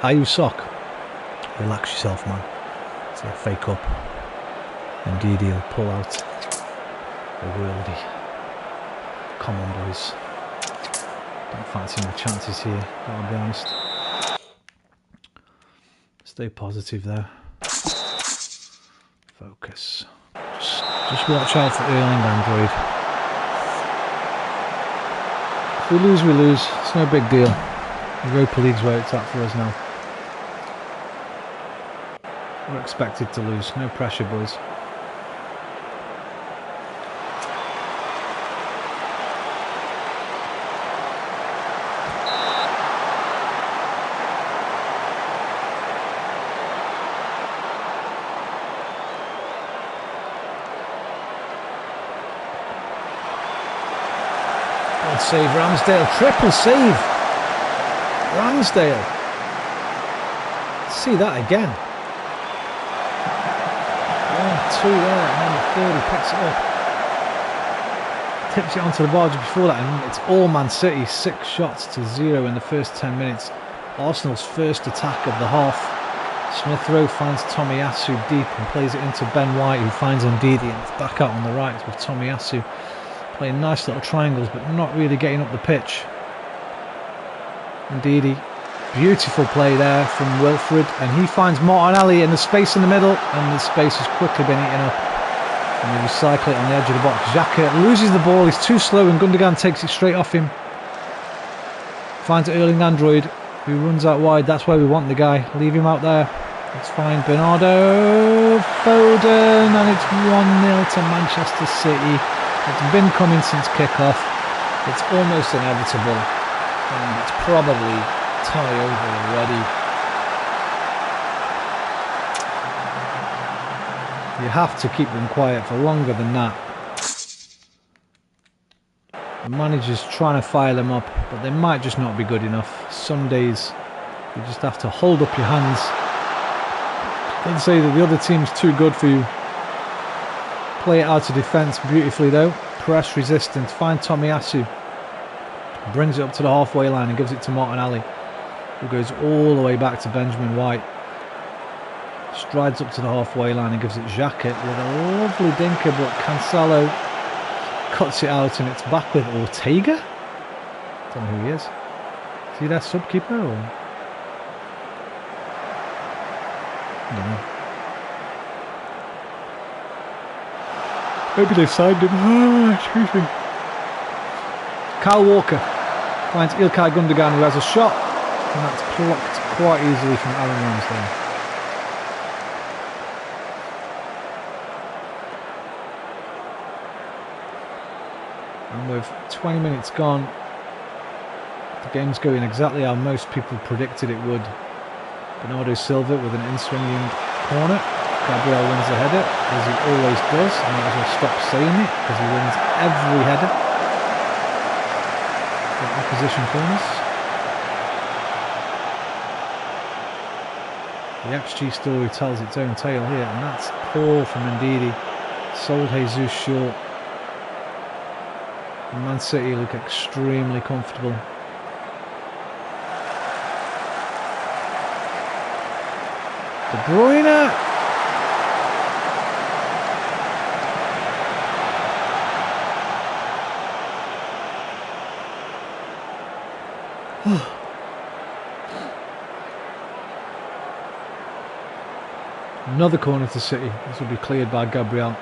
How you sock? Relax yourself, man. It's a fake up. Indeed, he'll pull out a worldie. Come on, boys. Don't fancy my chances here, gotta be honest. Stay positive there. Focus. Just watch out for Erling Android. If we lose, we lose. It's no big deal. Europa League's where it's at for us now. We're expected to lose. No pressure, boys. Good save, Ramsdale. Triple save. Ramsdale. See that again. 1, 2 there, and then the third he picks it up. Tips it onto the bar just before that, and it's all Man City. 6 shots to 0 in the first 10 minutes. Arsenal's first attack of the half. Smith Rowe finds Tomiyasu deep and plays it into Ben White, who finds Ndidi, and it's back out on the right with Tomiyasu playing nice little triangles, but not really getting up the pitch. Ndidi. Beautiful play there from Wilfred, and he finds Martinelli in the space in the middle, and the space has quickly been eaten up. And they recycle it on the edge of the box. Xhaka loses the ball, he's too slow, and Gundogan takes it straight off him. Finds Erling Android, who runs out wide. That's where we want the guy. Leave him out there. It's fine. Bernardo Foden, and it's 1-0 to Manchester City. It's been coming since kick-off. It's almost inevitable, and it's probably tie over already. You have to keep them quiet for longer than that. The manager's trying to fire them up, but they might just not be good enough. Some days you just have to hold up your hands. Don't say that the other team's too good for you. Play it out of defence beautifully though. Press resistance. Find Tomiyasu. Brings it up to the halfway line and gives it to Martinelli, who goes all the way back to Benjamin White. Strides up to the halfway line and gives it Xhaka with a lovely dinker, but Cancelo cuts it out, and it's back with Ortega. Don't know who he is. Is he their sub keeper or? I don't know. Maybe they've signed him. Excuse me. Kyle Walker finds Ilkay Gundogan, who has a shot, and that's plucked quite easily from Aaron Ramsdale. And with 20 minutes gone, the game's going exactly how most people predicted it would. Bernardo Silva with an in-swinging corner. Gabriel wins the header, as he always does. I might as well stop saying it, because he wins every header from opposition corners. The XG story tells its own tale here, and that's poor from Ndidi. Sold Jesus short. And Man City look extremely comfortable. De Bruyne! Another corner to City. This will be cleared by Gabriel.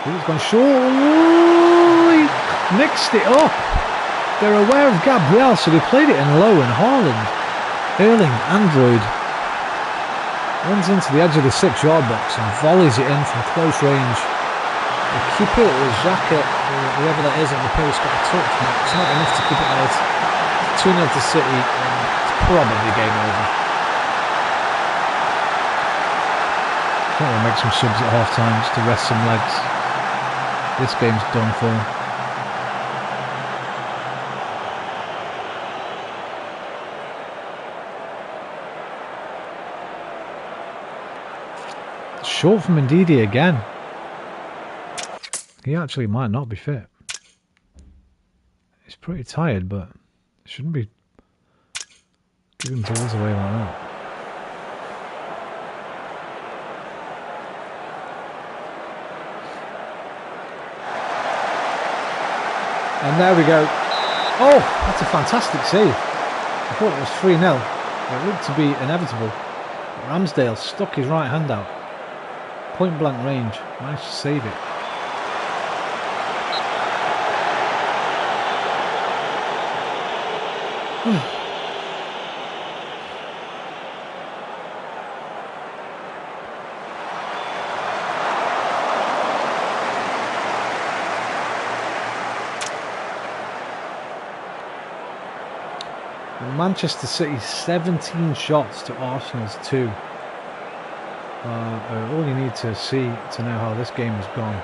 He's gone short. Ooh, he mixed it up. They're aware of Gabriel, so they played it in low, and Haaland, Erling Android, runs into the edge of the 6-yard box and volleys it in from close range. The keeper is Xhaka, whoever that is at the post, got a touch, but it's not enough to keep it out. 2-0 to City, and it's probably game over. I think we'll make some subs at half time just to rest some legs. This game's done for. short from Ndidi again. He actually might not be fit. He's pretty tired, but shouldn't be giving balls away like that. And there we go. Oh, that's a fantastic save. I thought it was 3-0. It looked to be inevitable. But Ramsdale stuck his right hand out. Point blank range. Managed to save it. Manchester City 17 shots to Arsenal's 2. All you need to see to know how this game has gone.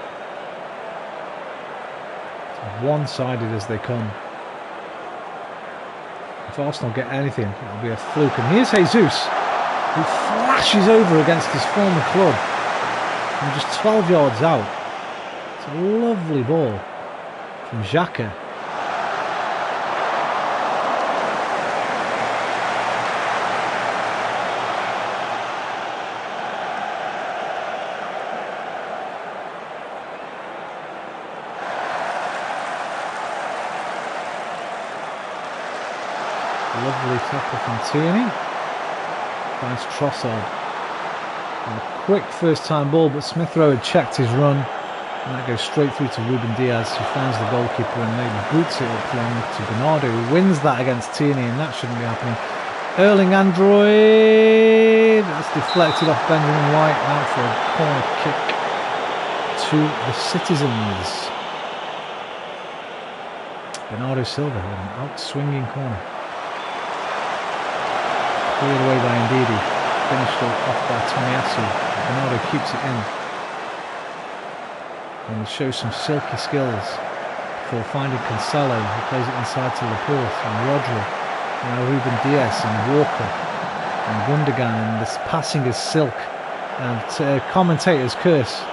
It's one-sided as they come. If Arsenal get anything, it'll be a fluke. And here's Jesus, who flashes over against his former club from just 12 yards out. It's a lovely ball from Xhaka. Lovely tackle from Tierney. Finds Trossard. And a quick first time ball, but Smith Rowe had checked his run. And that goes straight through to Ruben Diaz, who finds the goalkeeper and maybe boots it up long to Bernardo, who wins that against Tierney, and that shouldn't be happening. Erling Android. That's deflected off Benjamin White. Out for a corner kick to the Citizens. Bernardo Silva with an out-swinging corner. Cleared away by Ndidi, finished off by Tomiyasu. Bernardo keeps it in and shows some silky skills before finding Cancelo, who plays it inside to Laporte and Rodri. Now Ruben Diaz and Walker and Gundogan, and this passing is silk. And commentators curse.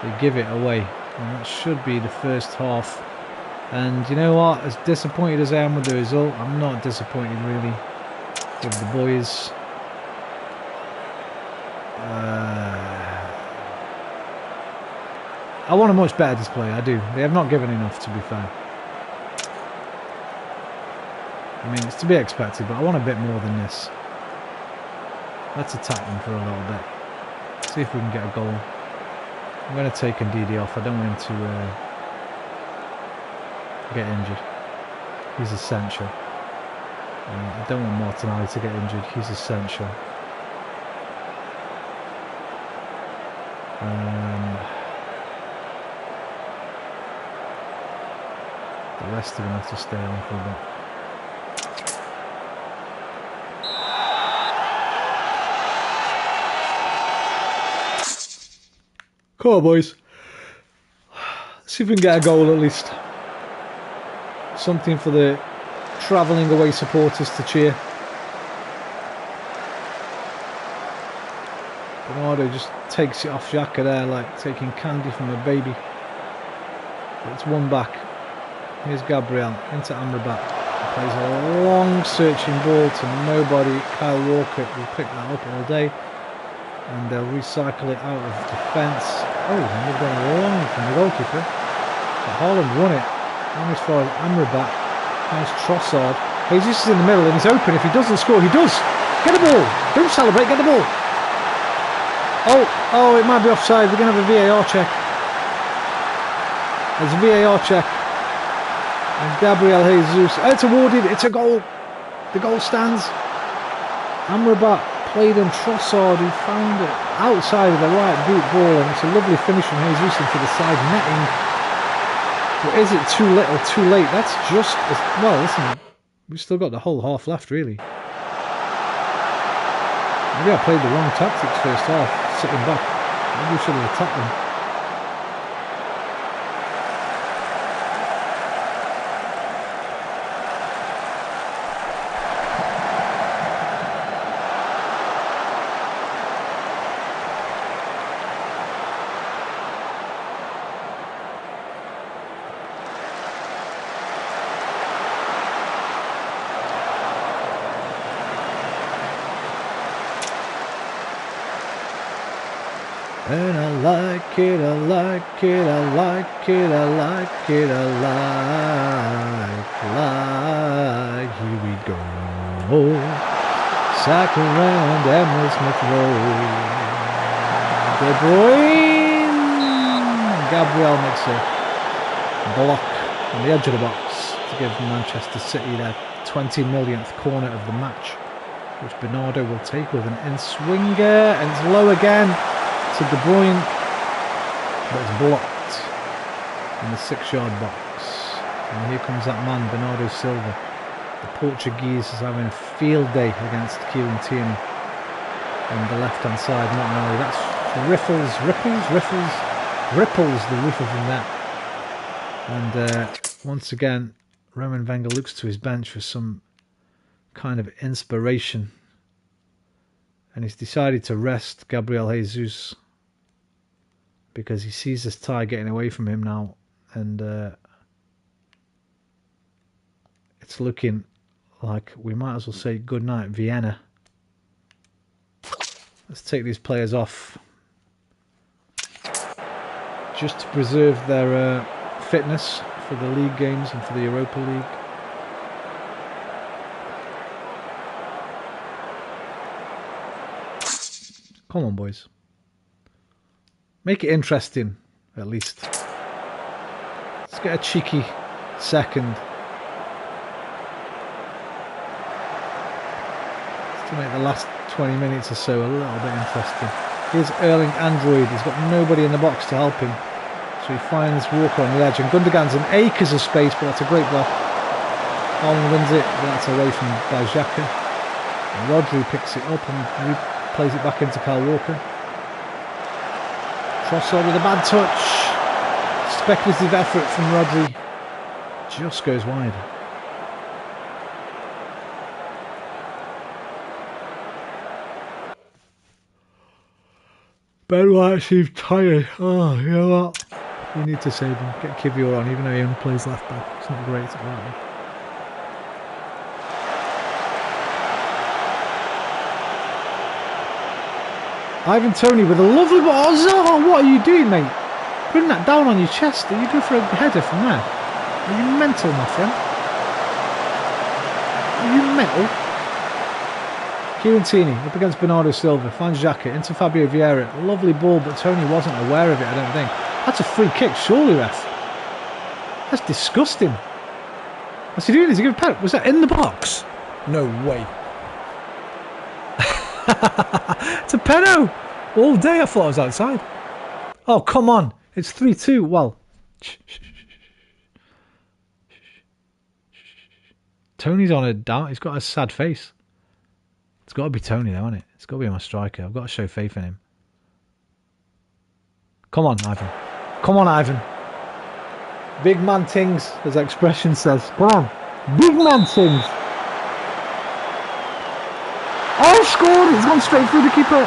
They give it away, and that should be the first half. And you know what, as disappointed as I am with the result, I'm not disappointed really with the boys. I want a much better display, I do. They have not given enough, to be fair. I mean, it's to be expected, but I want a bit more than this. Let's attack them for a little bit. See if we can get a goal. I'm going to take Ndidi off. I don't want him to get injured. He's essential. I don't want Martinelli to get injured. He's essential. The rest are going to have to stay on for a bit. Come on, boys. Let's see if we can get a goal at least. Something for the travelling away supporters to cheer. Bernardo just takes it off Xhaka there like taking candy from a baby. But it's one back. Here's Gabriel into Amrabat. He plays a long searching ball to nobody. Kyle Walker will pick that up all day. And they'll recycle it out of defence. Oh, and they've gone long from the goalkeeper. But Haaland won it. And as far as Amrabat, nice Trossard. Jesus is in the middle and he's open. If he doesn't score, he does. Get the ball. Don't celebrate, get the ball. Oh, it might be offside. We're going to have a VAR check. There's a VAR check. And Gabriel Jesus. It's awarded. It's a goal. The goal stands. Amrabat played on Trossard, who found it outside of the right boot ball. And it's a lovely finish from Jesus into the side netting. But is it too little, too late? That's just as well. Listen, we've still got the whole half left, really. Maybe I played the wrong tactics first half, sitting back. Maybe we should have attacked them. And I like it, I like it, I like it, I like it, I like. Here we go. Sack around Emily Smith Road. De Bruyne. Gabriel makes a block on the edge of the box to give Manchester City their 20 millionth corner of the match, which Bernardo will take with an in-swinger, and it's low again to De Bruyne, but it's blocked in the 6-yard box. And here comes that man, Bernardo Silva. The Portuguese is having a field day against Kieran Tierney on the left-hand side. Martinelli, that's ripples the roof of the net. And once again, Roman Wenger looks to his bench for some kind of inspiration, and he's decided to rest Gabriel Jesus because he sees this tie getting away from him now, and it's looking like we might as well say good night Vienna. Let's take these players off just to preserve their fitness for the league games and for the Europa League. Come on, boys. Make it interesting, at least. Let's get a cheeky second. To make the last 20 minutes or so a little bit interesting. Here's Erling Android. He's got nobody in the box to help him. So he finds Walker on the edge. And Gundogan's in acres of space, but that's a great block. Holland wins it, but that's away from by Xhaka. And Rodri picks it up and plays it back into Kyle Walker. Trossard with a bad touch. Speculative effort from Rodri. Just goes wide. Ben White seems tired. Oh, you know what? You need to save him. Get Kivior on, even though he only plays left back. It's not great at right. Ivan Toney with a lovely ball. Oh, Zaha, what are you doing, mate? Bring that down on your chest. Are you going for a header from there? Are you mental, my friend? Are you mental? Kieran Tierney up against Bernardo Silva. Finds Xhaka into Fabio Vieira. Lovely ball, but Toney wasn't aware of it, I don't think. That's a free kick, surely, ref. That's disgusting. What's he doing? Is he giving a penalty? Was that in the box? No way. It's a penalty. All day I thought I was outside. Oh, come on. It's 3-2. Well. Tony's on a down. He's got a sad face. It's got to be Toney, though, isn't it? It's got to be my striker. I've got to show faith in him. Come on, Ivan. Come on, Ivan. Big man things, as the expression says. Come on. Big man things. Oh, scored! He's gone straight through the keeper.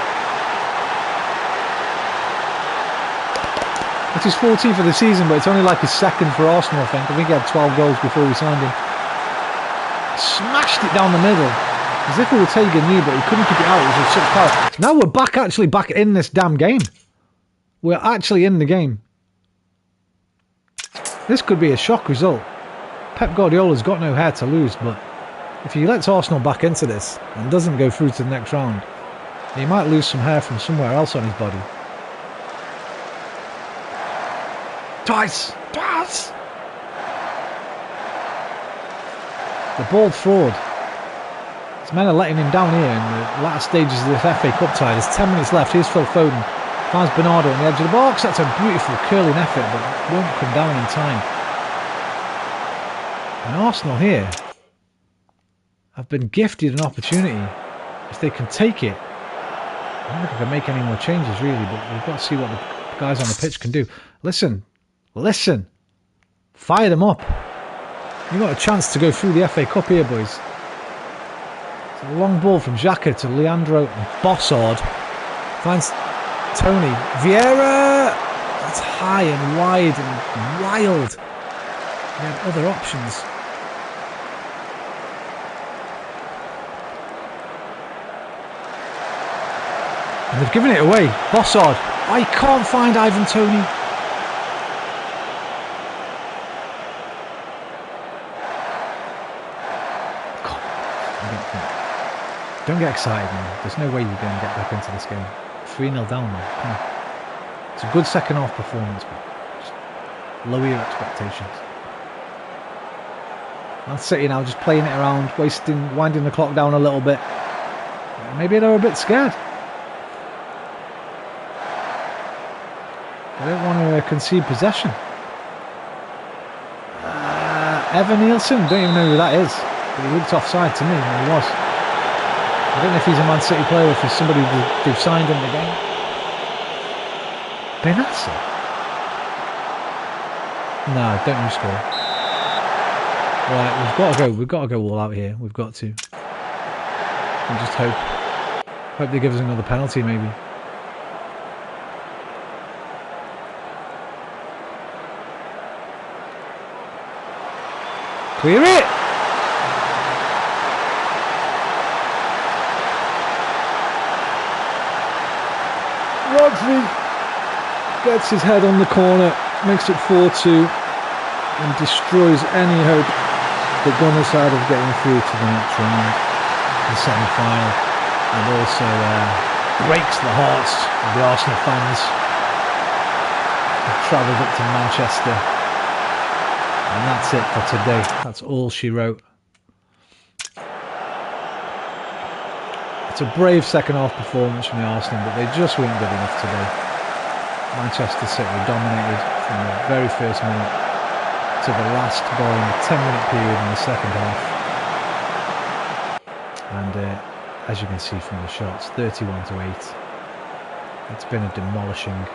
It's his 14th of the season, but it's only like his second for Arsenal, I think. I think he had 12 goals before we signed him. Smashed it down the middle. As if we were taking new, but he couldn't keep it out. It was with such power. Now we're back in this damn game. We're actually in the game. This could be a shock result. Pep Guardiola's got no hair to lose, but if he lets Arsenal back into this and doesn't go through to the next round, he might lose some hair from somewhere else on his body. Twice! The bald fraud. His men are letting him down here in the latter stages of this FA Cup tie. There's 10 minutes left. Here's Phil Foden. Finds Bernardo on the edge of the box. That's a beautiful curling effort, but won't come down in time. And Arsenal here have been gifted an opportunity. If they can take it, I don't think I can make any more changes really, but we've got to see what the guys on the pitch can do. Listen. Fire them up. You've got a chance to go through the FA Cup here, boys. It's a long ball from Xhaka to Leandro Bossard. Finds Toney. Vieira! That's high and wide and wild. He had other options. And they've given it away. Bossard. I can't find Ivan Toney. Don't get excited, man. There's no way you're going to get back into this game. 3-0 down, man. Come on. It's a good second half performance, but just lower your expectations. Man City now just playing it around, winding the clock down a little bit. Maybe they're a bit scared. They don't want to concede possession. Evan Nielsen, don't even know who that is. But he looked offside to me, and he was. I don't know if he's a Man City player or if he's somebody they've signed in the game. Benassi? No, don't you score. Right, we've got to go all out here. We've got to. And just hope they give us another penalty maybe. Clear it! Rodri gets his head on the corner, makes it 4-2 and destroys any hope the Gunners had of getting through to the next round, the semi-final, and also breaks the hearts of the Arsenal fans who travelled up to Manchester. And that's it for today. That's all she wrote. It's a brave second half performance from the Arsenal, but they just weren't good enough today. Manchester City dominated from the very first minute to the last goal in the 10-minute period in the second half. And as you can see from the shots, 31-8. It's been a demolishing.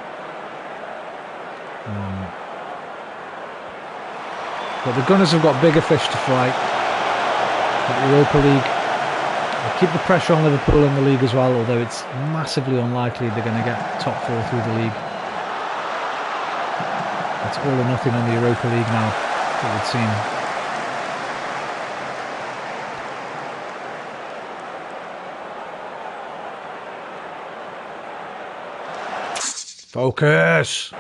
But the Gunners have got bigger fish to fry. The Europa League. They keep the pressure on Liverpool in the league as well, although it's massively unlikely they're going to get top 4 through the league. It's all or nothing on the Europa League now, it would seem. Focus!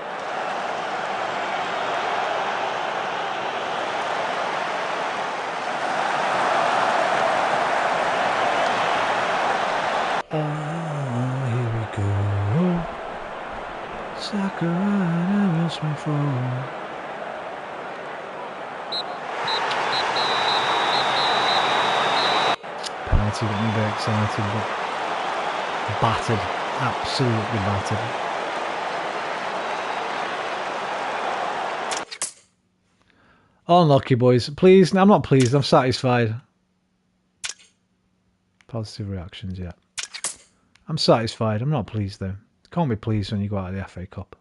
Here we go. Soccer and Will Smith roll. Penalty got me very excited, but battered, absolutely battered. Unlucky, boys. Pleased? I'm not pleased. I'm satisfied. Positive reactions, yeah. I'm satisfied. I'm not pleased, though. Can't be pleased when you go out of the FA Cup.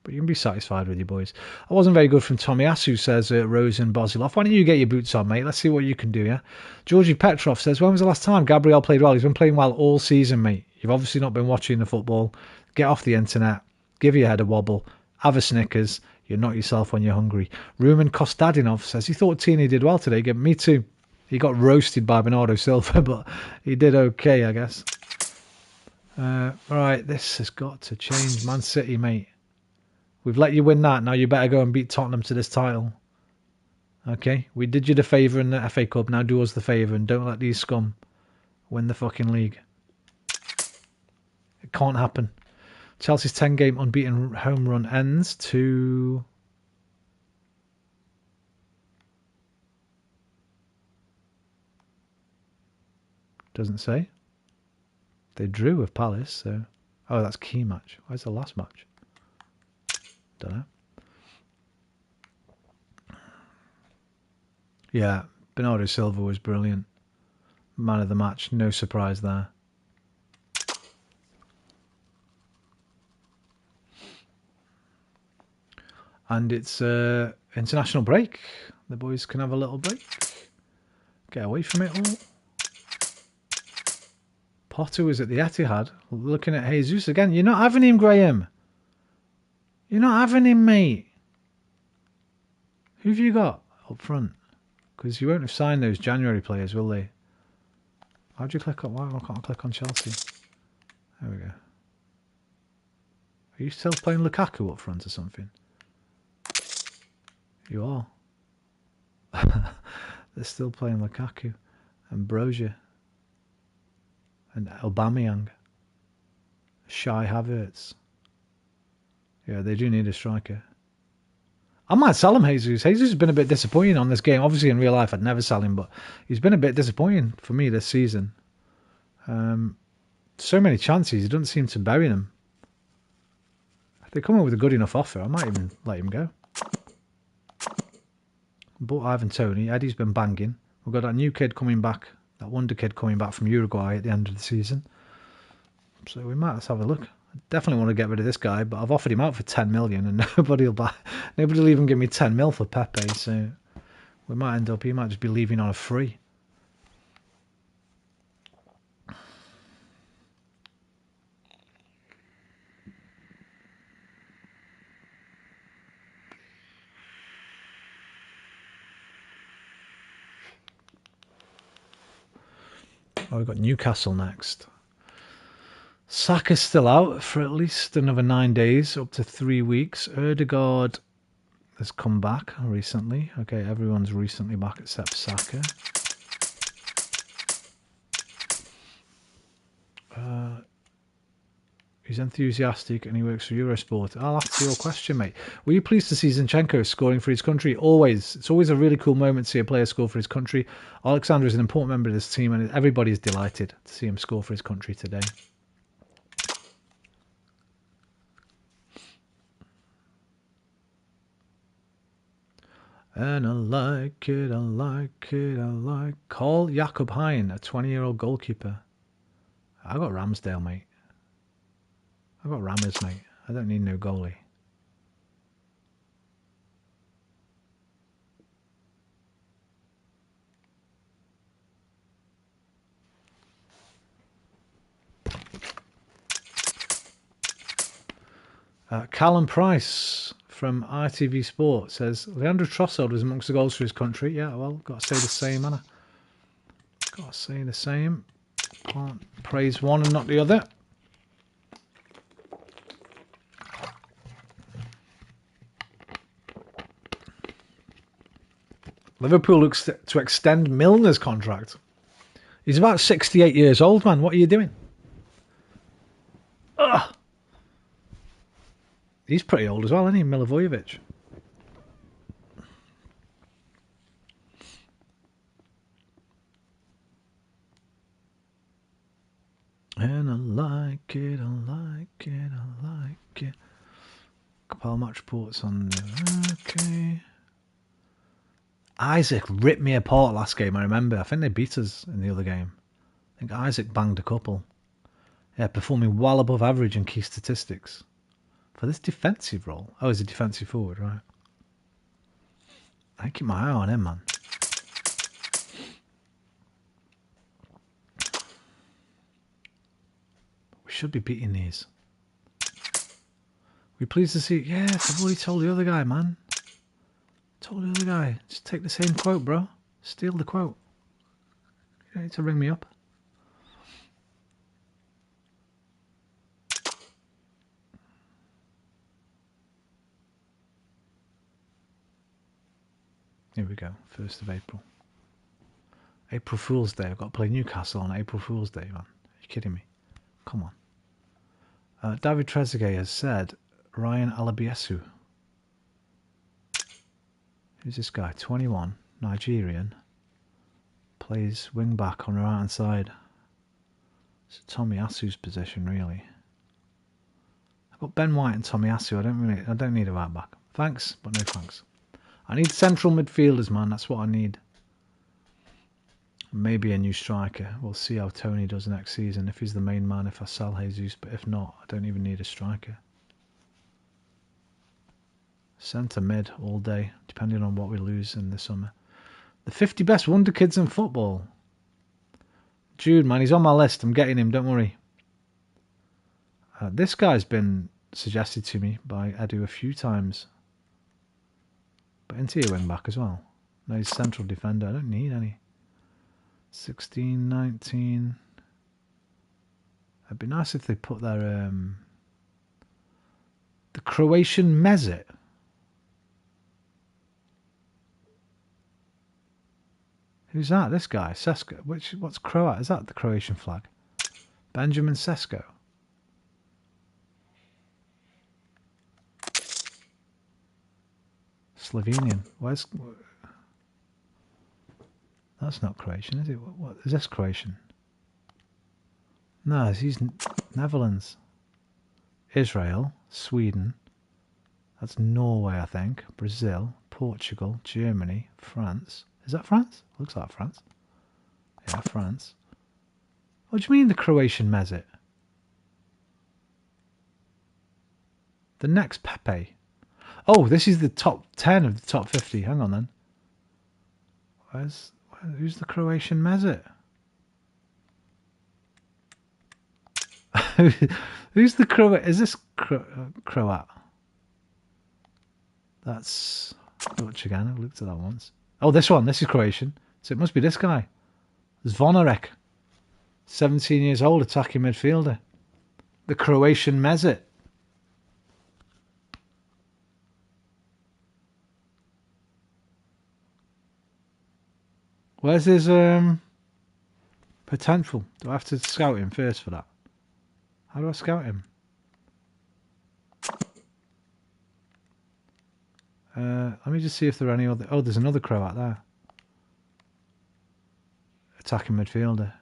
But you can be satisfied with your boys. I wasn't very good from Tommy Asu, says Rose and Bozilov. Why don't you get your boots on, mate? Let's see what you can do, yeah? Georgie Petrov says, when was the last time Gabriel played well? He's been playing well all season, mate. You've obviously not been watching the football. Get off the internet. Give your head a wobble. Have a Snickers. You're not yourself when you're hungry. Rumen Kostadinov says, he thought Tierney did well today. Me too. He got roasted by Bernardo Silva, but he did okay, I guess. Right, this has got to change. Man City, mate. We've let you win that. Now you better go and beat Tottenham to this title. Okay? We did you the favour in the FA Cup. Now do us the favour and don't let these scum win the fucking league. It can't happen. Chelsea's 10-game unbeaten home run ends to... Doesn't say. They drew with Palace, so... Oh, that's key match. Where's the last match? Don't know. Yeah, Bernardo Silva was brilliant. Man of the match, no surprise there. And it's international break. The boys can have a little break. Get away from it all. Potter was at the Etihad, looking at Jesus again. You're not having him, Graham. You're not having him, mate. Who have you got up front? Because you won't have signed those January players, will they? How'd you click on? Why can't I click on Chelsea? There we go. Are you still playing Lukaku up front or something? You are. They're still playing Lukaku and Brozier and Aubameyang. Shy Havertz. Yeah, they do need a striker. I might sell him, Jesus. Jesus has been a bit disappointing on this game. Obviously, in real life, I'd never sell him, but he's been a bit disappointing for me this season. So many chances, he doesn't seem to bury them. If they come up with a good enough offer, I might even let him go. But Ivan Toney, Eddie's been banging. We've got that new kid coming back, that wonder kid coming back from Uruguay at the end of the season. So we might have a look. I definitely want to get rid of this guy, but I've offered him out for 10 million and nobody will even give me 10 mil for Pepe, so we might end up, he might just be leaving on a free. Oh, we've got Newcastle next. Saka's still out for at least another 9 days, up to 3 weeks. Ødegaard has come back recently. Okay, everyone's recently back except Saka. He's enthusiastic and he works for Eurosport. I'll ask your question, mate. Were you pleased to see Zinchenko scoring for his country? Always. It's always a really cool moment to see a player score for his country. Alexander is an important member of this team and everybody's delighted to see him score for his country today. And I like it, I like it, I like... Call Jakob Hein, a 20-year-old goalkeeper. I got Ramsdale, mate. I got Rammers, mate. I don't need no goalie. Callum Price from ITV Sport says, Leandro Trossard was amongst the goals for his country. Yeah, well, got to say the same, Anna. Got to say the same. Can't praise one and not the other. Liverpool looks to extend Milner's contract. He's about 68 years old, man. What are you doing? Ugh. He's pretty old as well, isn't he, Milivojevic? And I like it, I like it, I like it. Compile match reports on the... Okay. Isaac ripped me apart last game, I remember. I think they beat us in the other game. I think Isaac banged a couple. Yeah, performing well above average in key statistics. For this defensive role. Oh, he's a defensive forward, right. I keep my eye on him, man. We should be beating these. We pleased to see... Yes, I've already told the other guy, man. Told the other guy. Just take the same quote, bro. Steal the quote. You don't need to ring me up. Here we go. 1st of April. April Fool's Day. I've got to play Newcastle on April Fool's Day, man. Are you kidding me? Come on. David Trezeguet has said Ryan Alabiesu. Who's this guy? 21. Nigerian. Plays wing back on the right hand side. It's Tommy Asu's position, really. I've got Ben White and Tommy Asu. I don't need a right back. Thanks, but no thanks. I need central midfielders, man. That's what I need. Maybe a new striker. We'll see how Tony does next season. If he's the main man, if I sell Jesus. But if not, I don't even need a striker. Centre mid all day, depending on what we lose in the summer. The 50 best wonder kids in football. Jude, man, he's on my list. I'm getting him, don't worry. This guy's been suggested to me by Edu a few times. But interior wing back as well. No, he's central defender. I don't need any. 16, 19. It'd be nice if they put their The Croatian Mezit. Who's that? This guy, Sesko. What's Croat? Is that the Croatian flag? Benjamin Sesko. Slovenian. Where's? That's not Croatian, is it? What is this Croatian? No, he's Netherlands. Israel, Sweden. That's Norway, I think. Brazil, Portugal, Germany, France. Is that France? Looks like France. Yeah, France. What do you mean the Croatian Mezit? The next Pepe. Oh, this is the top 10 of the top 50. Hang on then. Who's the Croatian Mezit? Who's the Croat? Is this Croat? That's Dutch again. I've looked at that once. Oh, this one. This is Croatian. So it must be this guy. Zvonarek. 17 years old, attacking midfielder. The Croatian Mezit. Where's his potential? Do I have to scout him first for that? How do I scout him? Let me just see if there are any other... Oh, there's another Croat there. Attacking midfielder.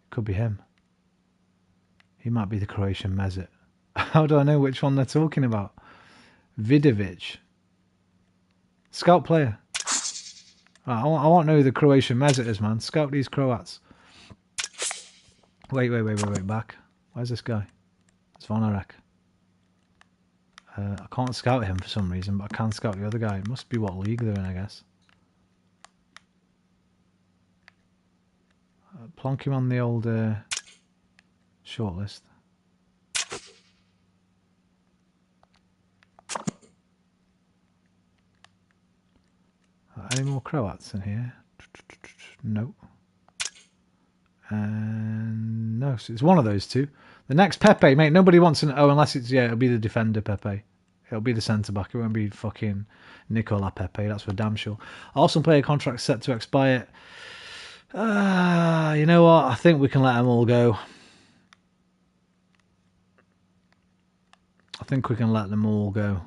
Could be him. He might be the Croatian Mezit. How do I know which one they're talking about? Vidovic. Scout player. Right, I want to know who the Croatian Mezit is, man. Scout these Croats. Wait. Back. Where's this guy? Zvonarek. I can't scout him for some reason, but I can scout the other guy. It must be what league they're in, I guess. Plonk him on the old shortlist. Any more Croats in here? No. And no, so it's one of those two. The next Pepe, mate, nobody wants an... Oh, unless it's... Yeah, it'll be the defender Pepe. It'll be the centre-back. It won't be fucking Nicola Pepe. That's for damn sure. Arsenal player contract set to expire. You know what? I think we can let them all go. I think we can let them all go.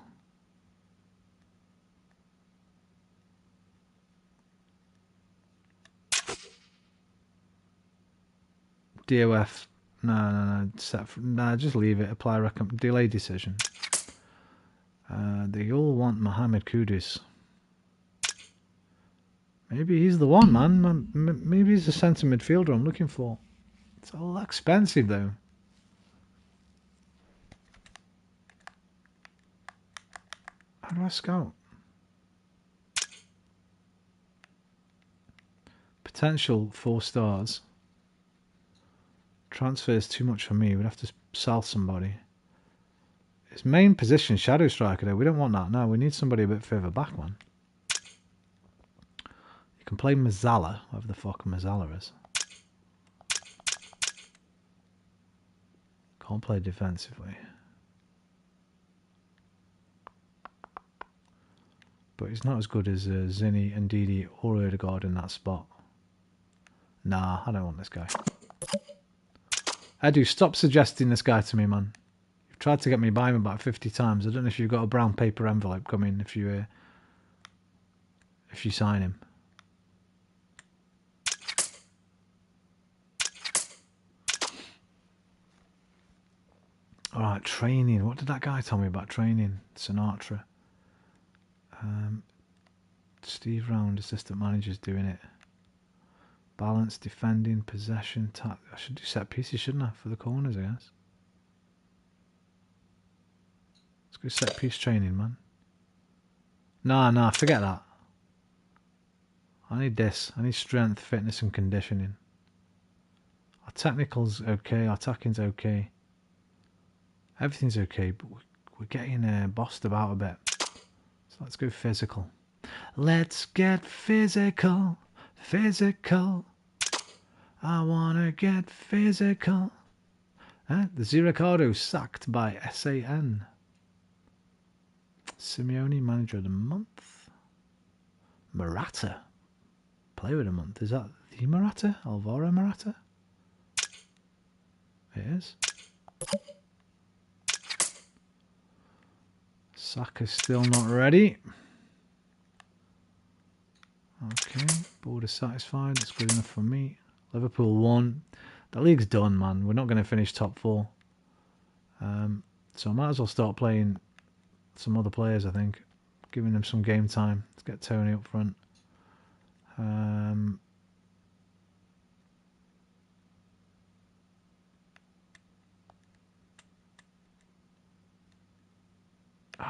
DOF. No. Just leave it. Apply delay decision. They all want Mohamed Kudus. Maybe he's the one, man. Maybe he's the centre midfielder I'm looking for. It's all expensive, though. How do I scout? Potential 4 stars. Transfer is too much for me. We'd have to sell somebody. His main position, shadow striker, though. We don't want that. No, we need somebody a bit further back, man. You can play Mazzala, whatever the fuck Mazzala is. Can't play defensively. But he's not as good as Zinni and Didi or Odegaard in that spot. Nah, I don't want this guy. Edu, stop suggesting this guy to me, man. You've tried to get me by him about 50 times. I don't know if you've got a brown paper envelope coming if you sign him. Alright, training. What did that guy tell me about training? Sinatra. Steve Round, assistant manager's doing it. Balance, defending, possession, I should do set pieces, shouldn't I? For the corners, I guess. Let's go set piece training, man. Nah, forget that. I need this. I need strength, fitness and conditioning. Our technical's okay, our attacking's okay. Everything's okay, but we're getting bossed about a bit. So let's go physical. Let's get physical. Physical. I wanna get physical. The Ziricardo sacked by SAN. Simeone, manager of the month. Morata, player of the month. Is that the Morata? Alvaro Morata? It is. Saka's still not ready. Okay, board is satisfied. That's good enough for me. Liverpool won. The league's done, man. We're not going to finish top 4. So I might as well start playing some other players, I think. Giving them some game time. Let's get Tony up front. I'm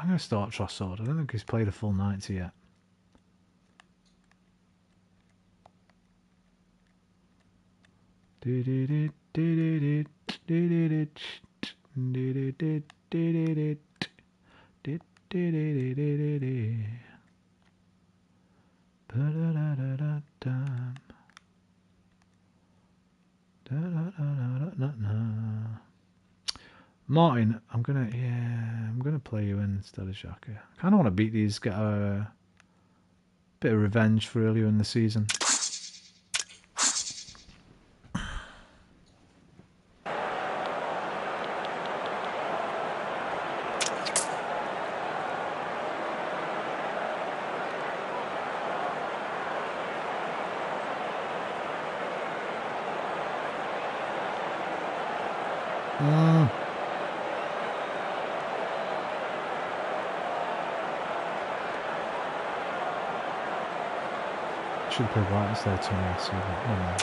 going to start Trossard. I don't think he's played a full 90 yet. Martin, I'm gonna play you in instead of Xhaka. I kind of want to beat these, get a bit of revenge for earlier in the season. Should have played right instead of Tony Assi, but never mind.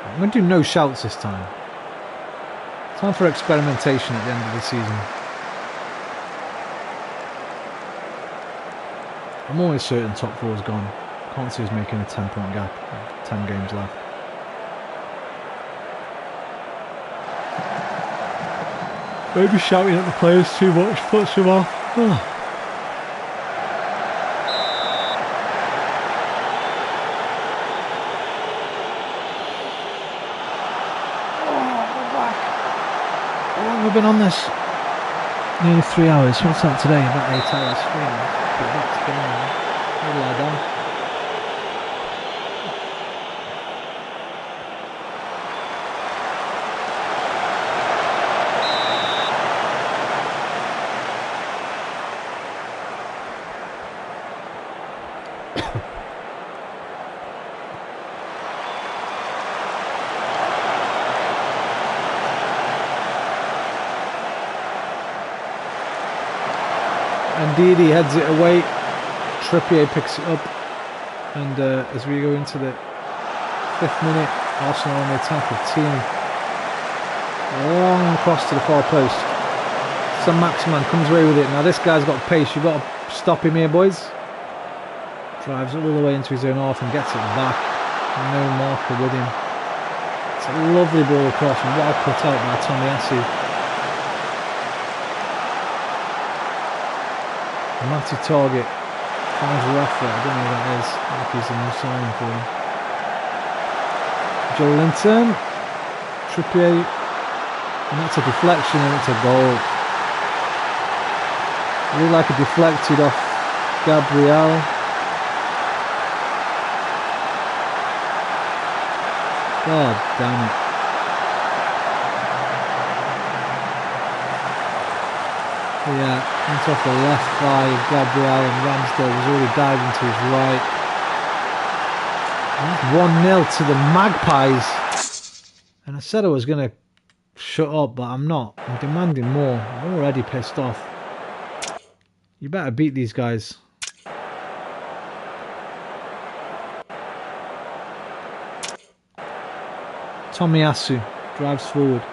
I'm going to do no shouts this time. Time for experimentation at the end of the season. I'm always certain top 4's gone. Can't see us making a 10-point gap. 10 games left. Maybe shouting at the players too much puts them off. Oh. How long have we been on this? Nearly 3 hours. What's that today? About 8 hours. 3 hours. But that's going on. We'll lie down. Indeed, he heads it away. Trippier picks it up, and as we go into the 5th minute, Arsenal on the attack with Tierney. Long cross to the far post. Some Maximan comes away with it. Now this guy's got pace. You've got to stop him here, boys. Drives all the way into his own half and gets it back. No marker with him. It's a lovely ball across and well put out by Tommy Assi. Matty Target finds Rafa. I don't know who that is. I think he's a new signing for him. Joe Linton. Trippier. And that's a deflection and it's a goal. Really like a deflected off Gabriel. God damn it. Yeah, went off the left by Gabriel and Ramsdale was already diving to his right. 1-0 to the Magpies. And I said I was going to shut up, but I'm not. I'm demanding more. I'm already pissed off. You better beat these guys. Tomiyasu drives forward.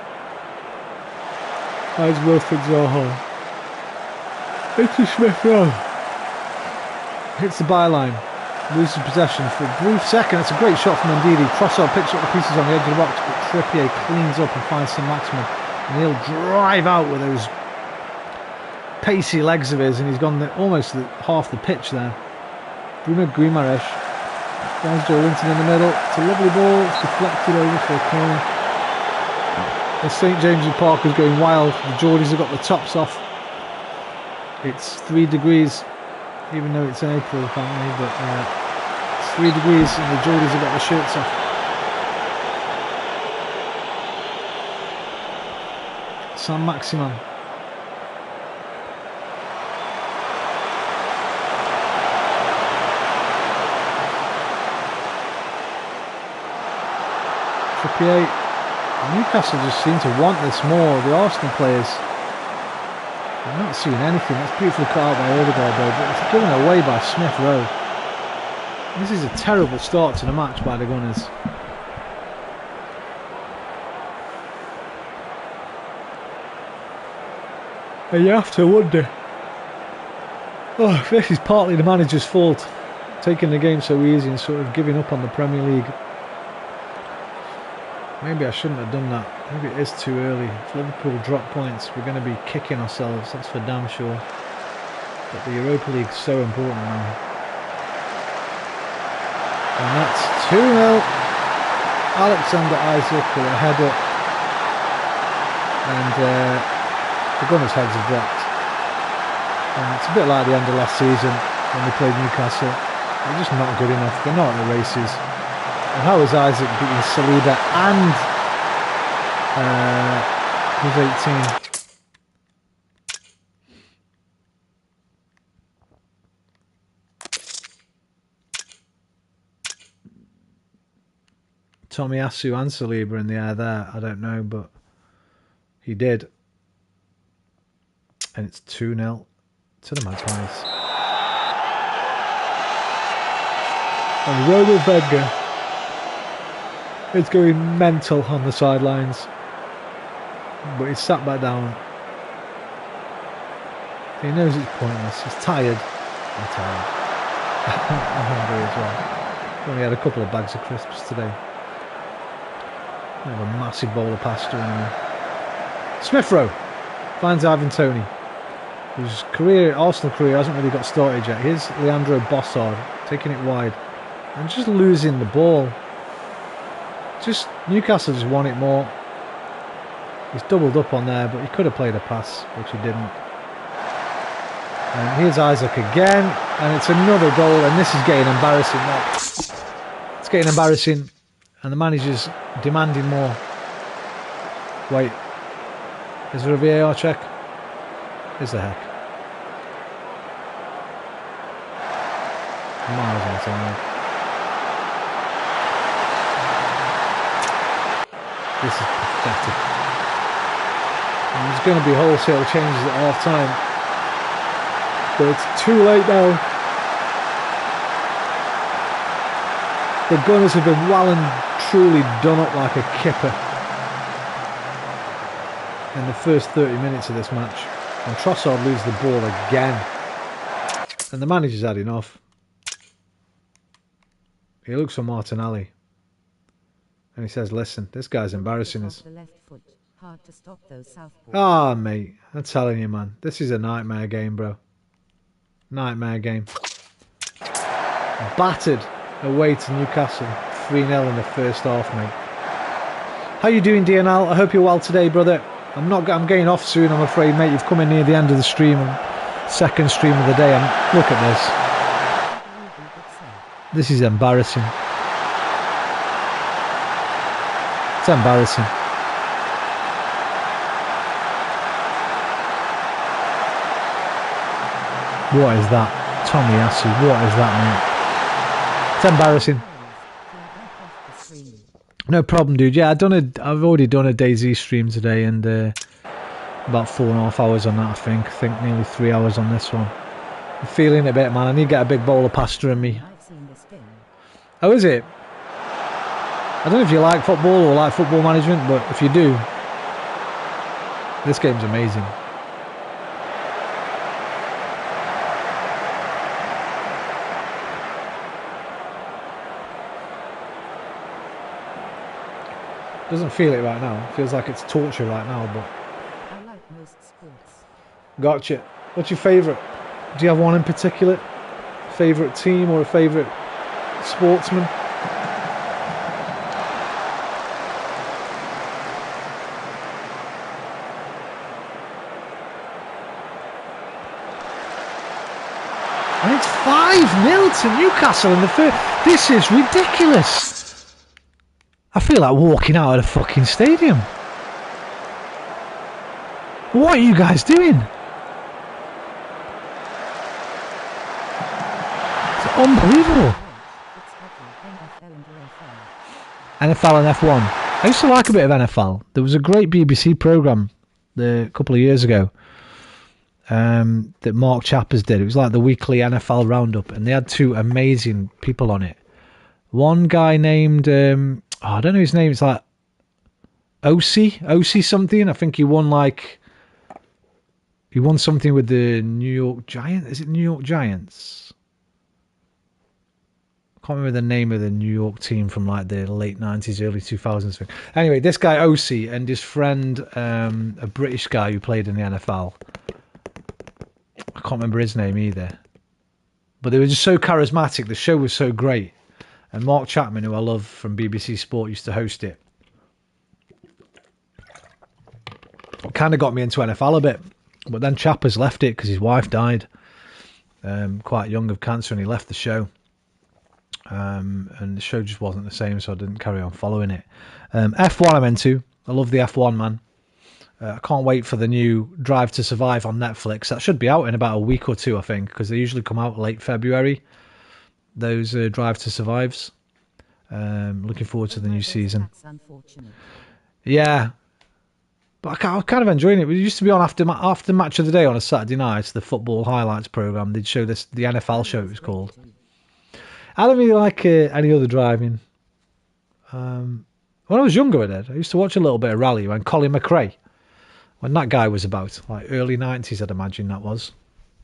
Finds Wilfred Zaha. Into Smith Rowe. Hits the byline. Loses possession for a brief second. It's a great shot from Ndidi. Trossard picks up the pieces on the edge of the box, but Trippier cleans up and finds some maximum. And he'll drive out with those pacey legs of his, and he's gone almost half the pitch there. Bruno Guimaraes There's Joelinton in the middle. It's a lovely ball. It's deflected over for a corner. The St James's Park is going wild. The Geordies have got the tops off. It's 3 degrees, even though it's April apparently, but it's 3 degrees and the Geordies have got the shirts off. Sam Maximan. Trippier. Newcastle just seem to want this more, the Arsenal players. I'm not seeing anything. That's beautifully cut out by Odegaard though, but it's given away by Smith Rowe. This is a terrible start to the match by the Gunners. And you have to wonder, this is partly the manager's fault, taking the game so easy and sort of giving up on the Premier League. Maybe I shouldn't have done that. Maybe it is too early. If Liverpool drop points, we're going to be kicking ourselves, that's for damn sure. But the Europa League is so important now. And that's 2-0. Alexander Isaac with a header. And the Gunners' heads have dropped. And it's a bit like the end of last season when we played Newcastle. They're just not good enough. They're not in the races. And how is Isaac beating Saliba and who's 18? Tomiyasu and Saliba in the air there. I don't know, but he did. And it's 2-0 to the Magpies. And Ronald Wenger is going mental on the sidelines, but he's sat back down. He knows it's pointless. He's tired. I'm tired. I'm hungry as well. Only had a couple of bags of crisps today. I have a massive bowl of pasta in there. Smith Rowe finds Ivan Toney, whose Arsenal career hasn't really got started yet. Here's Leandro Bossard taking it wide and just losing the ball. Newcastle just want it more. He's doubled up on there, but he could have played a pass, which he didn't. And here's Isaac again, and it's another goal, and this is getting embarrassing now. It's getting embarrassing, and the manager's demanding more. Wait, is there a VAR check? Is the heck? Miles outside. This is pathetic. And there's going to be wholesale changes at half time. But it's too late now. The Gunners have been well and truly done up like a kipper in the first 30 minutes of this match. And Trossard loses the ball again. And the manager's had enough. He looks for Martinelli. And he says, listen, this guy's embarrassing us. Ah, mate, I'm telling you, man. This is a nightmare game, bro. Nightmare game. Battered away to Newcastle. 3-0 in the first half, mate. How you doing, DNL? I hope you're well today, brother. I'm getting off soon, I'm afraid, mate. You've come in near the end of the stream. Second stream of the day. Look at this. This is embarrassing. It's embarrassing. What is that? Tomiyasu, what is that, mate? It's embarrassing. No problem, dude. Yeah, I've already done a DayZ stream today, and about 4.5 hours on that, I think. Nearly 3 hours on this one. I'm feeling it a bit, man. I need to get a big bowl of pasta in me. Oh, is it? I don't know if you like football or like football management, but if you do, this game's amazing. Doesn't feel it right now. Feels like it's torture right now, but I like most sports. Gotcha. What's your favourite? Do you have one in particular? Favourite team or a favourite sportsman. And it's 5-0 to Newcastle in the first. This is ridiculous. I feel like walking out of the fucking stadium. What are you guys doing? It's unbelievable. NFL and F1. I used to like a bit of NFL. There was a great BBC programme a couple of years ago that Mark Chappers did. It was like the weekly NFL roundup, and they had two amazing people on it. One guy named, I don't know his name, it's like OC something. I think he won something with the New York Giants. Is it New York Giants? I can't remember the name of the New York team from like the late 90s, early 2000s. Anyway, this guy OC and his friend, a British guy who played in the NFL. I can't remember his name either. But they were just so charismatic. The show was so great. And Mark Chapman, who I love from BBC Sport, used to host it. It kind of got me into NFL a bit. But then Chappers left it because his wife died quite young of cancer, and he left the show. And the show just wasn't the same, so I didn't carry on following it. F1 I'm into. I love the F1, man. I can't wait for the new Drive to Survive on Netflix. That should be out in about a week or two, I think, because they usually come out late February, those Drive to Survives. Looking forward to the new season. Yeah. But I'm kind of enjoying it. It used to be on after Match of the Day on a Saturday night, the football highlights programme. They'd show the NFL show, it was called. I don't really like any other driving. When I was younger, I did. I used to watch a little bit of rally when Colin McRae, when that guy was about, like early 90s, I'd imagine that was.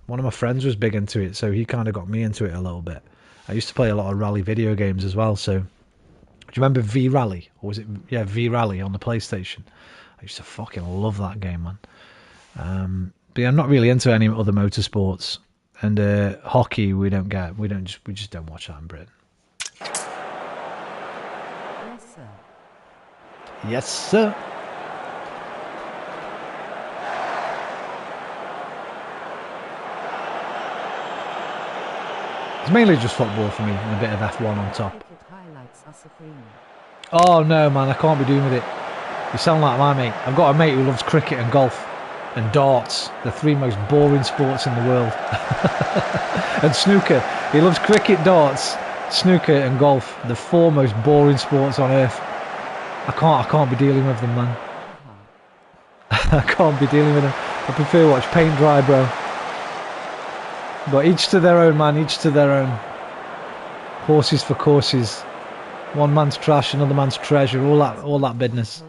One of my friends was big into it, so he kind of got me into it a little bit. I used to play a lot of rally video games as well, so... Do you remember V-Rally? Or was it... Yeah, V-Rally on the PlayStation. I used to fucking love that game, man. But yeah, I'm not really into any other motorsports. And hockey, we just don't watch that in Britain. Yes, sir. Yes, sir. It's mainly just football for me and a bit of F1 on top. Cricket highlights are supreme. Oh no, man, I can't be doing with it. You sound like my mate. I've got a mate who loves cricket and golf and darts, the three most boring sports in the world. And snooker. He loves cricket, darts, snooker and golf, the four most boring sports on earth. I can't be dealing with them, man. I can't be dealing with them. I prefer watch paint dry, bro. But each to their own, man, each to their own. Horses for courses. One man's trash, another man's treasure, all that business.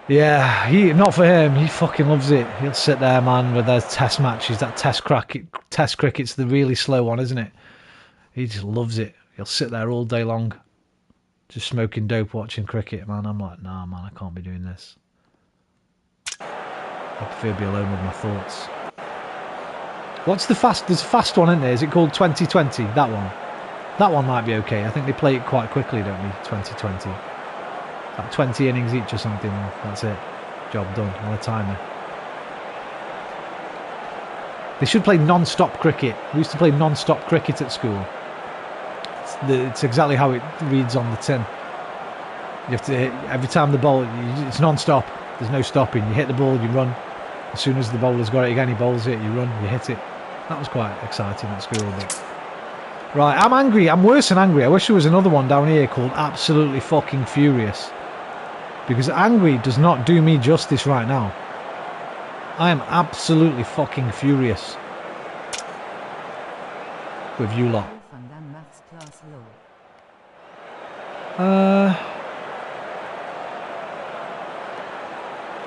Yeah, not for him. He fucking loves it. He'll sit there, man, with those test matches. That test cricket's the really slow one, isn't it? He just loves it. He'll sit there all day long, just smoking dope, watching cricket, man. I'm like, nah, man, I can't be doing this. I prefer to be alone with my thoughts. What's the fast? There's a fast one, isn't there? Is it called 2020? That one. That one might be okay. I think they play it quite quickly, don't they? 2020. Like 20 innings each or something. That's it. Job done on a timer. They should play non-stop cricket. We used to play non-stop cricket at school. It's exactly how it reads on the tin. You have to hit every time the ball. It's non-stop. There's no stopping. You hit the ball, you run. As soon as the bowler's got it again, he bowls it, you run, you hit it. That was quite exciting at school. But... Right, I'm angry. I'm worse than angry. I wish there was another one down here called Absolutely Fucking Furious. Because angry does not do me justice right now. I am absolutely fucking furious with you lot.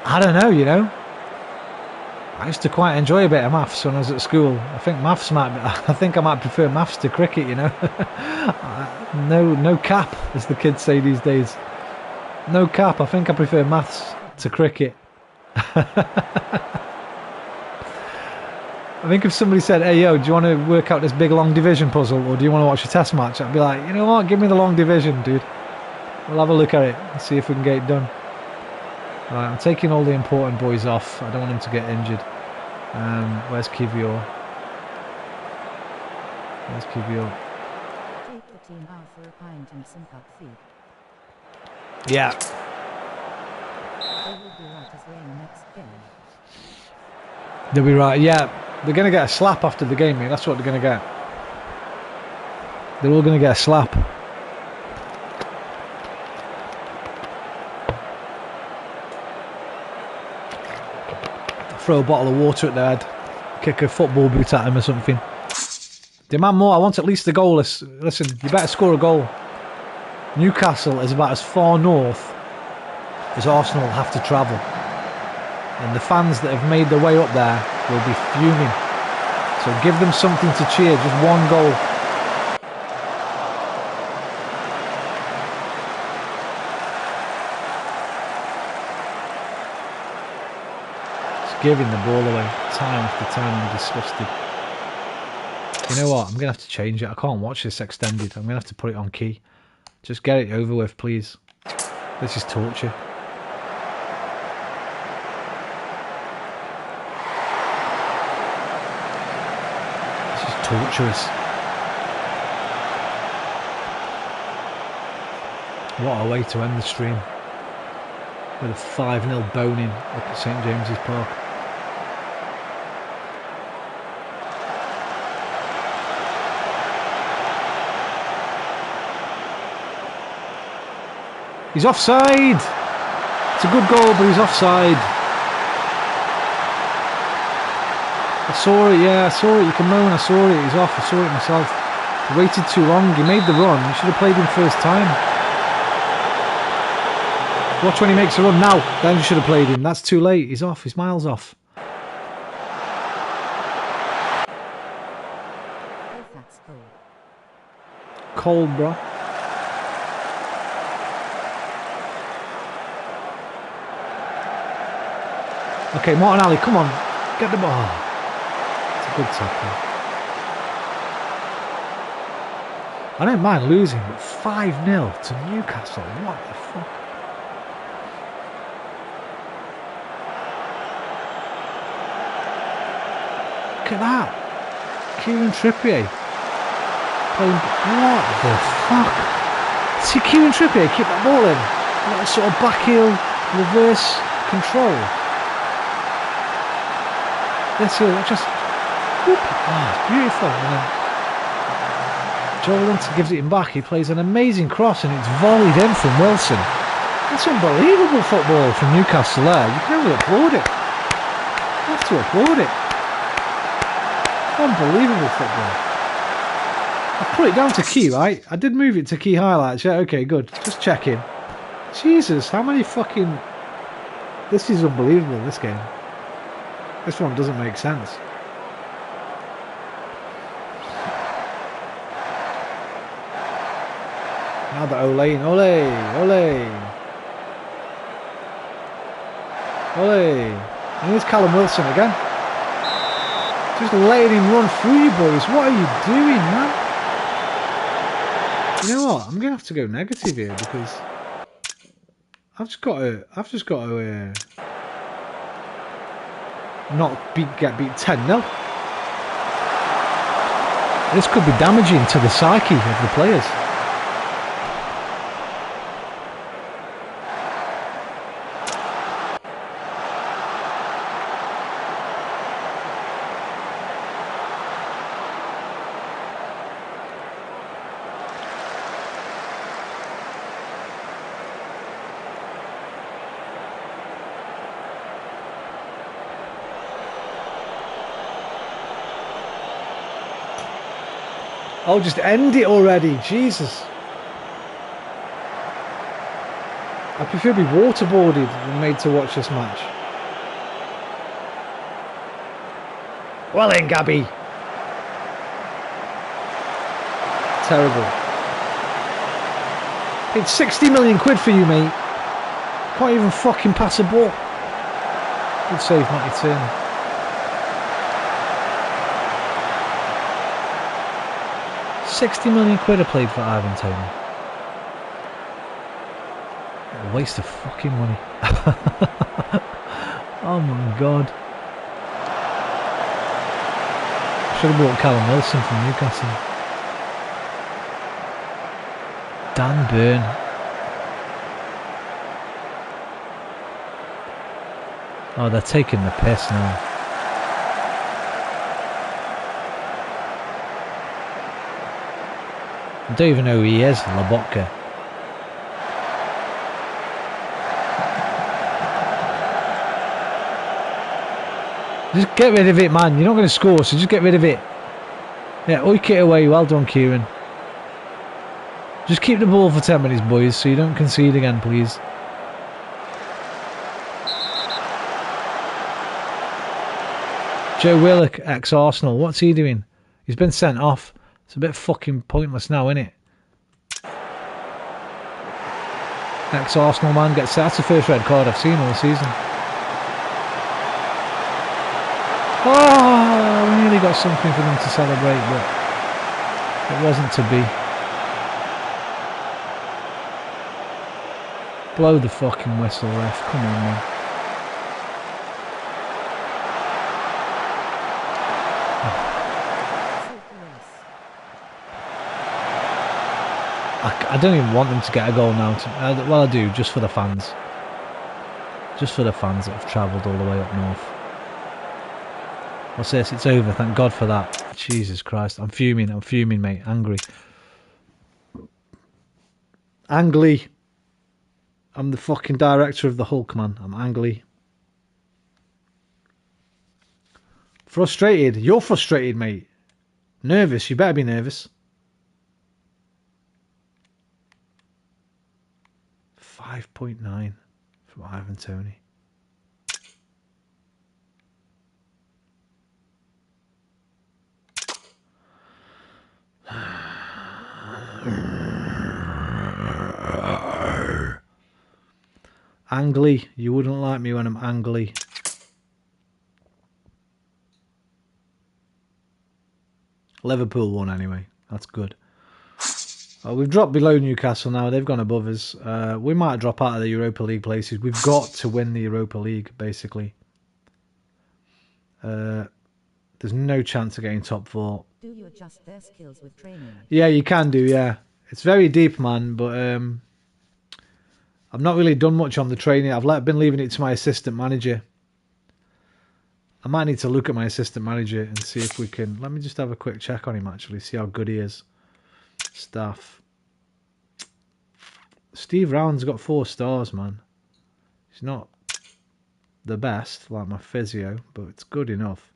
I don't know, you know. I used to quite enjoy a bit of maths when I was at school. I think I think I might prefer maths to cricket, you know. No cap, as the kids say these days. No cap, I think I prefer maths to cricket. I think if somebody said, hey, yo, do you want to work out this big long division puzzle or do you want to watch a test match? I'd be like, you know what? Give me the long division, dude. We'll have a look at it and see if we can get it done. Right, I'm taking all the important boys off. I don't want them to get injured. Where's Kivior? Where's Kivior? Take the team out for a pint and some cup feed. Yeah. They will be right as rain next game. They'll be right. Yeah. They're going to get a slap after the game, mate. That's what they're going to get. They're all going to get a slap. Throw a bottle of water at their head. Kick a football boot at him or something. Demand more. I want at least a goal. Listen, you better score a goal. Newcastle is about as far north as Arsenal have to travel. And the fans that have made their way up there will be fuming. So give them something to cheer. Just one goal. Just giving the ball away time after time. I'm disgusted. You know what? I'm going to have to change it. I can't watch this extended. I'm going to have to put it on key. Just get it over with, please. This is torture. This is torturous. What a way to end the stream. With a 5-0 boning up at St James's Park. He's offside! It's a good goal, but he's offside. I saw it, yeah, I saw it. You can moan, I saw it. He's off, I saw it myself. He waited too long. He made the run. You should have played him first time. Watch when he makes a run now. Then you should have played him. That's too late. He's off. He's miles off. That's cold. Cold, bro. Okay, Martin Ali, come on. Get the ball. It's a good tackle. I don't mind losing, but 5-0 to Newcastle. What the fuck? Look at that. Kieran Trippier. Playing. What the fuck? See Kieran Trippier keep that ball in. Little sort of back heel reverse control. Let's see, just whoop. Oh, it's beautiful. And then Joel Linton gives it him back. He plays an amazing cross and it's volleyed in from Wilson. That's unbelievable football from Newcastle there. You can only applaud it. You have to applaud it. Unbelievable football. I put it down to key, right? I did move it to key highlights. Yeah, okay, good. Just checking. Jesus, how many fucking... This is unbelievable, this game. This one doesn't make sense. Now the Ole, Ole. And here's Callum Wilson again. Just letting him run through you boys. What are you doing, man? You know what? I'm gonna have to go negative here because I've just got to get beat 10-0. This could be damaging to the psyche of the players. Oh, just end it already. Jesus. I prefer to be waterboarded than made to watch this match. Well then, Gabby. Terrible. Paid 60 million quid for you, mate. Can't even fucking pass a ball. Good save, Matty Turner. £60 million I played for Ivan Toney. What a waste of fucking money. Oh my god. Should have bought Callum Wilson from Newcastle. Dan Burn. Oh, they're taking the piss now. I don't even know who he is, Lobotka. Just get rid of it, man. You're not going to score, so just get rid of it. Yeah, oik it away. Well done, Kieran. Just keep the ball for 10 minutes, boys, so you don't concede again, please. Joe Willock, ex-Arsenal. What's he doing? He's been sent off. It's a bit fucking pointless now, isn't it? Ex-Arsenal man gets set. That's the first red card I've seen all season. Oh, we nearly got something for them to celebrate, but it wasn't to be. Blow the fucking whistle, ref. Come on, man. I don't even want them to get a goal now. Well, I do, just for the fans. Just for the fans that have travelled all the way up north. What's this? It's over. Thank God for that. Jesus Christ. I'm fuming, mate. Angry. Angly. I'm the fucking director of the Hulk, man. I'm angry. Frustrated. You're frustrated, mate. Nervous. You better be nervous. 5.9 from Ivan Toney. Angly. You wouldn't like me when I'm angly. Liverpool won anyway. That's good. We've dropped below Newcastle now. They've gone above us. We might drop out of the Europa League places. We've got to win the Europa League, basically. There's no chance of getting top 4. Do you adjust their skills with training? Yeah, you can do, yeah. It's very deep, man, but I've not really done much on the training. I've been leaving it to my assistant manager. I might need to look at my assistant manager and see if we can... Let me just have a quick check on him, actually, see how good he is. Staff. Steve Round's got 4 stars, man. He's not the best, like my physio, but it's good enough.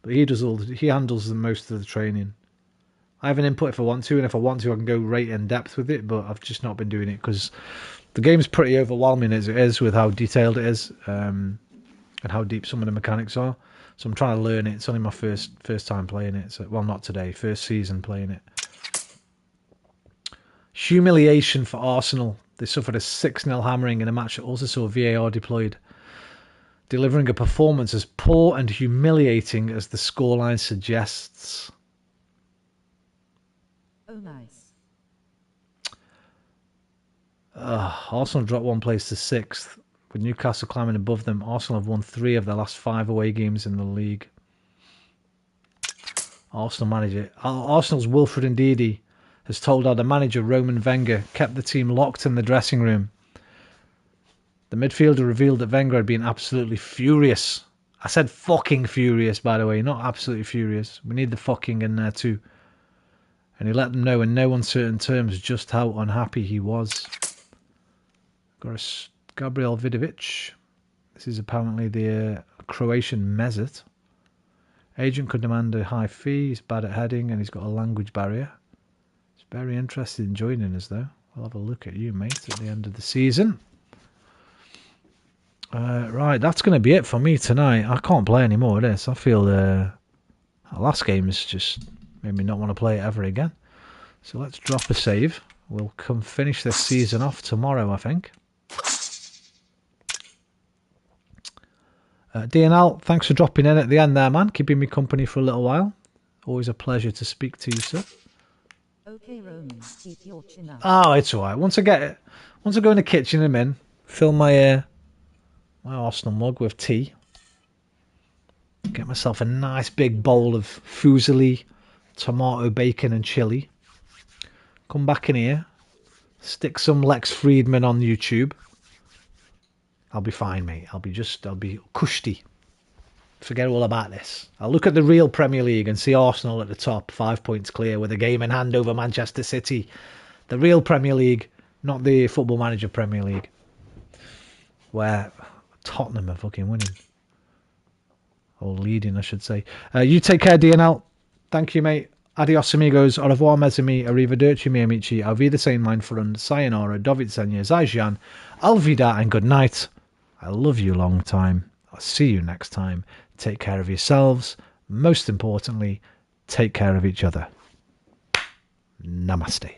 But he handles most of the training. I have an input if I want to, and if I want to, I can go right in depth with it, but I've just not been doing it because the game's pretty overwhelming as it is with how detailed it is, and how deep some of the mechanics are. So I'm trying to learn it. It's only my first time playing it. So, well, not today. First season playing it. Humiliation for Arsenal. They suffered a 6-0 hammering in a match that also saw VAR deployed, delivering a performance as poor and humiliating as the scoreline suggests. Oh, nice. Arsenal dropped 1 place to 6th, with Newcastle climbing above them. Arsenal have won 3 of their last 5 away games in the league. Arsenal's Wilfred Ndidi has told our manager Roman Wenger kept the team locked in the dressing room. The midfielder revealed that Wenger had been absolutely furious. I said fucking furious, by the way, not absolutely furious. We need the fucking in there too. And he let them know in no uncertain terms just how unhappy he was. Gabriel Vidovic. This is apparently the Croatian Mesut. Agent could demand a high fee. He's bad at heading and he's got a language barrier. He's very interested in joining us though. We'll have a look at you, mate, at the end of the season. Right, that's going to be it for me tonight. I can't play any more of this. I feel the last game has just made me not want to play it ever again. So let's drop a save. We'll come finish this season off tomorrow, I think. DNL, thanks for dropping in at the end there, man. Keeping me company for a little while. Always a pleasure to speak to you, sir. Okay, Roman, keep your chin up. Oh, it's alright. Once I go in the kitchen and I'm in, fill my my Arsenal mug with tea. Get myself a nice big bowl of fusilli, tomato, bacon, and chili. Come back in here, stick some Lex Friedman on YouTube. I'll be fine, mate. I'll be cushy. Forget all about this. I'll look at the real Premier League and see Arsenal at the top, 5 points clear with a game in hand over Manchester City. The real Premier League, not the Football Manager Premier League, where Tottenham are fucking winning. Or leading, I should say. You take care, DNL. Thank you, mate. Adios, amigos. Au revoir, mes amis. Arrivederci, mi amici. Auf Wiedersehen, mein Freund. Sayonara. Dovidsenia. Zaijian. Alvida and good night. I love you long time. I'll see you next time. Take care of yourselves. Most importantly, take care of each other. Namaste.